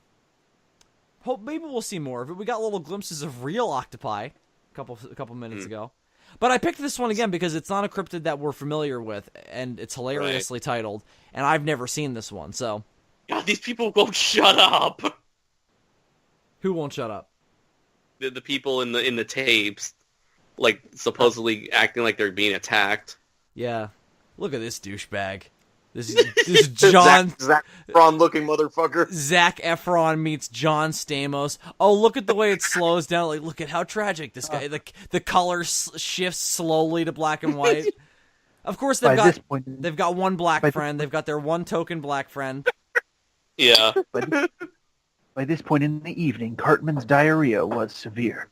Speaker 1: Hope maybe we'll see more of it. We got little glimpses of real octopi a couple minutes ago. But I picked this one again because it's not a cryptid that we're familiar with, and it's hilariously titled, and I've never seen this one, so...
Speaker 2: God, these people won't shut up!
Speaker 1: Who won't shut up?
Speaker 2: The people in the tapes, like, supposedly acting like they're being attacked.
Speaker 1: Yeah. Look at this douchebag. This is John...
Speaker 5: Zac Efron-looking motherfucker.
Speaker 1: Zac Efron meets John Stamos. Oh, look at the way it slows down. Like, look at how tragic this guy... The color shifts slowly to black and white. Of course, they've got one black friend. They've got their one token black friend.
Speaker 2: Yeah.
Speaker 3: By this point in the evening, Cartman's diarrhea was severe.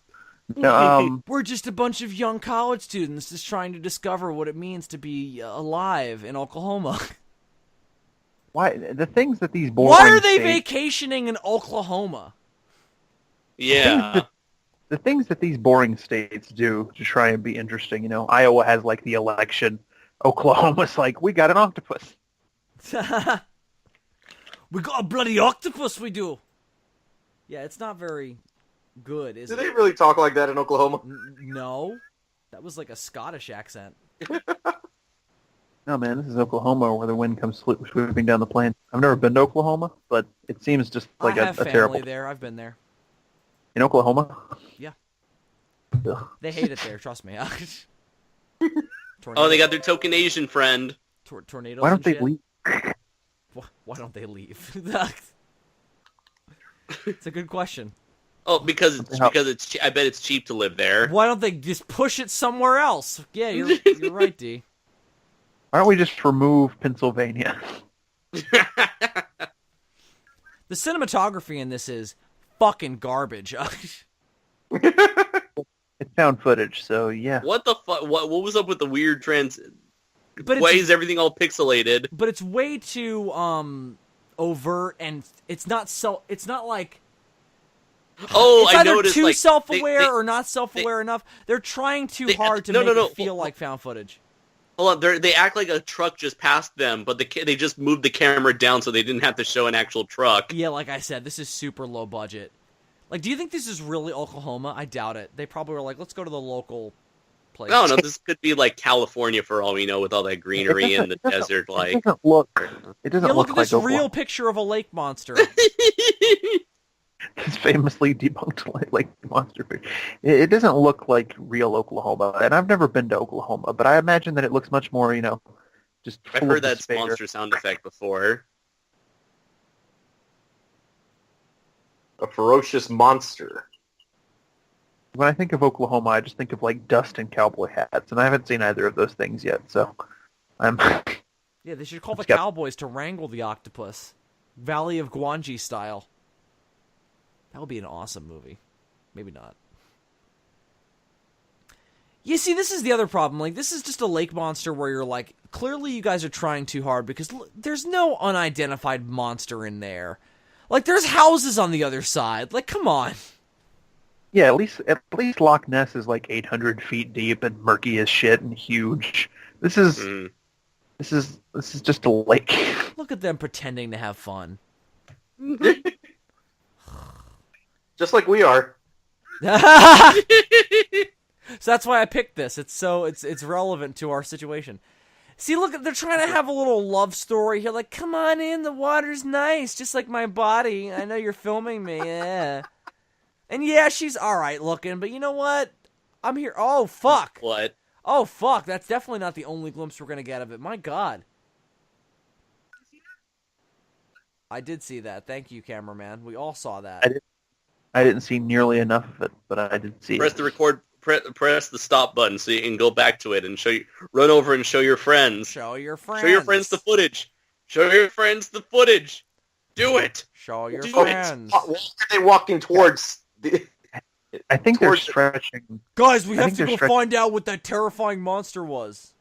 Speaker 1: We're just a bunch of young college students just trying to discover what it means to be alive in Oklahoma.
Speaker 3: Why the things that these boring
Speaker 1: Why are they
Speaker 3: states,
Speaker 1: vacationing in Oklahoma?
Speaker 2: Yeah.
Speaker 3: the things that these boring states do to try and be interesting, you know, Iowa has like the election. Oklahoma's like, we got an octopus.
Speaker 1: We got a bloody octopus, we do. Yeah, it's not very good, is
Speaker 5: Do
Speaker 1: it?
Speaker 5: they really talk like that in Oklahoma?
Speaker 1: No. That was like a Scottish accent.
Speaker 3: No, man, this is Oklahoma where the wind comes swooping down the plain. I've never been to Oklahoma, but it seems just like
Speaker 1: I have
Speaker 3: a terrible...
Speaker 1: family there. I've been there.
Speaker 3: In Oklahoma?
Speaker 1: Yeah.
Speaker 3: Ugh.
Speaker 1: They hate it there, trust me.
Speaker 2: Oh, they got their token Asian friend.
Speaker 1: Tornadoes.
Speaker 3: Why don't they
Speaker 1: shit.
Speaker 3: leave?
Speaker 1: Why don't they leave? It's a good question.
Speaker 2: Oh, because it's I bet it's cheap to live there.
Speaker 1: Why don't they just push it somewhere else? Yeah, you're right, D.
Speaker 3: Why don't we just remove Pennsylvania?
Speaker 1: The cinematography in this is fucking garbage.
Speaker 3: It's found footage, so yeah.
Speaker 2: What the fuck? What was up with the weird trends?
Speaker 1: But
Speaker 2: Why is everything all pixelated?
Speaker 1: But it's way too overt, and it's not like...
Speaker 2: Oh,
Speaker 1: it's
Speaker 2: I
Speaker 1: either
Speaker 2: noticed.
Speaker 1: too
Speaker 2: Like,
Speaker 1: self-aware or not self-aware enough. They're trying too hard to make it feel like found footage.
Speaker 2: Hold on, they act like a truck just passed them, but they just moved the camera down so they didn't have to show an actual truck.
Speaker 1: Yeah, like I said, this is super low budget. Like, do you think this is really Oklahoma? I doubt it. They probably were like, let's go to the local place.
Speaker 2: No, this could be like California for all we know, with all that greenery and the desert. Like,
Speaker 3: It doesn't look. It doesn't
Speaker 1: look
Speaker 3: look
Speaker 1: at
Speaker 3: like
Speaker 1: this
Speaker 3: Oklahoma.
Speaker 1: real picture of a lake monster.
Speaker 3: This famously debunked lake monster picture. It doesn't look like real Oklahoma, and I've never been to Oklahoma, but I imagine that it looks much more, you know, just.
Speaker 2: I've
Speaker 3: full
Speaker 2: heard
Speaker 3: of
Speaker 2: that
Speaker 3: despair.
Speaker 2: monster sound effect before.
Speaker 5: A ferocious monster.
Speaker 3: When I think of Oklahoma, I just think of like dust and cowboy hats, and I haven't seen either of those things yet. So, I'm.
Speaker 1: Yeah, they should call the cowboys to wrangle the octopus. Valley of Guanji style. That would be an awesome movie. Maybe not. You see, this is the other problem. Like, this is just a lake monster where you're like, clearly you guys are trying too hard because there's no unidentified monster in there. Like, there's houses on the other side. Like, come on.
Speaker 3: Yeah, at least Loch Ness is like 800 feet deep and murky as shit and huge. This is just a lake.
Speaker 1: Look at them pretending to have fun.
Speaker 5: Just like we are.
Speaker 1: So that's why I picked this. It's relevant to our situation. See, look, they're trying to have a little love story here. Like, come on in, the water's nice, just like my body. I know you're filming me, yeah. And yeah, she's all right looking, but you know what? I'm here. Oh, fuck.
Speaker 2: What?
Speaker 1: Oh, fuck. That's definitely not the only glimpse we're going to get of it. My God. I did see that. Thank you, cameraman. We all saw that.
Speaker 3: I didn't see nearly enough of it, but I did see
Speaker 2: Press
Speaker 3: it.
Speaker 2: the record. Press the stop button so you can go back to it and run over and show your friends.
Speaker 1: Show your friends.
Speaker 2: Show your friends the footage. Show your friends the footage. Do it.
Speaker 1: Show your
Speaker 2: Do
Speaker 1: friends.
Speaker 5: Why are they walking towards the...
Speaker 3: I think they're
Speaker 5: Towards-
Speaker 3: stretching.
Speaker 1: Guys, we
Speaker 3: I
Speaker 1: have
Speaker 3: think
Speaker 1: to
Speaker 3: they're
Speaker 1: go find out what that terrifying monster was.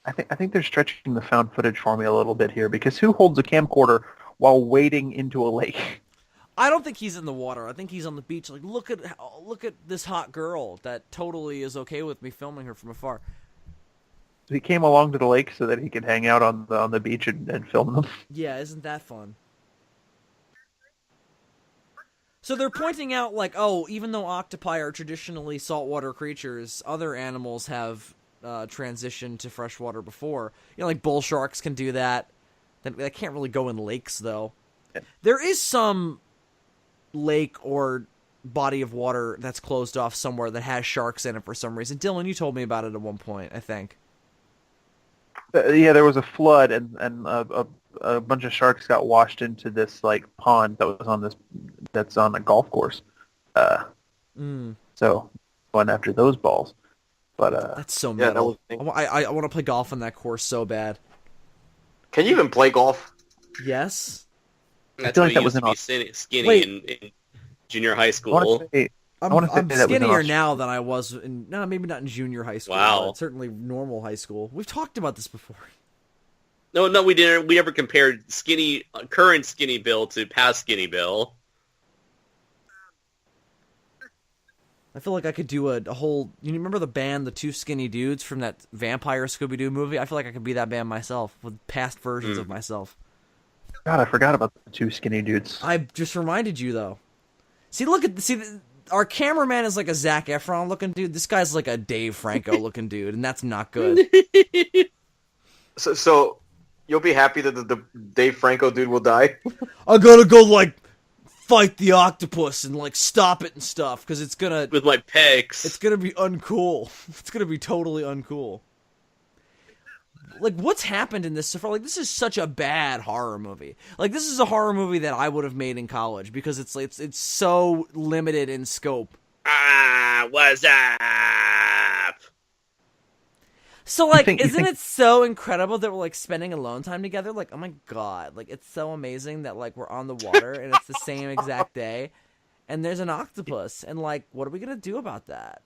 Speaker 3: I think they're stretching the found footage for me a little bit here, because who holds a camcorder while wading into a lake?
Speaker 1: I don't think he's in the water. I think he's on the beach. Like, look at this hot girl that totally is okay with me filming her from afar.
Speaker 3: He came along to the lake so that he could hang out on the beach and film them.
Speaker 1: Yeah, isn't that fun? So they're pointing out, like, oh, even though octopi are traditionally saltwater creatures, other animals have transitioned to freshwater before. You know, like bull sharks can do that. They can't really go in lakes, though.
Speaker 3: Yeah.
Speaker 1: There is some lake or body of water that's closed off somewhere that has sharks in it for some reason. Dylan, you told me about it at one point, I think.
Speaker 3: Yeah, there was a flood, and a bunch of sharks got washed into this like pond that's on a golf course. So went after those balls, but
Speaker 1: That's so
Speaker 5: Yeah, that
Speaker 1: metal.
Speaker 5: was-
Speaker 1: I want to play golf on that course so bad.
Speaker 5: Can you even play golf?
Speaker 1: Yes.
Speaker 2: That's
Speaker 3: feel
Speaker 2: why
Speaker 3: like
Speaker 2: you
Speaker 3: that was
Speaker 2: used to be skinny
Speaker 1: Wait.
Speaker 2: in junior high
Speaker 3: I
Speaker 2: school.
Speaker 3: want to say
Speaker 1: I'm
Speaker 3: that was in
Speaker 1: skinnier
Speaker 3: Australia.
Speaker 1: now than I was in, no, maybe not in junior high school.
Speaker 2: Wow.
Speaker 1: But certainly normal high school. We've talked about this before.
Speaker 2: No, we didn't. We never compared current skinny Bill to past skinny Bill.
Speaker 1: I feel like I could do a whole... You remember the band, the Two Skinny Dudes from that vampire Scooby-Doo movie? I feel like I could be that band myself, with past versions of myself.
Speaker 3: God, I forgot about the two skinny dudes.
Speaker 1: I just reminded you, though. See, look at... Our cameraman is like a Zac Efron looking dude. This guy's like a Dave Franco looking dude, and that's not good.
Speaker 5: So you'll be happy that the Dave Franco dude will die?
Speaker 1: I gotta go, like, fight the octopus and, like, stop it and stuff, because it's gonna...
Speaker 2: With my pecs.
Speaker 1: It's gonna be uncool. It's gonna be totally uncool. Like, what's happened in this so far? Like, this is such a bad horror movie. Like, this is a horror movie that I would have made in college because it's so limited in scope.
Speaker 2: What's up?
Speaker 1: So, like,
Speaker 3: you
Speaker 1: isn't
Speaker 3: think-
Speaker 1: it so incredible that we're, like, spending alone time together? Like, oh my god. Like, it's so amazing that, like, we're on the water and it's the same exact day. And there's an octopus. And, like, what are we gonna do about that?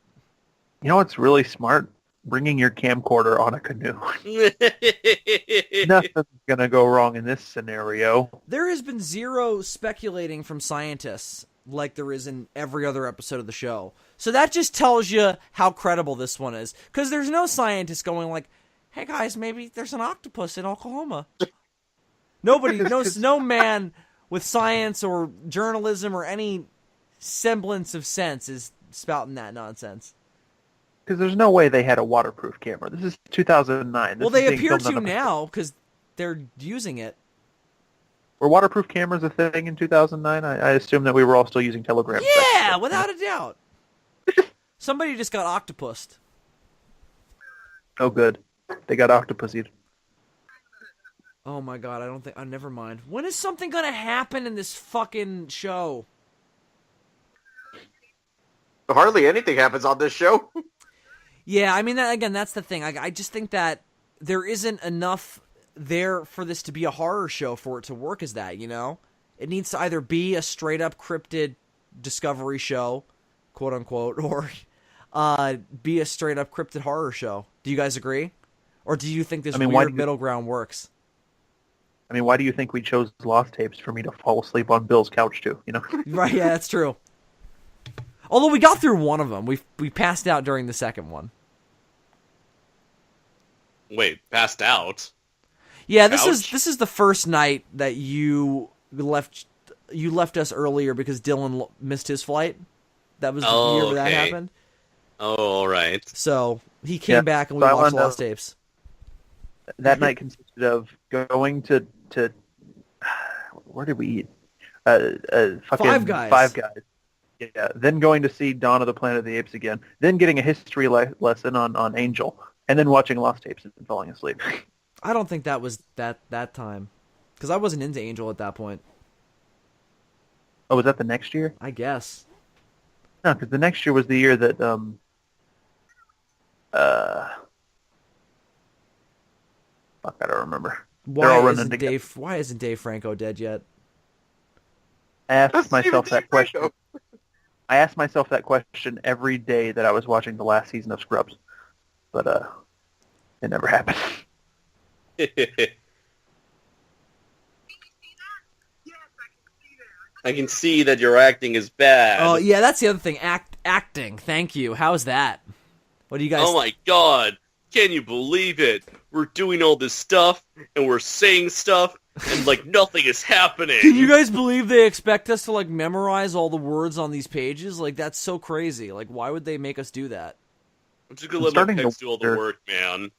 Speaker 3: You know what's really smart? Bringing your camcorder on a canoe. Nothing's gonna go wrong in this scenario.
Speaker 1: There has been zero speculating from scientists like there is in every other episode of the show. So that just tells you how credible this one is. Because there's no scientist going like, hey guys, maybe there's an octopus in Oklahoma. Nobody, no man with science or journalism or any semblance of sense is spouting that nonsense.
Speaker 3: Because there's no way they had a waterproof camera. This is 2009.
Speaker 1: Well, they appear to now because they're using it.
Speaker 3: Were waterproof cameras a thing in 2009? I assume that we were all still using telegrams.
Speaker 1: Yeah, without a doubt. Somebody just got octopused.
Speaker 3: Oh, good. They got octopusied.
Speaker 1: Oh my god, never mind. When is something gonna happen in this fucking show?
Speaker 5: Hardly anything happens on this show.
Speaker 1: Yeah, I mean, that's the thing. I just think that there isn't enough there for this to be a horror show for it to work as that, you know? It needs to either be a straight-up cryptid discovery show, quote-unquote, or be a straight-up cryptid horror show. Do you guys agree? Or do you think this weird middle ground works?
Speaker 3: I mean, why do you think we chose Lost Tapes for me to fall asleep on Bill's couch to, you know?
Speaker 1: Right, yeah, that's true. Although we got through one of them. We passed out during the second one.
Speaker 2: Wait, passed out?
Speaker 1: Yeah,
Speaker 2: Ouch.
Speaker 1: this is the first night that you left us earlier because Dylan missed his flight. That was the year where that
Speaker 2: okay.
Speaker 1: happened.
Speaker 2: Oh, all right.
Speaker 1: So he came back and we
Speaker 3: so I
Speaker 1: watched
Speaker 3: wanna
Speaker 1: Lost Tapes.
Speaker 3: That night consisted of going to where did we eat? Fucking
Speaker 1: Five Guys.
Speaker 3: Five Guys. Yeah. Then going to see Dawn of the Planet of the Apes again. Then getting a history lesson on Angel, and then watching Lost Tapes and falling asleep.
Speaker 1: I don't think that was that time because I wasn't into Angel at that point.
Speaker 3: Oh, was that the next year?
Speaker 1: I guess.
Speaker 3: No, because the next year was the year that fuck, I don't remember. They're all running together.
Speaker 1: Why isn't Dave Franco dead yet?
Speaker 3: I asked
Speaker 5: That's
Speaker 3: myself
Speaker 5: Steven
Speaker 3: that question.
Speaker 5: Franco.
Speaker 3: I asked myself that question every day that I was watching the last season of Scrubs, but it never happened.
Speaker 2: I can see that your acting is bad.
Speaker 1: Oh yeah, that's the other thing. Acting. Thank you. How's that? What do you guys?
Speaker 2: Oh my god. Can you believe it? We're doing all this stuff, and we're saying stuff, and like nothing is happening.
Speaker 1: Can you guys believe they expect us to like memorize all the words on these pages? Like that's so crazy. Like why would they make us do that?
Speaker 2: I'm just gonna let my pecs do all the work, man.
Speaker 3: I'm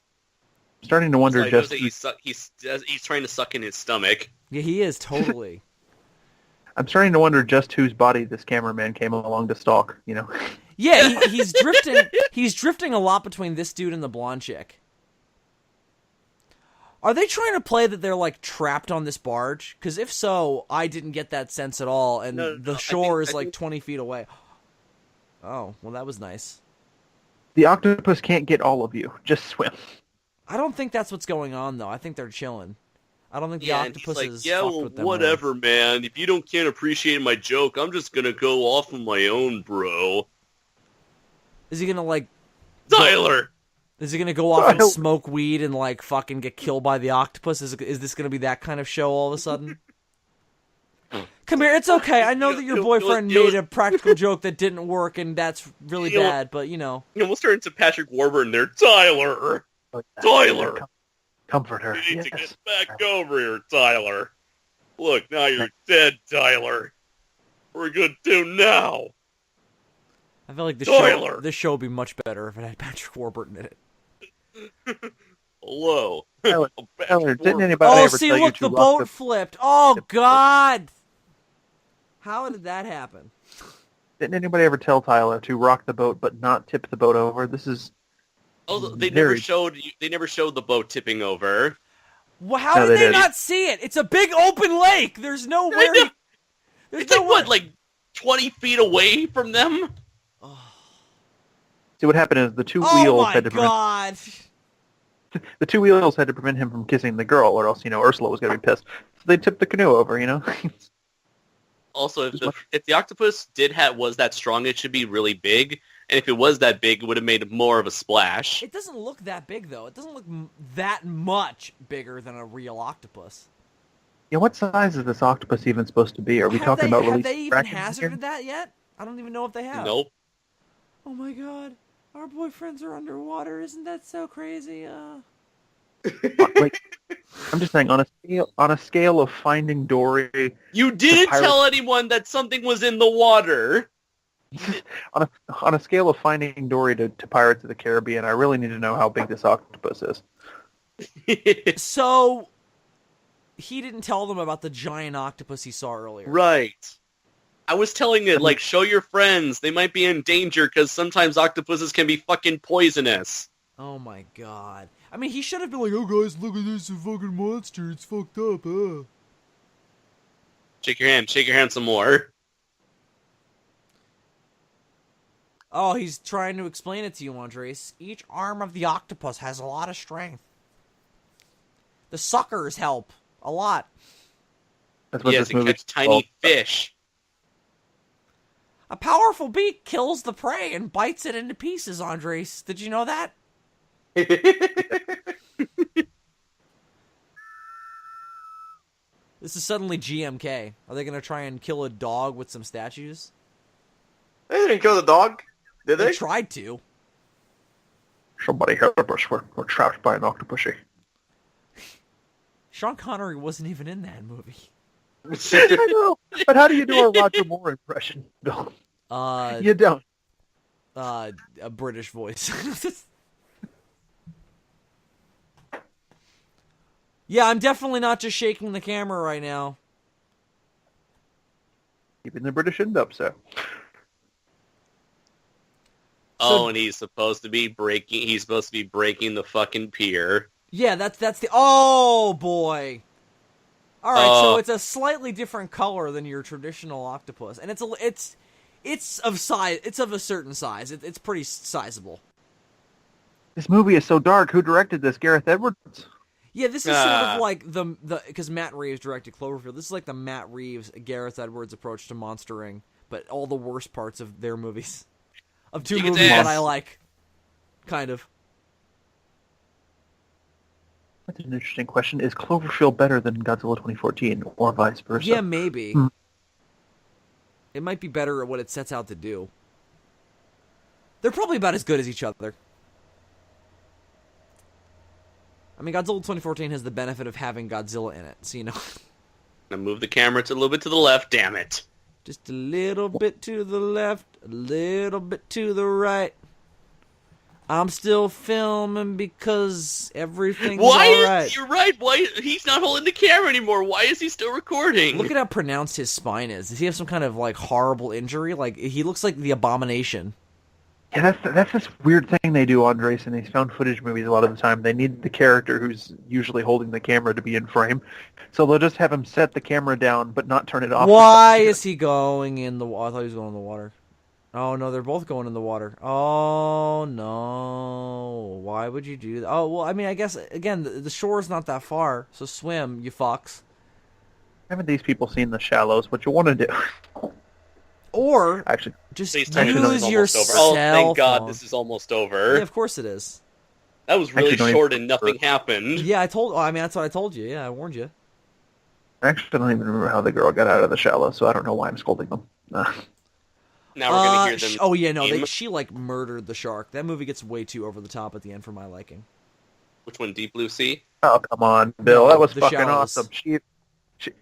Speaker 3: starting to wonder
Speaker 2: So
Speaker 3: just.
Speaker 2: he's trying to suck in his stomach.
Speaker 1: Yeah, he is totally.
Speaker 3: I'm starting to wonder just whose body this cameraman came along to stalk. You know.
Speaker 1: Yeah, he's drifting. He's drifting a lot between this dude and the blonde chick. Are they trying to play that they're like trapped on this barge? Because if so, I didn't get that sense at all, and the shore is like 20 feet away. Oh, well, that was nice.
Speaker 3: The octopus can't get all of you. Just swim.
Speaker 1: I don't think that's what's going on, though. I think they're chilling. I don't think the octopus is
Speaker 2: yeah,
Speaker 1: fucked
Speaker 2: well,
Speaker 1: with them.
Speaker 2: whatever, man. If you can't appreciate my joke, I'm just gonna go off on my own, bro.
Speaker 1: Is he gonna like
Speaker 2: Tyler?
Speaker 1: Is he gonna go off and smoke weed and like fucking get killed by the octopus? Is this gonna be that kind of show all of a sudden? Come here, it's okay. I know that your boyfriend made a practical joke that didn't work, and that's really bad. But you know,
Speaker 2: we'll turn into Patrick Warburton there, Tyler. Tyler,
Speaker 3: comfort her.
Speaker 2: You need to get back over here, Tyler. Look, now you're dead, Tyler. What are we gonna do now?
Speaker 1: I feel like this show would be much better if it had Patrick Warburton in it.
Speaker 2: Hello.
Speaker 3: Tyler, didn't anybody ever tell you to
Speaker 1: the boat flipped. Oh, God. How did that happen?
Speaker 3: Didn't anybody ever tell Tyler to rock the boat but not tip the boat over? This is...
Speaker 2: Oh, they never showed the boat tipping over.
Speaker 1: Well, how did they not see it? It's a big open lake. There's nowhere...
Speaker 2: It's like, what, like 20 feet away from them?
Speaker 3: See, what happened is the two wheels had to
Speaker 1: God.
Speaker 3: The two wheels had to prevent him from kissing the girl, or else, Ursula was going to be pissed. So they tipped the canoe over,
Speaker 2: Also, if the octopus was that strong, it should be really big. And if it was that big, it would have made more of a splash.
Speaker 1: It doesn't look that big, though. It doesn't look that much bigger than a real octopus.
Speaker 3: Yeah, what size is this octopus even supposed to be? Are we talking about releasing?
Speaker 1: Have they even hazarded that yet? I don't even know if they have.
Speaker 2: Nope.
Speaker 1: Oh my God. Our boyfriends are underwater. Isn't that so crazy?
Speaker 3: Like, I'm just saying, on a scale of Finding Dory...
Speaker 2: You didn't tell anyone that something was in the water!
Speaker 3: on a scale of Finding Dory to Pirates of the Caribbean, I really need to know how big this octopus is.
Speaker 1: So, he didn't tell them about the giant octopus he saw earlier.
Speaker 2: Right. I was telling it, like, show your friends. They might be in danger because sometimes octopuses can be fucking poisonous.
Speaker 1: Oh my God. I mean, he should have been like, oh guys, look at this fucking monster. It's fucked up, huh?
Speaker 2: Shake your hand some more.
Speaker 1: Oh, he's trying to explain it to you, Andres. Each arm of the octopus has a lot of strength. The suckers help a lot.
Speaker 3: That's what this
Speaker 2: movie catch tiny fish.
Speaker 1: A powerful beak kills the prey and bites it into pieces, Andres. Did you know that? This is suddenly GMK. Are they going to try and kill a dog with some statues?
Speaker 5: They didn't kill the dog, did they?
Speaker 1: They tried to.
Speaker 3: Somebody help us. We're trapped by an octopusy.
Speaker 1: Sean Connery wasn't even in that movie.
Speaker 3: I know, but how do you do a Roger Moore impression, Bill? You don't.
Speaker 1: A British voice. Yeah, I'm definitely not just shaking the camera right now.
Speaker 3: Keeping the British end up, sir.
Speaker 2: Oh, and he's supposed to be breaking the fucking pier.
Speaker 1: Yeah, that's the... Oh, boy. All right, so it's a slightly different color than your traditional octopus, and it's of size. It's of a certain size. It's pretty sizable.
Speaker 3: This movie is so dark. Who directed this? Gareth Edwards?
Speaker 1: Yeah, this is sort of like the because Matt Reeves directed Cloverfield. This is like the Matt Reeves, Gareth Edwards approach to monstering, but all the worst parts of their movies, of two movies that I like, kind of.
Speaker 3: That's an interesting question. Is Cloverfield better than Godzilla 2014, or vice versa?
Speaker 1: Yeah, maybe. It might be better at what it sets out to do. They're probably about as good as each other. I mean, Godzilla 2014 has the benefit of having Godzilla in it, so you know.
Speaker 2: Now move the camera to a little bit to the left, damn it.
Speaker 1: Just a little bit to the left, a little bit to the right. I'm still filming because everything's alright.
Speaker 2: You're right, why he's not holding the camera anymore. Why is he still recording?
Speaker 1: Look at how pronounced his spine is. Does he have some kind of, like, horrible injury? Like, he looks like the Abomination.
Speaker 3: Yeah, that's this weird thing they do, Andres, in these found footage movies a lot of the time. They need the character who's usually holding the camera to be in frame. So they'll just have him set the camera down but not turn it off.
Speaker 1: Why is he going in the water? I thought he was going in the water. Oh, no, they're both going in the water. Oh, no. Why would you do that? Oh, well, I mean, I guess, again, the shore's not that far, so swim, you fucks.
Speaker 3: Haven't these people seen The Shallows? What you want to do?
Speaker 1: Or
Speaker 3: Actually,
Speaker 1: just
Speaker 2: Please tell me this
Speaker 1: use
Speaker 2: is
Speaker 1: your
Speaker 2: almost over.
Speaker 1: cell
Speaker 2: Oh, thank God
Speaker 1: phone.
Speaker 2: this is almost over.
Speaker 1: Yeah, of course it is.
Speaker 2: That was really
Speaker 3: Actually, don't
Speaker 2: short
Speaker 3: even
Speaker 2: and nothing happened.
Speaker 1: Yeah, I mean, that's what I told you. Yeah, I warned you.
Speaker 3: I actually don't even remember how the girl got out of The Shallows, so I don't know why I'm scolding them.
Speaker 2: Now we're going to hear them.
Speaker 1: Oh, yeah, no,
Speaker 2: scream.
Speaker 1: she, like, murdered the shark. That movie gets way too over the top at the end for my liking.
Speaker 2: Which one, Deep Blue Sea?
Speaker 3: Oh, come on, Bill. That was
Speaker 1: The
Speaker 3: fucking
Speaker 1: Shallows.
Speaker 3: awesome.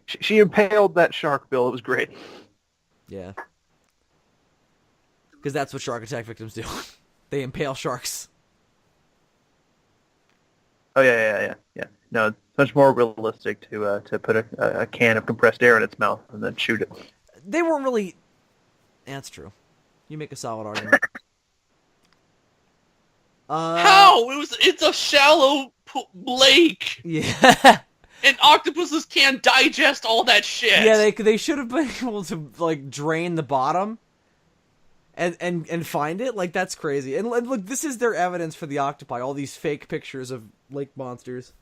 Speaker 3: She impaled that shark, Bill. It was great.
Speaker 1: Yeah. Because that's what shark attack victims do. They impale sharks.
Speaker 3: Oh, yeah. No, it's much more realistic to put a can of compressed air in its mouth and then shoot it.
Speaker 1: They weren't really... That's true. You make a solid argument.
Speaker 2: How? It's a shallow lake,
Speaker 1: Yeah.
Speaker 2: and octopuses can't digest all that shit.
Speaker 1: Yeah, they should have been able to, like, drain the bottom and find it. Like, that's crazy. And look, this is their evidence for the octopi, all these fake pictures of lake monsters.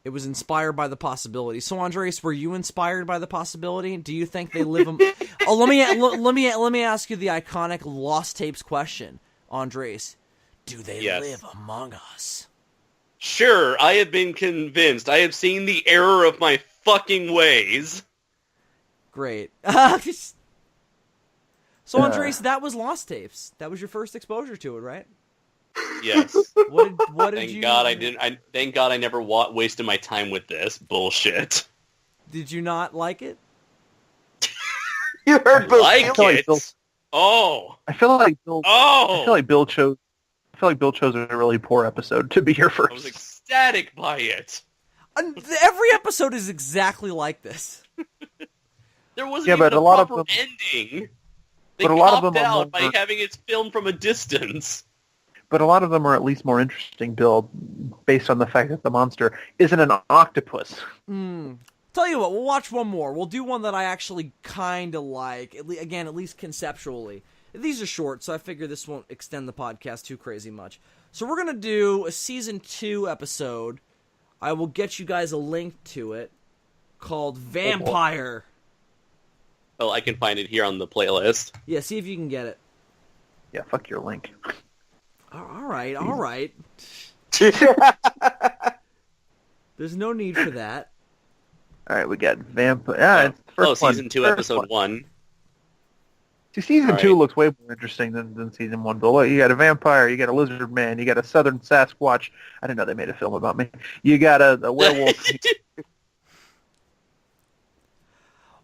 Speaker 1: It was inspired by the possibility. So, Andres, were you inspired by the possibility? Do you think they live... Oh, let me ask you the iconic Lost Tapes question, Andres. Do they live among us?
Speaker 2: Sure, I have been convinced. I have seen the error of my fucking ways.
Speaker 1: Great. So, Andres, that was Lost Tapes. That was your first exposure to it, right?
Speaker 2: Yes.
Speaker 1: What did
Speaker 2: Thank
Speaker 1: you...
Speaker 2: God I didn't. Thank God I never wasted my time with this bullshit.
Speaker 1: Did you not like it?
Speaker 3: You heard Bill.
Speaker 2: Like it? Oh.
Speaker 3: I feel like Bill.
Speaker 2: Oh.
Speaker 3: I feel like Bill chose a really poor episode to be here
Speaker 2: I was
Speaker 3: first.
Speaker 2: ecstatic by it.
Speaker 1: Every episode is exactly like this.
Speaker 2: There wasn't
Speaker 3: Yeah,
Speaker 2: even
Speaker 3: but
Speaker 2: a
Speaker 3: a lot of
Speaker 2: proper
Speaker 3: them-
Speaker 2: ending. They
Speaker 3: but a lot of
Speaker 2: copped
Speaker 3: them are
Speaker 2: out by
Speaker 3: more-
Speaker 2: having it filmed from a distance.
Speaker 3: But a lot of them are at least more interesting, Bill, based on the fact that the monster isn't an octopus.
Speaker 1: Tell you what, we'll watch one more. We'll do one that I actually kind of like. At least conceptually. These are short, so I figure this won't extend the podcast too crazy much. So we're going to do a Season 2 episode. I will get you guys a link to it, called Vampire.
Speaker 2: Oh, I can find it here on the playlist.
Speaker 1: Yeah, see if you can get it.
Speaker 3: Yeah, fuck your link.
Speaker 1: All right. There's no need for that.
Speaker 3: All right, we got vampire. It's the first one.
Speaker 2: Season 2,
Speaker 3: First
Speaker 2: Episode
Speaker 3: one.
Speaker 2: 1.
Speaker 3: See, Season
Speaker 2: All
Speaker 3: 2
Speaker 2: right.
Speaker 3: looks way more interesting than Season 1, Bill. Look, you got a vampire, you got a lizard man, you got a southern Sasquatch. I didn't know they made a film about me. You got a werewolf.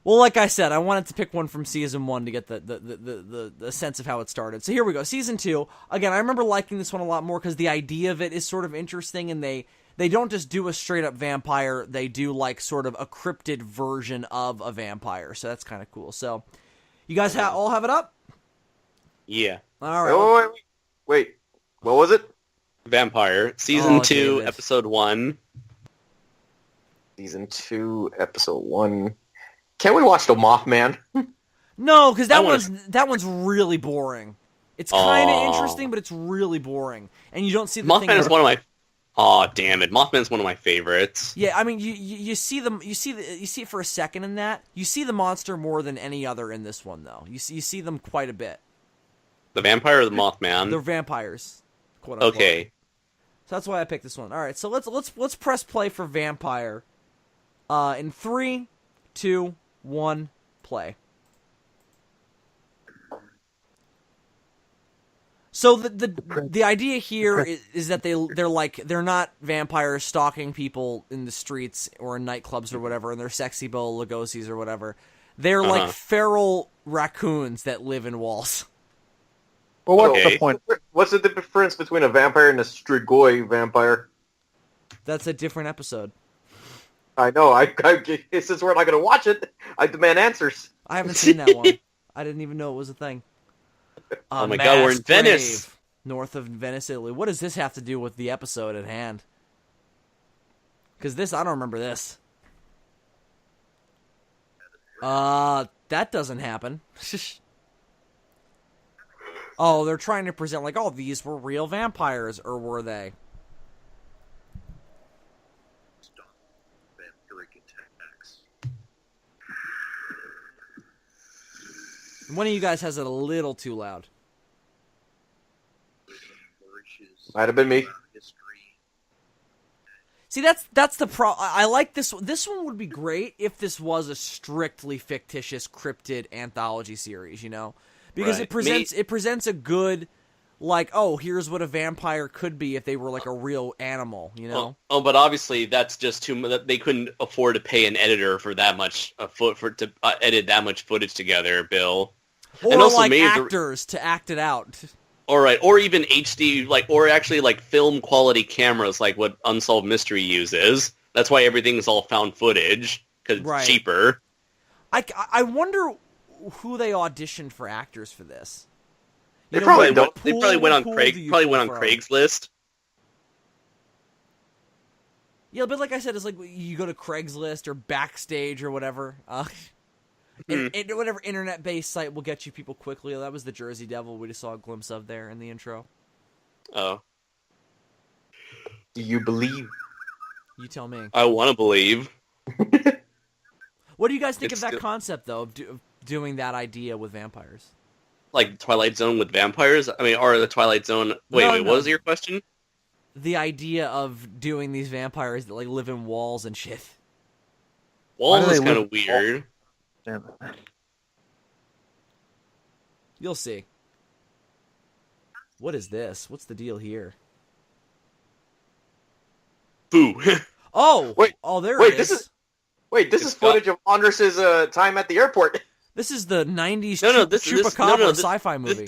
Speaker 1: Well, like I said, I wanted to pick one from Season 1 to get the sense of how it started. So here we go. Season 2. Again, I remember liking this one a lot more because the idea of it is sort of interesting, and they don't just do a straight-up vampire. They do, like, sort of a cryptid version of a vampire. So that's kind of cool. So you guys all have it up?
Speaker 2: Yeah.
Speaker 1: All right.
Speaker 5: Wait. What was it?
Speaker 2: Vampire. Season 2,
Speaker 1: David.
Speaker 2: Episode 1.
Speaker 5: Season 2, Episode 1. Can we watch The Mothman?
Speaker 1: No, because that one's really boring. It's kind of interesting, but it's really boring, and you don't see the
Speaker 2: Mothman
Speaker 1: thing.
Speaker 2: is one of my. Oh damn it! Mothman's one of my favorites.
Speaker 1: Yeah, I mean, you see them, you see it for a second in that. You see the monster more than any other in this one, though. You see them quite a bit.
Speaker 2: The vampire or the Mothman?
Speaker 1: They're vampires, quote unquote.
Speaker 2: Okay.
Speaker 1: So that's why I picked this one. All right, so let's press play for Vampire. In 3, 2, 1, play. So the idea here is that they're not vampires stalking people in the streets or in nightclubs or whatever, and they're sexy Bela Lugosi's or whatever. They're like feral raccoons that live in walls.
Speaker 3: Well, what's the point?
Speaker 5: What's the difference between a vampire and a Strigoi vampire?
Speaker 1: That's a different episode.
Speaker 5: I know. Since we're not going to watch it, I demand answers.
Speaker 1: I haven't seen that one. I didn't even know it was a thing.
Speaker 2: Oh my god, we're in Venice!
Speaker 1: North of Venice, Italy. What does this have to do with the episode at hand? Because I don't remember this. That doesn't happen. Oh, they're trying to present like, oh, these were real vampires, or were they? One of you guys has it a little too loud.
Speaker 5: Might have been me.
Speaker 1: See, that's the problem. I like this one. This one would be great if this was a strictly fictitious cryptid anthology series, you know? Because it presents a good, like, oh, here's what a vampire could be if they were like a real animal, you know?
Speaker 2: Oh, but obviously that's just too much. They couldn't afford to pay an editor for that much to edit that much footage together, Bill.
Speaker 1: Or
Speaker 2: and also
Speaker 1: like actors to act it out.
Speaker 2: All right, or even HD, or actually film quality cameras, like what Unsolved Mystery uses. That's why everything's all found footage because it's cheaper.
Speaker 1: I wonder who they auditioned for actors for this.
Speaker 2: They probably went on Craigslist.
Speaker 1: Yeah, but like I said, it's like you go to Craigslist or Backstage or whatever. Whatever internet-based site will get you people quickly. That was the Jersey Devil we just saw a glimpse of there in the intro.
Speaker 2: Oh.
Speaker 5: Do you believe?
Speaker 1: You tell me.
Speaker 2: I want to believe.
Speaker 1: What do you guys think of that concept, though, of doing that idea with vampires?
Speaker 2: Like Twilight Zone with vampires? I mean, or the Twilight Zone... Wait, what was your question?
Speaker 1: The idea of doing these vampires that live in walls and shit.
Speaker 2: Walls is kind of weird.
Speaker 3: Damn it.
Speaker 1: You'll see. What is this? What's the deal here?
Speaker 2: Boo.
Speaker 1: Oh!
Speaker 5: Wait,
Speaker 1: there it is.
Speaker 5: This is footage of Andres' time at the airport.
Speaker 1: This is the 90s
Speaker 2: Chupacabra
Speaker 1: sci-fi movie.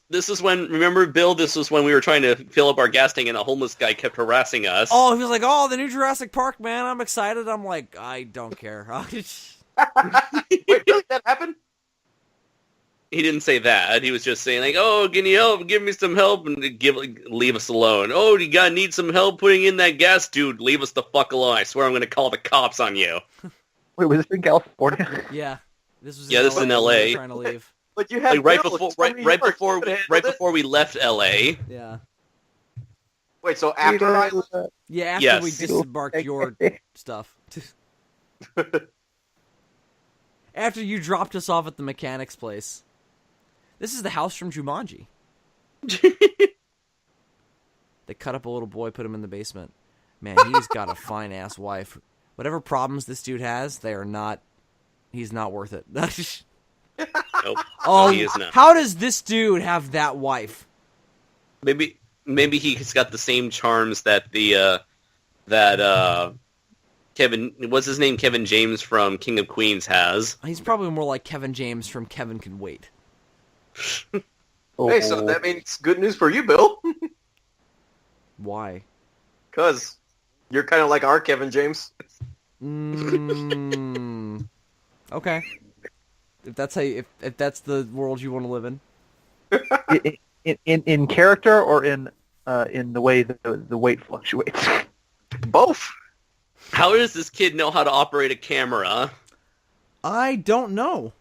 Speaker 2: This is when, remember, Bill, this was when we were trying to fill up our gas tank and a homeless guy kept harassing us.
Speaker 1: Oh, he was like, oh, the new Jurassic Park, man, I'm excited. I'm like, I don't care.
Speaker 5: Wait, really? That happened?
Speaker 2: He didn't say that. He was just saying, like, oh, can you help? Give me some help and leave us alone. Oh, you need some help putting in that gas? Dude, leave us the fuck alone. I swear I'm going to call the cops on you.
Speaker 3: Wait, was this in California?
Speaker 1: Yeah. This was
Speaker 2: this is in LA.
Speaker 1: Trying to leave.
Speaker 5: But you had
Speaker 2: right before we left LA.
Speaker 1: Yeah.
Speaker 5: Wait, so after
Speaker 1: we disembarked your stuff. After you dropped us off at the mechanic's place. This is the house from Jumanji. They cut up a little boy, put him in the basement. Man, he's got a fine-ass wife. Whatever problems this dude has, he's not worth it.
Speaker 2: Nope.
Speaker 1: Oh,
Speaker 2: he is not.
Speaker 1: How does this dude have that wife?
Speaker 2: Maybe he's got the same charms that Kevin, what's his name? Kevin James from King of Queens has.
Speaker 1: He's probably more like Kevin James from Kevin Can Wait.
Speaker 5: Hey, so that means good news for you, Bill.
Speaker 1: Why?
Speaker 5: Because you're kind of like our Kevin James.
Speaker 1: Okay. If that's if that's the world you want to live in.
Speaker 3: In character or in the way the weight fluctuates?
Speaker 5: Both.
Speaker 2: How does this kid know how to operate a camera?
Speaker 1: I don't know.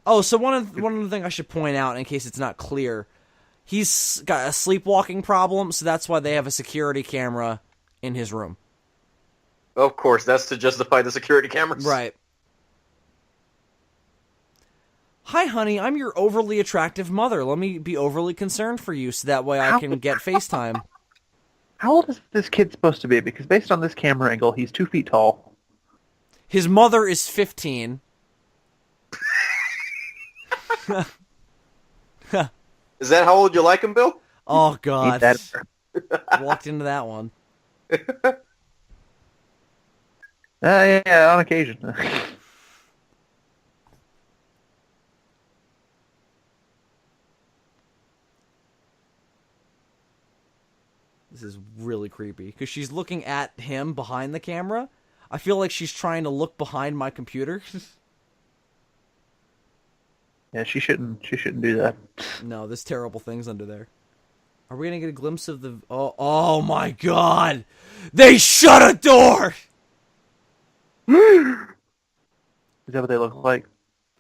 Speaker 1: Oh, so one of the things I should point out, in case it's not clear, he's got a sleepwalking problem, so that's why they have a security camera in his room.
Speaker 5: Of course, that's to justify the security cameras.
Speaker 1: Right. Hi, honey, I'm your overly attractive mother. Let me be overly concerned for you so that way I can get FaceTime.
Speaker 3: How old is this kid supposed to be? Because based on this camera angle, he's 2 feet tall.
Speaker 1: His mother is 15.
Speaker 5: Is that how old you like him, Bill?
Speaker 1: Oh, God.
Speaker 3: Eat that.
Speaker 1: Walked into that one.
Speaker 3: Yeah, on occasion.
Speaker 1: This is really creepy because she's looking at him behind the camera. I feel like she's trying to look behind my computer.
Speaker 3: Yeah, she shouldn't do that.
Speaker 1: No, there's terrible things under there. Are we gonna get a glimpse of the? Oh my God! They shut a door.
Speaker 3: Is that what they look like?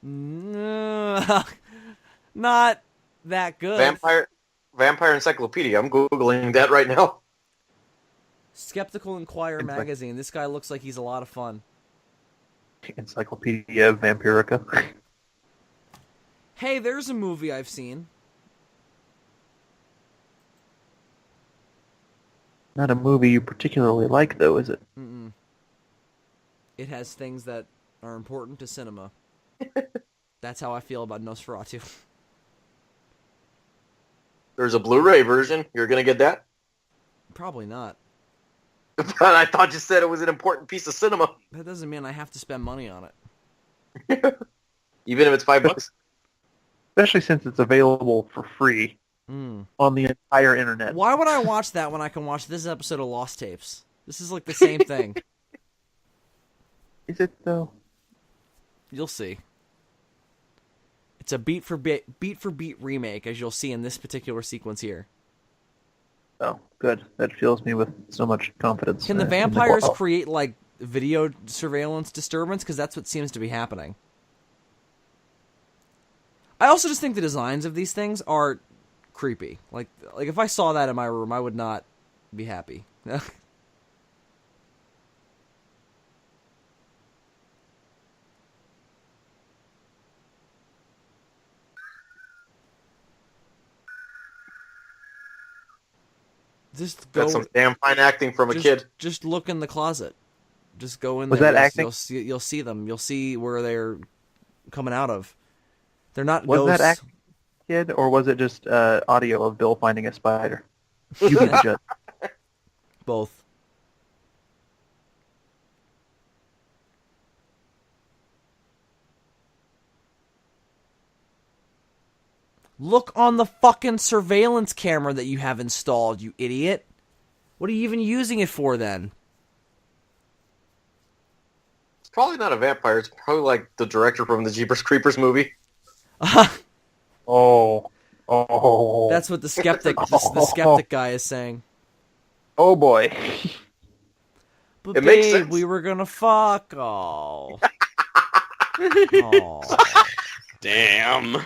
Speaker 1: Not that good.
Speaker 5: Vampire Encyclopedia. I'm Googling that right now.
Speaker 1: Skeptical Inquirer magazine. This guy looks like he's a lot of fun.
Speaker 3: Encyclopedia Vampirica.
Speaker 1: Hey, there's a movie I've seen.
Speaker 3: Not a movie you particularly like, though, is it?
Speaker 1: Mm-mm. It has things that are important to cinema. That's how I feel about Nosferatu.
Speaker 5: There's a Blu-ray version. You're going to get that?
Speaker 1: Probably not.
Speaker 5: But I thought you said it was an important piece of cinema.
Speaker 1: That doesn't mean I have to spend money on it.
Speaker 5: Even if it's $5?
Speaker 3: Especially since it's available for free on the entire internet.
Speaker 1: Why would I watch that when I can watch this episode of Lost Tapes? This is like the same thing.
Speaker 3: Is it, though?
Speaker 1: You'll see. It's a beat for beat remake, as you'll see in this particular sequence here.
Speaker 3: Oh, good. That fills me with so much confidence.
Speaker 1: Can the vampires create, like, video surveillance disturbance? Because that's what seems to be happening. I also just think the designs of these things are creepy. Like if I saw that in my room, I would not be happy. Just go.
Speaker 5: That's some damn fine acting from a kid.
Speaker 1: Just look in the closet. Just go in
Speaker 3: Was
Speaker 1: there.
Speaker 3: that acting?
Speaker 1: You'll see them. You'll see where they're coming out of. They're not
Speaker 3: Was
Speaker 1: ghosts.
Speaker 3: that acting, kid, or was it just audio of Bill finding a spider? You be the judge.
Speaker 1: Both. Look on the fucking surveillance camera that you have installed, you idiot. What are you even using it for, then?
Speaker 5: It's probably not a vampire. It's probably like the director from the Jeepers Creepers movie.
Speaker 3: Oh.
Speaker 1: That's what the skeptic guy is saying.
Speaker 3: Oh, boy.
Speaker 1: But
Speaker 5: It makes
Speaker 1: babe,
Speaker 5: sense.
Speaker 1: we were gonna fuck. Oh. Oh.
Speaker 2: Damn.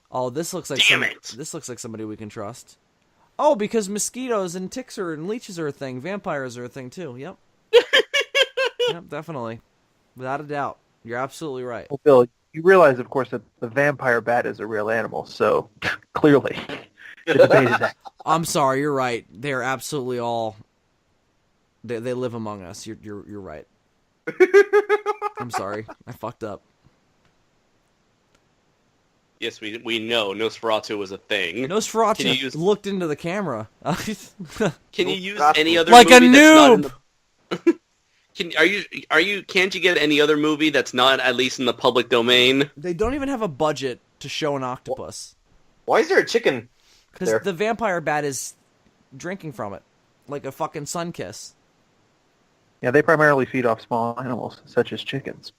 Speaker 1: Oh, this looks like
Speaker 2: Damn it.
Speaker 1: This looks like somebody we can trust. Oh, because mosquitoes and ticks and leeches are a thing. Vampires are a thing too. Yep. Yep, definitely. Without a doubt. You're absolutely right.
Speaker 3: Well, Bill, you realize, of course, that the vampire bat is a real animal, so clearly the debate is that.
Speaker 1: I'm sorry, you're right. They're absolutely all they live among us. You're right. I'm sorry. I fucked up.
Speaker 2: Yes, we know Nosferatu was a thing.
Speaker 1: Nosferatu looked into the camera.
Speaker 2: Can you use any other
Speaker 1: like
Speaker 2: movie
Speaker 1: a
Speaker 2: that's
Speaker 1: noob?
Speaker 2: not in the... Can't you get any other movie that's not at least in the public domain?
Speaker 1: They don't even have a budget to show an octopus.
Speaker 5: Why is there a chicken
Speaker 1: Because
Speaker 5: there?
Speaker 1: the vampire bat is drinking from it. Like a fucking sun kiss.
Speaker 3: Yeah, they primarily feed off small animals, such as chickens.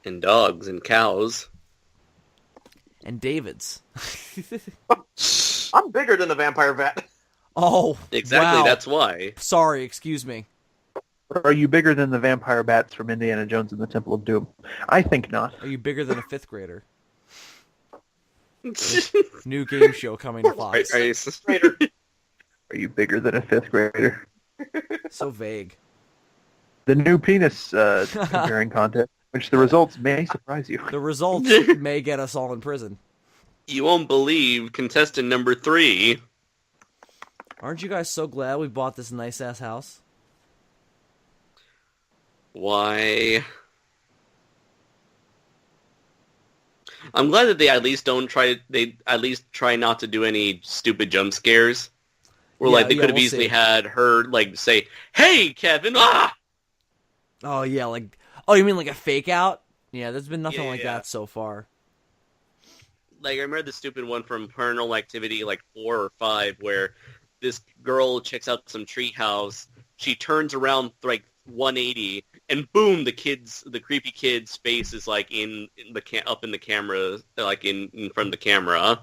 Speaker 2: And dogs and cows.
Speaker 1: And David's.
Speaker 5: I'm bigger than the vampire bat.
Speaker 1: Oh,
Speaker 2: Exactly,
Speaker 1: wow.
Speaker 2: that's why.
Speaker 1: Sorry, excuse me.
Speaker 3: Are you bigger than the vampire bats from Indiana Jones and the Temple of Doom? I think not.
Speaker 1: Are you bigger than a 5th grader? New game show coming to Fox.
Speaker 3: Are you bigger than a 5th grader?
Speaker 1: So vague.
Speaker 3: The new penis comparing contest, which the results may surprise you.
Speaker 1: The results may get us all in prison.
Speaker 2: You won't believe contestant number 3.
Speaker 1: Aren't you guys so glad we bought this nice-ass house?
Speaker 2: Why? I'm glad that they at least try not to do any stupid jump scares. Where
Speaker 1: Yeah,
Speaker 2: they could have
Speaker 1: we'll
Speaker 2: easily
Speaker 1: see.
Speaker 2: had her say, "Hey, Kevin!" Ah!
Speaker 1: Oh, yeah, oh, you mean like a fake out? Yeah, there's been nothing like
Speaker 2: Yeah.
Speaker 1: that so far.
Speaker 2: I remember the stupid one from Paranormal Activity 4 or 5 where this girl checks out some treehouse. She turns around 180, and boom, the creepy kid's face is up in the camera, in front of the camera.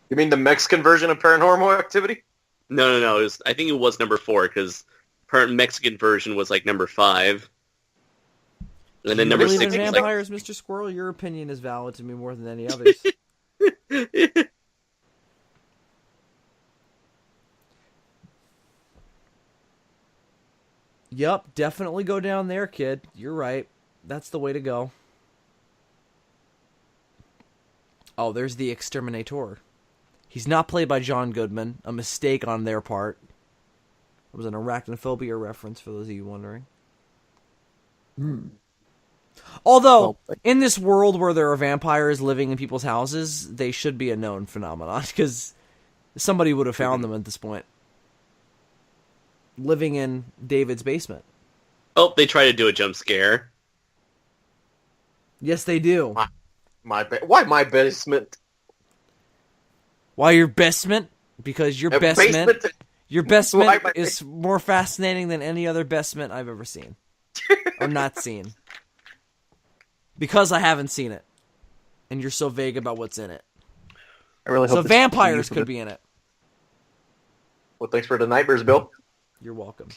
Speaker 5: You mean the Mexican version of Paranormal Activity?
Speaker 2: No. I think it was number 4 because Mexican version was number 5, and then
Speaker 1: You
Speaker 2: number
Speaker 1: believe
Speaker 2: 6
Speaker 1: in
Speaker 2: was
Speaker 1: vampires, Mr. Squirrel? Your opinion is valid to me more than any others. Yup, definitely go down there, kid. You're right. That's the way to go. Oh, there's the exterminator. He's not played by John Goodman. A mistake on their part. It was an arachnophobia reference for those of you wondering. Although, in this world where there are vampires living in people's houses, they should be a known phenomenon, because somebody would have found them at this point. Living in David's basement.
Speaker 2: Oh, they try to do a jump scare.
Speaker 1: Yes, they do.
Speaker 5: Why my basement?
Speaker 1: Why your basement? Because your basement... Your
Speaker 5: Why
Speaker 1: basement
Speaker 5: my-
Speaker 1: is more fascinating than any other basement I've ever seen. Or not seen. Because I haven't seen it. And you're so vague about what's in it.
Speaker 3: I really
Speaker 1: So
Speaker 3: hope
Speaker 1: vampires could be in it.
Speaker 5: Well, thanks for the nightmares, Bill.
Speaker 1: You're welcome.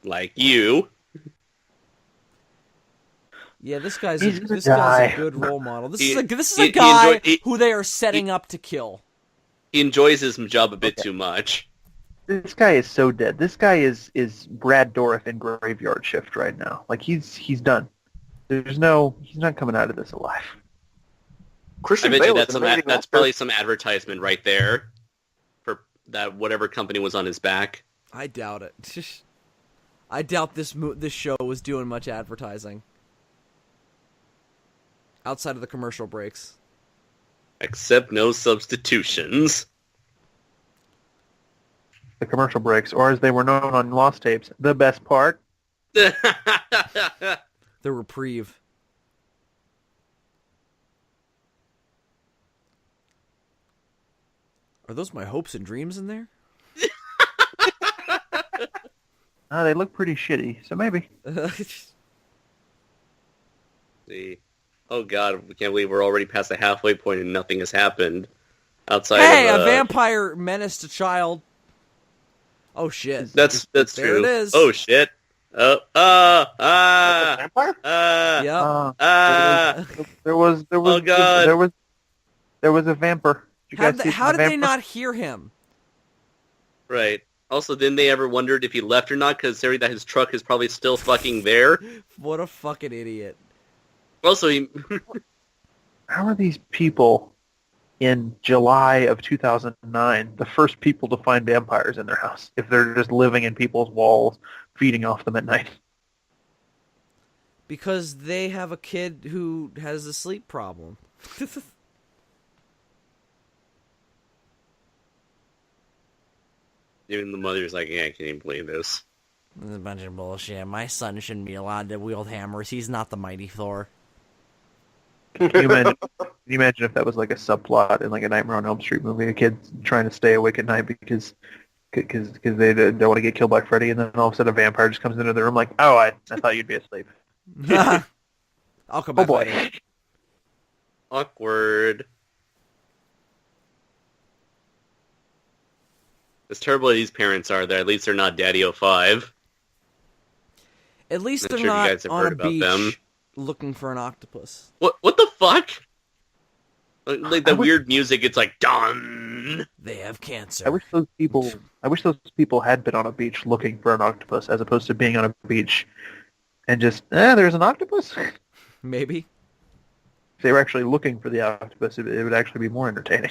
Speaker 2: Like you.
Speaker 1: Yeah, this guy's
Speaker 3: He's gonna
Speaker 1: guy's
Speaker 3: die.
Speaker 1: a good role model. This
Speaker 2: He-
Speaker 1: is a
Speaker 2: he
Speaker 1: guy
Speaker 2: enjoy-
Speaker 1: who they are setting up to kill.
Speaker 2: He enjoys his job a bit too much.
Speaker 3: This guy is so dead. This guy is Brad Dourif in Graveyard Shift right now. He's done. He's not coming out of this alive.
Speaker 2: I
Speaker 5: Christian
Speaker 2: bet you
Speaker 5: Bale is an amazing
Speaker 2: that's
Speaker 5: actor.
Speaker 2: probably some advertisement right there for that whatever company was on his back.
Speaker 1: I doubt it. I doubt this show was doing much advertising. Outside of the commercial breaks.
Speaker 2: Except no substitutions.
Speaker 3: The commercial breaks, or as they were known on Lost Tapes, the best part.
Speaker 1: The reprieve. Are those my hopes and dreams in there?
Speaker 3: They look pretty shitty, so maybe.
Speaker 2: See. Oh god, we can't believe we're already past the halfway point and nothing has happened. Outside
Speaker 1: Hey,
Speaker 2: of
Speaker 1: a vampire menaced a child. Oh shit.
Speaker 2: That's
Speaker 1: There
Speaker 2: true.
Speaker 1: it is.
Speaker 2: Oh shit.
Speaker 5: Vampire?
Speaker 1: Yep.
Speaker 3: There was
Speaker 2: Oh, God.
Speaker 3: there was a vampire. Did you guys see
Speaker 1: How
Speaker 3: the
Speaker 1: did they
Speaker 3: vampire?
Speaker 1: not hear him?
Speaker 2: Right. Also, didn't they ever wondered if he left or not? Considering that his truck is probably still fucking there.
Speaker 1: What a fucking idiot.
Speaker 2: Also, he...
Speaker 3: How are these people in July of 2009 the first people to find vampires in their house if they're just living in people's walls, feeding off them at night?
Speaker 1: Because they have a kid who has a sleep problem.
Speaker 2: Even the mother's like, yeah, I can't even believe this.
Speaker 1: This is a bunch of bullshit. My son shouldn't be allowed to wield hammers. He's not the mighty Thor.
Speaker 3: Can you imagine if that was like a subplot in like a Nightmare on Elm Street movie? A kid trying to stay awake at night because they don't want to get killed by Freddy, and then all of a sudden a vampire just comes into the room like, oh, I thought you'd be asleep.
Speaker 1: I'll come back
Speaker 3: Oh boy.
Speaker 1: later.
Speaker 2: Awkward. As terrible as these parents are, at least they're not Daddy-O-5.
Speaker 1: At least
Speaker 2: I'm
Speaker 1: they're
Speaker 2: sure you
Speaker 1: not
Speaker 2: guys have
Speaker 1: on
Speaker 2: heard
Speaker 1: a
Speaker 2: about
Speaker 1: beach
Speaker 2: them.
Speaker 1: looking for an octopus.
Speaker 2: What the fuck? Like the weird music, it's like done.
Speaker 1: They have cancer.
Speaker 3: I wish those people had been on a beach looking for an octopus, as opposed to being on a beach and just, there's an octopus.
Speaker 1: Maybe.
Speaker 3: If they were actually looking for the octopus, it would actually be more entertaining.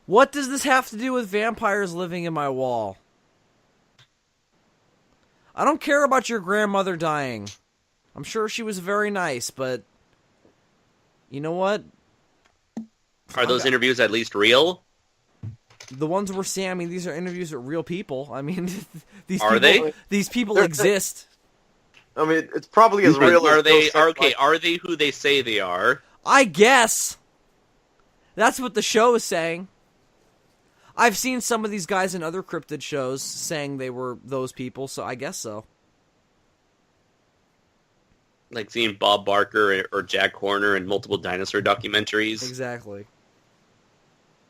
Speaker 1: What does this have to do with vampires living in my wall? I don't care about your grandmother dying. I'm sure she was very nice, but you know what?
Speaker 2: Are those interviews at least real?
Speaker 1: The ones we're seeing, I mean, these are interviews with real people. I mean, these people
Speaker 5: They're-
Speaker 1: exist.
Speaker 5: I mean, it's probably as real
Speaker 2: Are
Speaker 5: as
Speaker 2: they
Speaker 5: those sex
Speaker 2: okay? Are they who they say they are?
Speaker 1: I guess. That's what the show is saying. I've seen some of these guys in other cryptid shows saying they were those people, so I guess so.
Speaker 2: Like seeing Bob Barker or Jack Horner in multiple dinosaur documentaries.
Speaker 1: Exactly.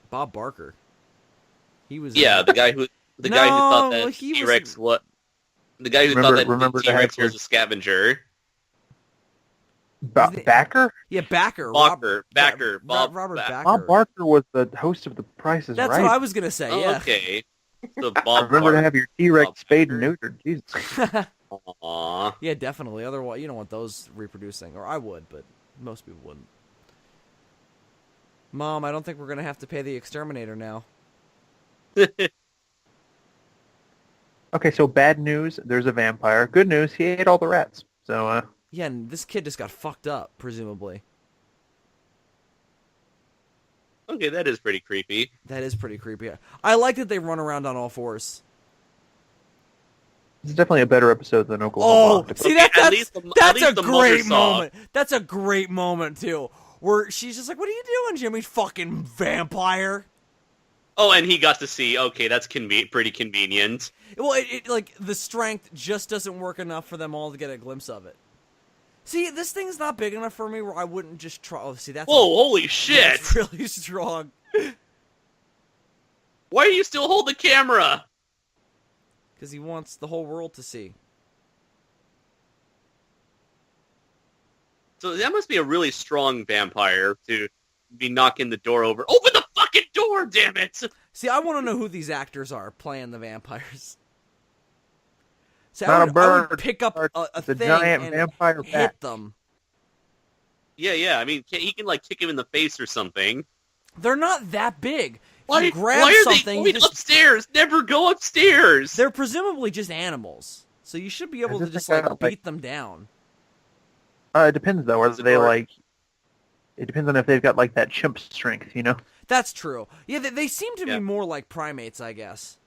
Speaker 1: Bob Barker. He was
Speaker 2: Yeah, the guy who thought that
Speaker 1: he was-
Speaker 2: T-Rex the guy who
Speaker 3: Remember
Speaker 2: thought that
Speaker 3: to have
Speaker 2: T-Rex was
Speaker 3: his-
Speaker 2: a scavenger.
Speaker 3: Backer?
Speaker 1: Yeah, Backer.
Speaker 2: Backer. Bob
Speaker 1: Robert
Speaker 2: Backer.
Speaker 1: Backer.
Speaker 3: Bob Barker was the host of The Price is
Speaker 1: That's
Speaker 3: Right.
Speaker 1: what I was gonna say.
Speaker 2: Oh,
Speaker 1: Yeah.
Speaker 2: okay. So Bob
Speaker 3: Remember to
Speaker 2: Barker.
Speaker 3: have your T-Rex
Speaker 2: Bob
Speaker 3: spayed and
Speaker 2: Barker.
Speaker 3: neutered. Jesus.
Speaker 2: Aww.
Speaker 1: Yeah, definitely. Otherwise, you don't want those reproducing, or I would, but most people wouldn't. Mom, I don't think we're gonna have to pay the exterminator now.
Speaker 3: Okay, so bad news, there's a vampire. Good news, he ate all the rats. So,
Speaker 1: Yeah, and this kid just got fucked up, presumably.
Speaker 2: Okay, that is pretty creepy.
Speaker 1: That is pretty creepy. I like that they run around on all fours.
Speaker 3: it's definitely a better episode than Oklahoma.
Speaker 1: Oh,
Speaker 3: Octopus.
Speaker 1: see,
Speaker 2: Okay, at
Speaker 1: that's
Speaker 2: least the
Speaker 1: a
Speaker 2: mother
Speaker 1: great
Speaker 2: saw.
Speaker 1: moment. That's a great moment, too. Where she's just like, what are you doing, Jimmy? Fucking vampire.
Speaker 2: Oh, and he got to see. Okay, that's pretty convenient.
Speaker 1: Well, like, the strength just doesn't work enough for them all to get a glimpse of it. See, this thing's not big enough for me where I wouldn't just try. Oh, see, that's
Speaker 2: Whoa, holy shit!
Speaker 1: That's really strong.
Speaker 2: Why do you still hold the camera?
Speaker 1: Because he wants the whole world to see.
Speaker 2: So that must be a really strong vampire to be knocking the door over. Open the fucking door, damn it!
Speaker 1: See, I want to know who these actors are playing the vampires. See,
Speaker 3: Not a
Speaker 1: I would
Speaker 3: bird,
Speaker 1: pick up a
Speaker 3: the
Speaker 1: thing
Speaker 3: giant
Speaker 1: and
Speaker 3: vampire
Speaker 1: hit
Speaker 3: bat.
Speaker 1: them.
Speaker 2: Yeah. I mean, he can like kick him in the face or something.
Speaker 1: They're not that big. If
Speaker 2: Why
Speaker 1: you grab
Speaker 2: are
Speaker 1: something,
Speaker 2: they
Speaker 1: you
Speaker 2: going
Speaker 1: just-
Speaker 2: upstairs? Never go upstairs.
Speaker 1: They're presumably just animals, so you should be able to
Speaker 3: just
Speaker 1: just
Speaker 3: think
Speaker 1: like
Speaker 3: that,
Speaker 1: beat them down.
Speaker 3: It depends, though. Are
Speaker 2: Is it
Speaker 3: they,
Speaker 2: more-
Speaker 3: like... It depends on if they've got, like, that chimp strength, you know?
Speaker 1: That's true. Yeah, they seem to
Speaker 2: Yeah.
Speaker 1: be more like primates, I guess.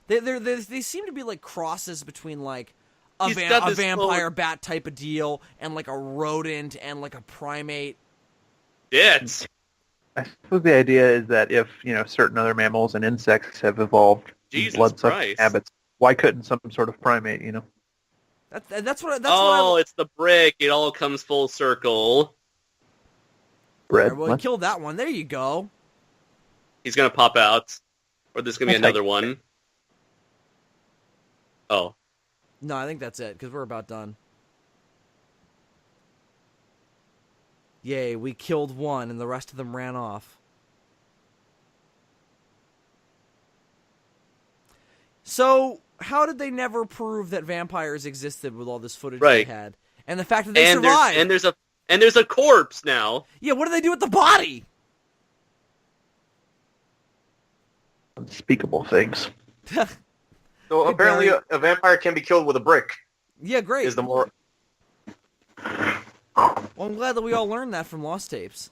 Speaker 1: They seem to be like crosses between like
Speaker 2: He's got
Speaker 1: a
Speaker 2: this
Speaker 1: vampire
Speaker 2: whole-
Speaker 1: bat type of deal and like a rodent and like a primate.
Speaker 2: Yes.
Speaker 3: I suppose the idea is that if, certain other mammals and insects have evolved
Speaker 2: Jesus
Speaker 3: blood-sucking
Speaker 2: Christ.
Speaker 3: habits, why couldn't some sort of primate,
Speaker 1: That's what.
Speaker 2: Oh, it's the brick. It all comes full circle.
Speaker 3: Bread.
Speaker 1: Well,
Speaker 3: What?
Speaker 1: kill that one. There you go.
Speaker 2: He's gonna pop out, or there's gonna be
Speaker 3: Okay.
Speaker 2: another one. Oh,
Speaker 1: No, I think that's it because we're about done. Yay, we killed one and the rest of them ran off. So, how did they never prove that vampires existed with all this footage
Speaker 2: Right.
Speaker 1: they had? And the fact that they
Speaker 2: and
Speaker 1: survived.
Speaker 2: there's a corpse now.
Speaker 1: Yeah, what do they do with the body?
Speaker 3: Unspeakable things.
Speaker 5: So
Speaker 1: Hey,
Speaker 5: apparently
Speaker 1: Barry.
Speaker 5: a vampire can be killed with a brick.
Speaker 1: Yeah, great.
Speaker 5: Is the more
Speaker 1: Well, I'm glad that we all learned that from Lost Tapes.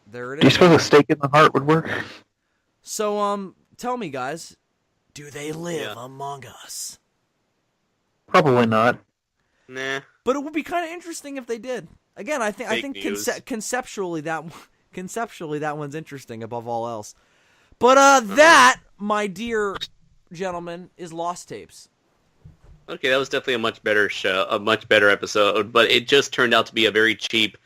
Speaker 1: There it
Speaker 3: Do you
Speaker 1: is.
Speaker 3: suppose a stake in the heart would work?
Speaker 1: So, tell me, guys, do they live
Speaker 2: Yeah.
Speaker 1: among us?
Speaker 3: Probably not.
Speaker 2: Nah.
Speaker 1: But it would be kind of interesting if they did. Again, I think
Speaker 2: Fake news.
Speaker 1: conceptually that conceptually, that one's interesting above all else. But that, my dear gentlemen, is Lost Tapes.
Speaker 2: Okay, that was definitely a much better show, a much better episode, but it just turned out to be a very cheap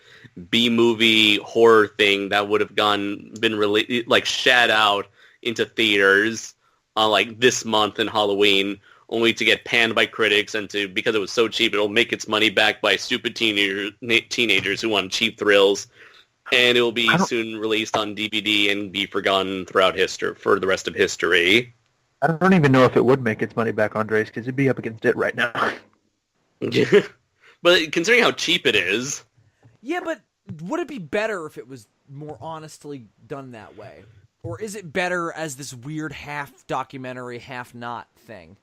Speaker 2: B-movie horror thing that would have been shat out into theaters on like this month in Halloween, only to get panned by critics and because it was so cheap, it'll make its money back by stupid teenagers who want cheap thrills, and it will be soon released on DVD and be forgotten throughout history for the rest of history.
Speaker 3: I don't even know if it would make its money back, Andres, because it'd be up against it right now.
Speaker 2: But considering how cheap it is...
Speaker 1: Yeah, but would it be better if it was more honestly done that way? Or is it better as this weird half documentary, half not thing?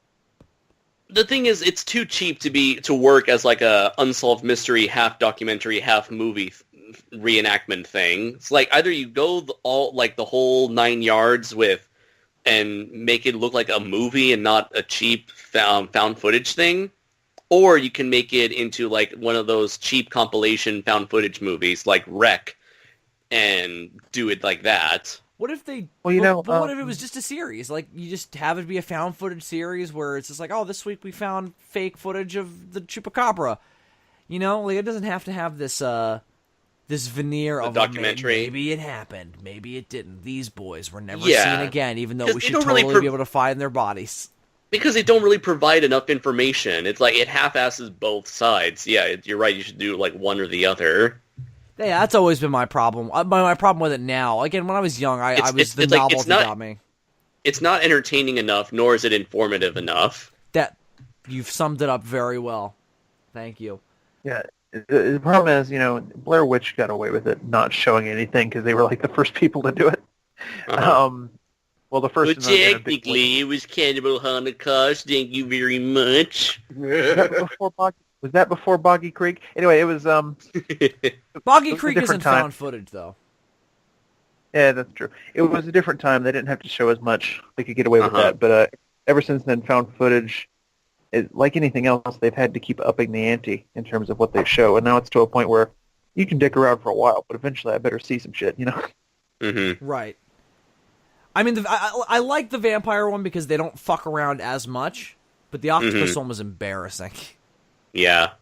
Speaker 2: The thing is, it's too cheap to work as like a unsolved mystery, half documentary, half movie reenactment thing. It's like either you go the whole 9 yards with and make it look like a movie and not a cheap found footage thing, or you can make it into like one of those cheap compilation found footage movies like Wreck and do it like that.
Speaker 1: What if they?
Speaker 3: Well,
Speaker 1: what if it was just a series? Like you just have it be a found footage series where it's just like, oh, this week we found fake footage of the chupacabra. You know, like it doesn't have to have this this veneer of
Speaker 2: documentary.
Speaker 1: Maybe it happened, maybe it didn't. These boys were never
Speaker 2: Yeah.
Speaker 1: seen again, even though we should
Speaker 2: don't
Speaker 1: totally
Speaker 2: really
Speaker 1: be able to find their bodies.
Speaker 2: Because they don't really provide enough information. It's like it half-asses both sides. Yeah, you're right. You should do like one or the other.
Speaker 1: Yeah, that's always been my problem. My problem with it now. Again, when I was young, the novelty got me.
Speaker 2: It's not entertaining enough, nor is it informative enough.
Speaker 1: That you've summed it up very well. Thank you.
Speaker 3: Yeah, the problem is, Blair Witch got away with it not showing anything because they were like the first people to do it.
Speaker 2: Uh-huh.
Speaker 3: Well, the first.
Speaker 2: But technically, it was Cannibal Holocaust. Thank you very much.
Speaker 3: Was that before Boggy Creek? Anyway, it was.
Speaker 1: Boggy Creek isn't found footage, though.
Speaker 3: Yeah, that's true. It was a different time. They didn't have to show as much. They could get away with that. But ever since then, found footage, like anything else, they've had to keep upping the ante in terms of what they show. And now it's to a point where you can dick around for a while, but eventually I better see some shit,
Speaker 2: Mm-hmm.
Speaker 1: Right. I mean, I like the vampire one because they don't fuck around as much, but the octopus one was embarrassing.
Speaker 2: Yeah.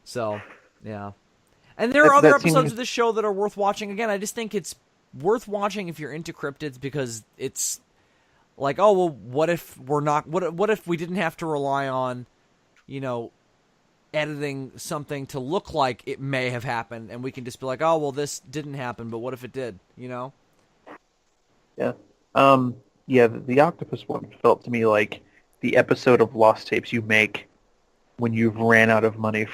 Speaker 1: So, yeah. And there are other episodes of this show that are worth watching. Again, I just think it's worth watching if you're into cryptids because it's like, oh, well, what if we're not... What if we didn't have to rely on, editing something to look like it may have happened, and we can just be like, oh, well, this didn't happen, but what if it did,
Speaker 3: Yeah. The octopus one felt to me like the episode of Lost Tapes you make when you've ran out of money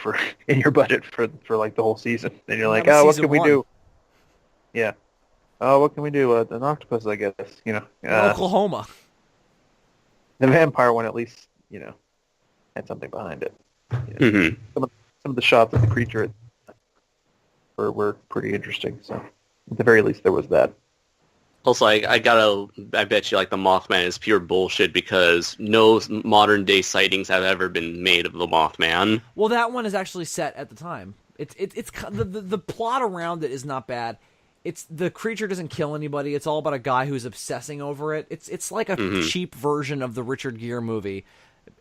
Speaker 3: in your budget for like the whole season, and you're like, oh, what can we do? Yeah. Oh, what can we do? An octopus, I guess.
Speaker 1: Oklahoma.
Speaker 3: The vampire one, at least, had something behind it.
Speaker 2: Mm-hmm.
Speaker 3: Some of the shots of the creature were pretty interesting. So, at the very least, there was that.
Speaker 2: Also, I bet you like the Mothman is pure bullshit because no modern day sightings have ever been made of the Mothman.
Speaker 1: Well, that one is actually set at the time. It's the plot around it is not bad. It's the creature doesn't kill anybody. It's all about a guy who's obsessing over it. It's like a cheap version of the Richard Gere movie.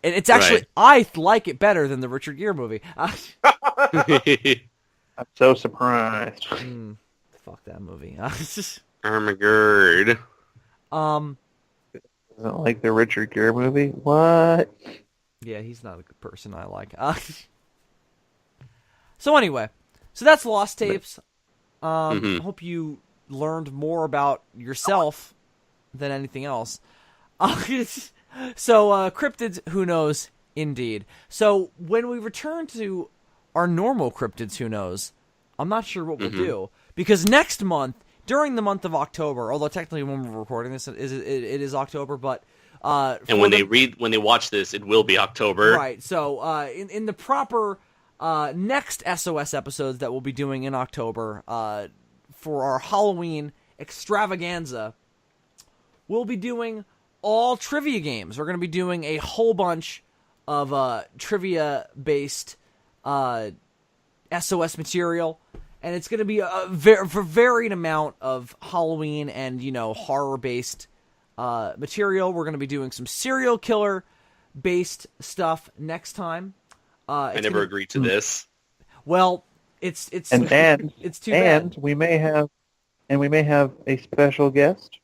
Speaker 1: And it's actually I like it better than the Richard Gere movie.
Speaker 3: I'm so surprised.
Speaker 1: Fuck that movie.
Speaker 2: Oh my god.
Speaker 3: Isn't like the Richard Gere movie? What?
Speaker 1: Yeah, he's not a good person I like. So anyway, that's Lost Tapes. Hope you learned more about yourself than anything else. So cryptids, who knows? Indeed. So when we return to our normal cryptids, who knows? I'm not sure what we'll do because next month. During the month of October, although technically when we're recording this, it is October, but
Speaker 2: and when they watch this, it will be October.
Speaker 1: Right. So in the proper next SOS episodes that we'll be doing in October for our Halloween extravaganza, we'll be doing all trivia games. We're going to be doing a whole bunch of trivia-based SOS material. and it's going to be a varied amount of Halloween and, horror-based material. We're going to be doing some serial killer-based stuff next time.
Speaker 2: I never agreed to this.
Speaker 1: Well, it's it's too bad.
Speaker 3: We may have a special guest.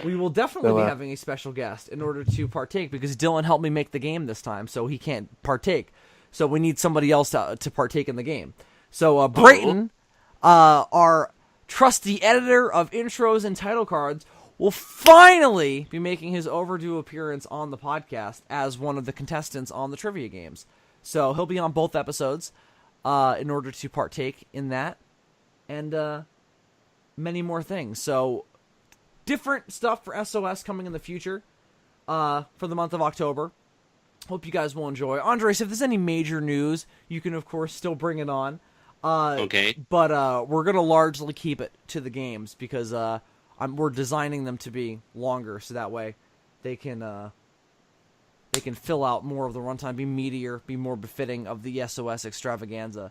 Speaker 1: We will definitely be having a special guest in order to partake, because Dylan helped me make the game this time, so he can't partake. So we need somebody else to partake in the game. So Brayton, our trusty editor of intros and title cards, will finally be making his overdue appearance on the podcast as one of the contestants on the trivia games. So he'll be on both episodes in order to partake in that and many more things. So different stuff for SOS coming in the future for the month of October. Hope you guys will enjoy. Andres, if there's any major news, you can, of course, still bring it on.
Speaker 2: Okay.
Speaker 1: But we're going to largely keep it to the games because we're designing them to be longer, so that way they can fill out more of the runtime, be meatier, be more befitting of the SOS extravaganza.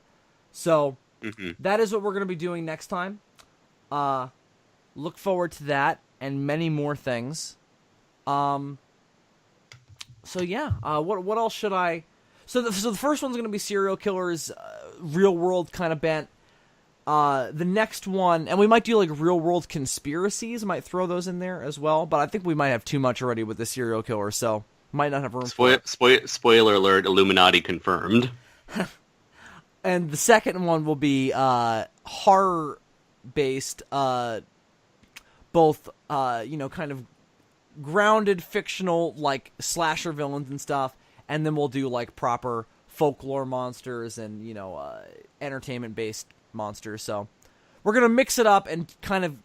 Speaker 1: So that is what we're going to be doing next time. Look forward to that and many more things. So yeah, what else should I? So the first one's going to be serial killers, real world kind of bent. The next one, and we might do like real world conspiracies. Might throw those in there as well, but I think we might have too much already with the serial killer, so might not have room for it.
Speaker 2: Spoiler alert: Illuminati confirmed.
Speaker 1: And the second one will be horror based, both kind of grounded fictional like slasher villains and stuff, and then we'll do like proper folklore monsters and entertainment based monsters. So we're gonna mix it up and kind of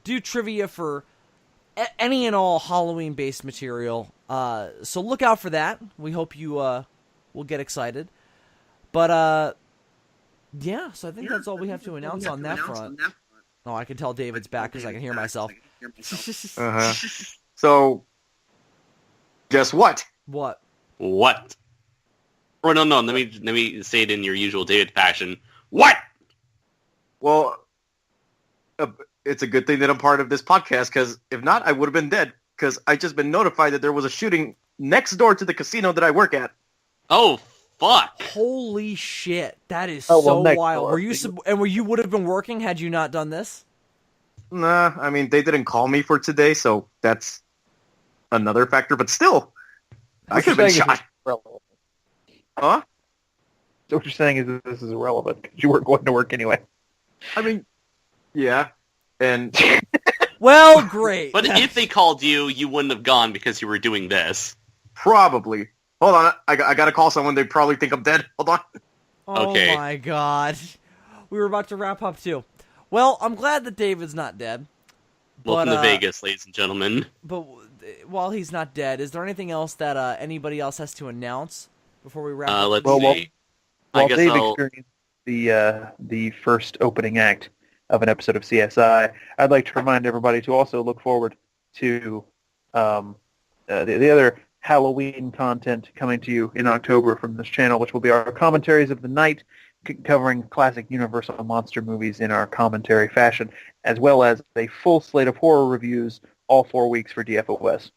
Speaker 1: do trivia for any and all Halloween based material. So look out for that. We hope you will get excited. But yeah, so I think that's all we have to announce on that front. Oh, I can tell David's back because I can hear myself.
Speaker 5: So, guess what?
Speaker 1: What?
Speaker 2: What? Oh, no. Let me say it in your usual David fashion. What?
Speaker 5: Well, it's a good thing that I'm part of this podcast, because if not, I would have been dead, because I just been notified that there was a shooting next door to the casino that I work at.
Speaker 2: Oh, fuck.
Speaker 1: Holy shit. That is so wild. You would have been working had you not done this?
Speaker 5: Nah, I mean, they didn't call me for today, so that's another factor, but still, I could have been shot. Huh?
Speaker 3: So what you're saying is that this is irrelevant, because you weren't going to work anyway.
Speaker 5: I mean, yeah, and...
Speaker 1: Well, great.
Speaker 2: But if they called you, you wouldn't have gone because you were doing this.
Speaker 5: Probably. Hold on, I gotta call someone. They probably think I'm dead. Hold on.
Speaker 2: Okay.
Speaker 1: Oh my god. We were about to wrap up too. Well, I'm glad that David's not dead.
Speaker 2: Welcome to Vegas, ladies and gentlemen.
Speaker 1: But while he's not dead, is there anything else that anybody else has to announce before we wrap up?
Speaker 2: Let's see.
Speaker 3: While Dave experienced the first opening act of an episode of CSI, I'd like to remind everybody to also look forward to the other Halloween content coming to you in October from this channel, which will be our commentaries of the night, covering classic Universal monster movies in our commentary fashion, as well as a full slate of horror reviews all 4 weeks for DFOS.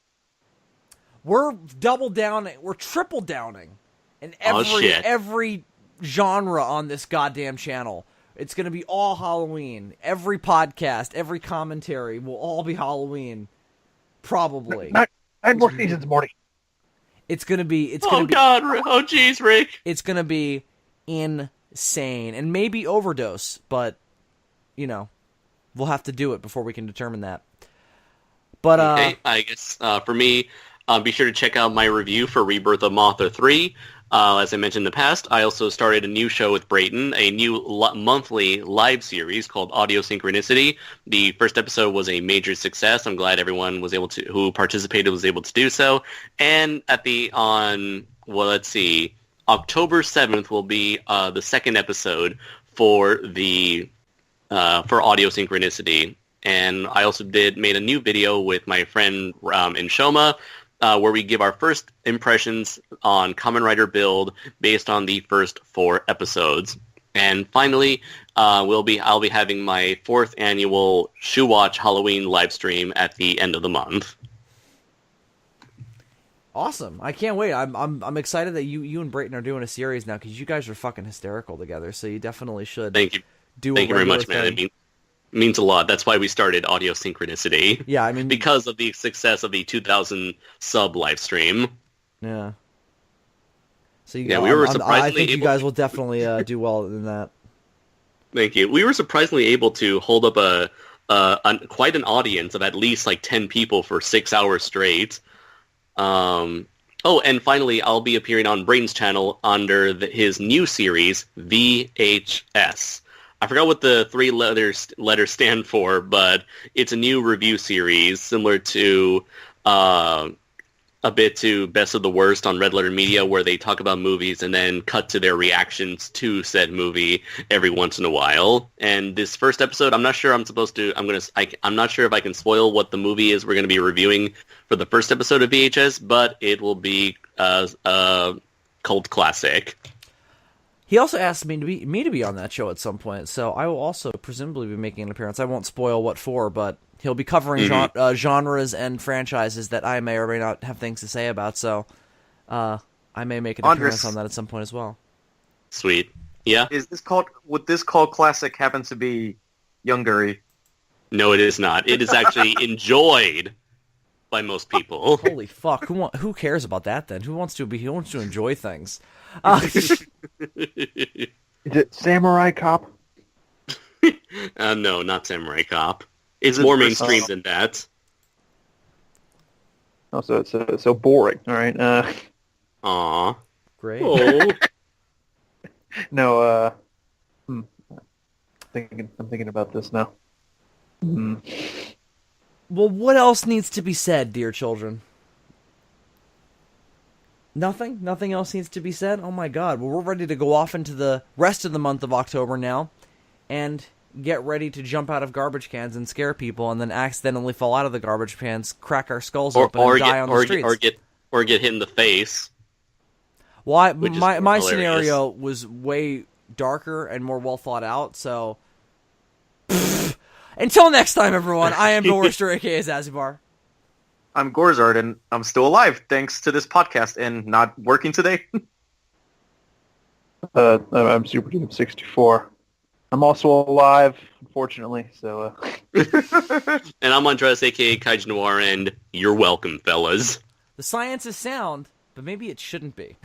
Speaker 1: We're we're triple downing in every genre on this goddamn channel. It's going to be all Halloween. Every podcast, every commentary will all be Halloween. Probably.
Speaker 3: 9 more seasons, Morty.
Speaker 1: It's going to be...
Speaker 2: God. Oh, jeez, Rick.
Speaker 1: It's going to be insane. And maybe overdose, but, we'll have to do it before we can determine that. But,
Speaker 2: okay, I guess for me, be sure to check out my review for Rebirth of Mothra 3. As I mentioned in the past, I also started a new show with Brayton, a new monthly live series called Audio Synchronicity. The first episode was a major success. I'm glad everyone who participated was able to do so. And October 7th will be the second episode for Audio Synchronicity. And I also made a new video with my friend Inshoma, where we give our first impressions on Kamen Rider Build based on the first 4 episodes. And finally, I'll be having my 4th annual Shoe Watch Halloween live stream at the end of the month.
Speaker 1: Awesome! I can't wait. I'm excited that you and Brayton are doing a series now because you guys are fucking hysterical together. So you definitely should.
Speaker 2: Thank you. Thank you very much, man. It means a lot. That's why we started Audio Synchronicity.
Speaker 1: Yeah, I mean
Speaker 2: because of the success of the 2,000 sub live stream.
Speaker 1: Yeah. So
Speaker 2: we were surprisingly
Speaker 1: I think you guys will definitely do well in that.
Speaker 2: Thank you. We were surprisingly able to hold up quite an audience of at least like 10 people for 6 hours straight. And finally, I'll be appearing on Brayton's channel under his new series, VHS. I forgot what the 3 letters stand for, but it's a new review series similar to a bit to Best of the Worst on Red Letter Media, where they talk about movies and then cut to their reactions to said movie every once in a while. And this first episode, I'm not sure I'm not sure if I can spoil what the movie is we're going to be reviewing for the first episode of VHS, but it will be a cult classic.
Speaker 1: He also asked me to be on that show at some point, so I will also presumably be making an appearance. I won't spoil what for, but he'll be covering genres and franchises that I may or may not have things to say about, so I may make an appearance on that at some point as well.
Speaker 2: Sweet. Yeah?
Speaker 5: Would this cult classic happen to be Youngery?
Speaker 2: No, it is not. It is actually enjoyed by most people.
Speaker 1: Holy fuck! Who cares about that then? Who wants to enjoy things?
Speaker 3: Is it Samurai Cop?
Speaker 2: No, not Samurai Cop. It's more mainstream than that.
Speaker 3: Oh, so it's so boring. All right.
Speaker 2: Aw.
Speaker 1: Great.
Speaker 2: Oh.
Speaker 3: No. I'm thinking about this now.
Speaker 1: Well, what else needs to be said, dear children? Nothing? Nothing else needs to be said? Oh my god. Well, we're ready to go off into the rest of the month of October now and get ready to jump out of garbage cans and scare people and then accidentally fall out of the garbage cans, crack our skulls open, and die on the streets.
Speaker 2: Or get hit in the face.
Speaker 1: Well, my scenario was way darker and more well thought out, so... Until next time, everyone, I am the Worster, a.k.a. Zazubaar.
Speaker 5: I'm Gorzard, and I'm still alive thanks to this podcast and not working today.
Speaker 3: I'm Super Team 64. I'm also alive, unfortunately, so...
Speaker 2: And I'm Andres, a.k.a. Kaiju Noir, and you're welcome, fellas.
Speaker 1: The science is sound, but maybe it shouldn't be.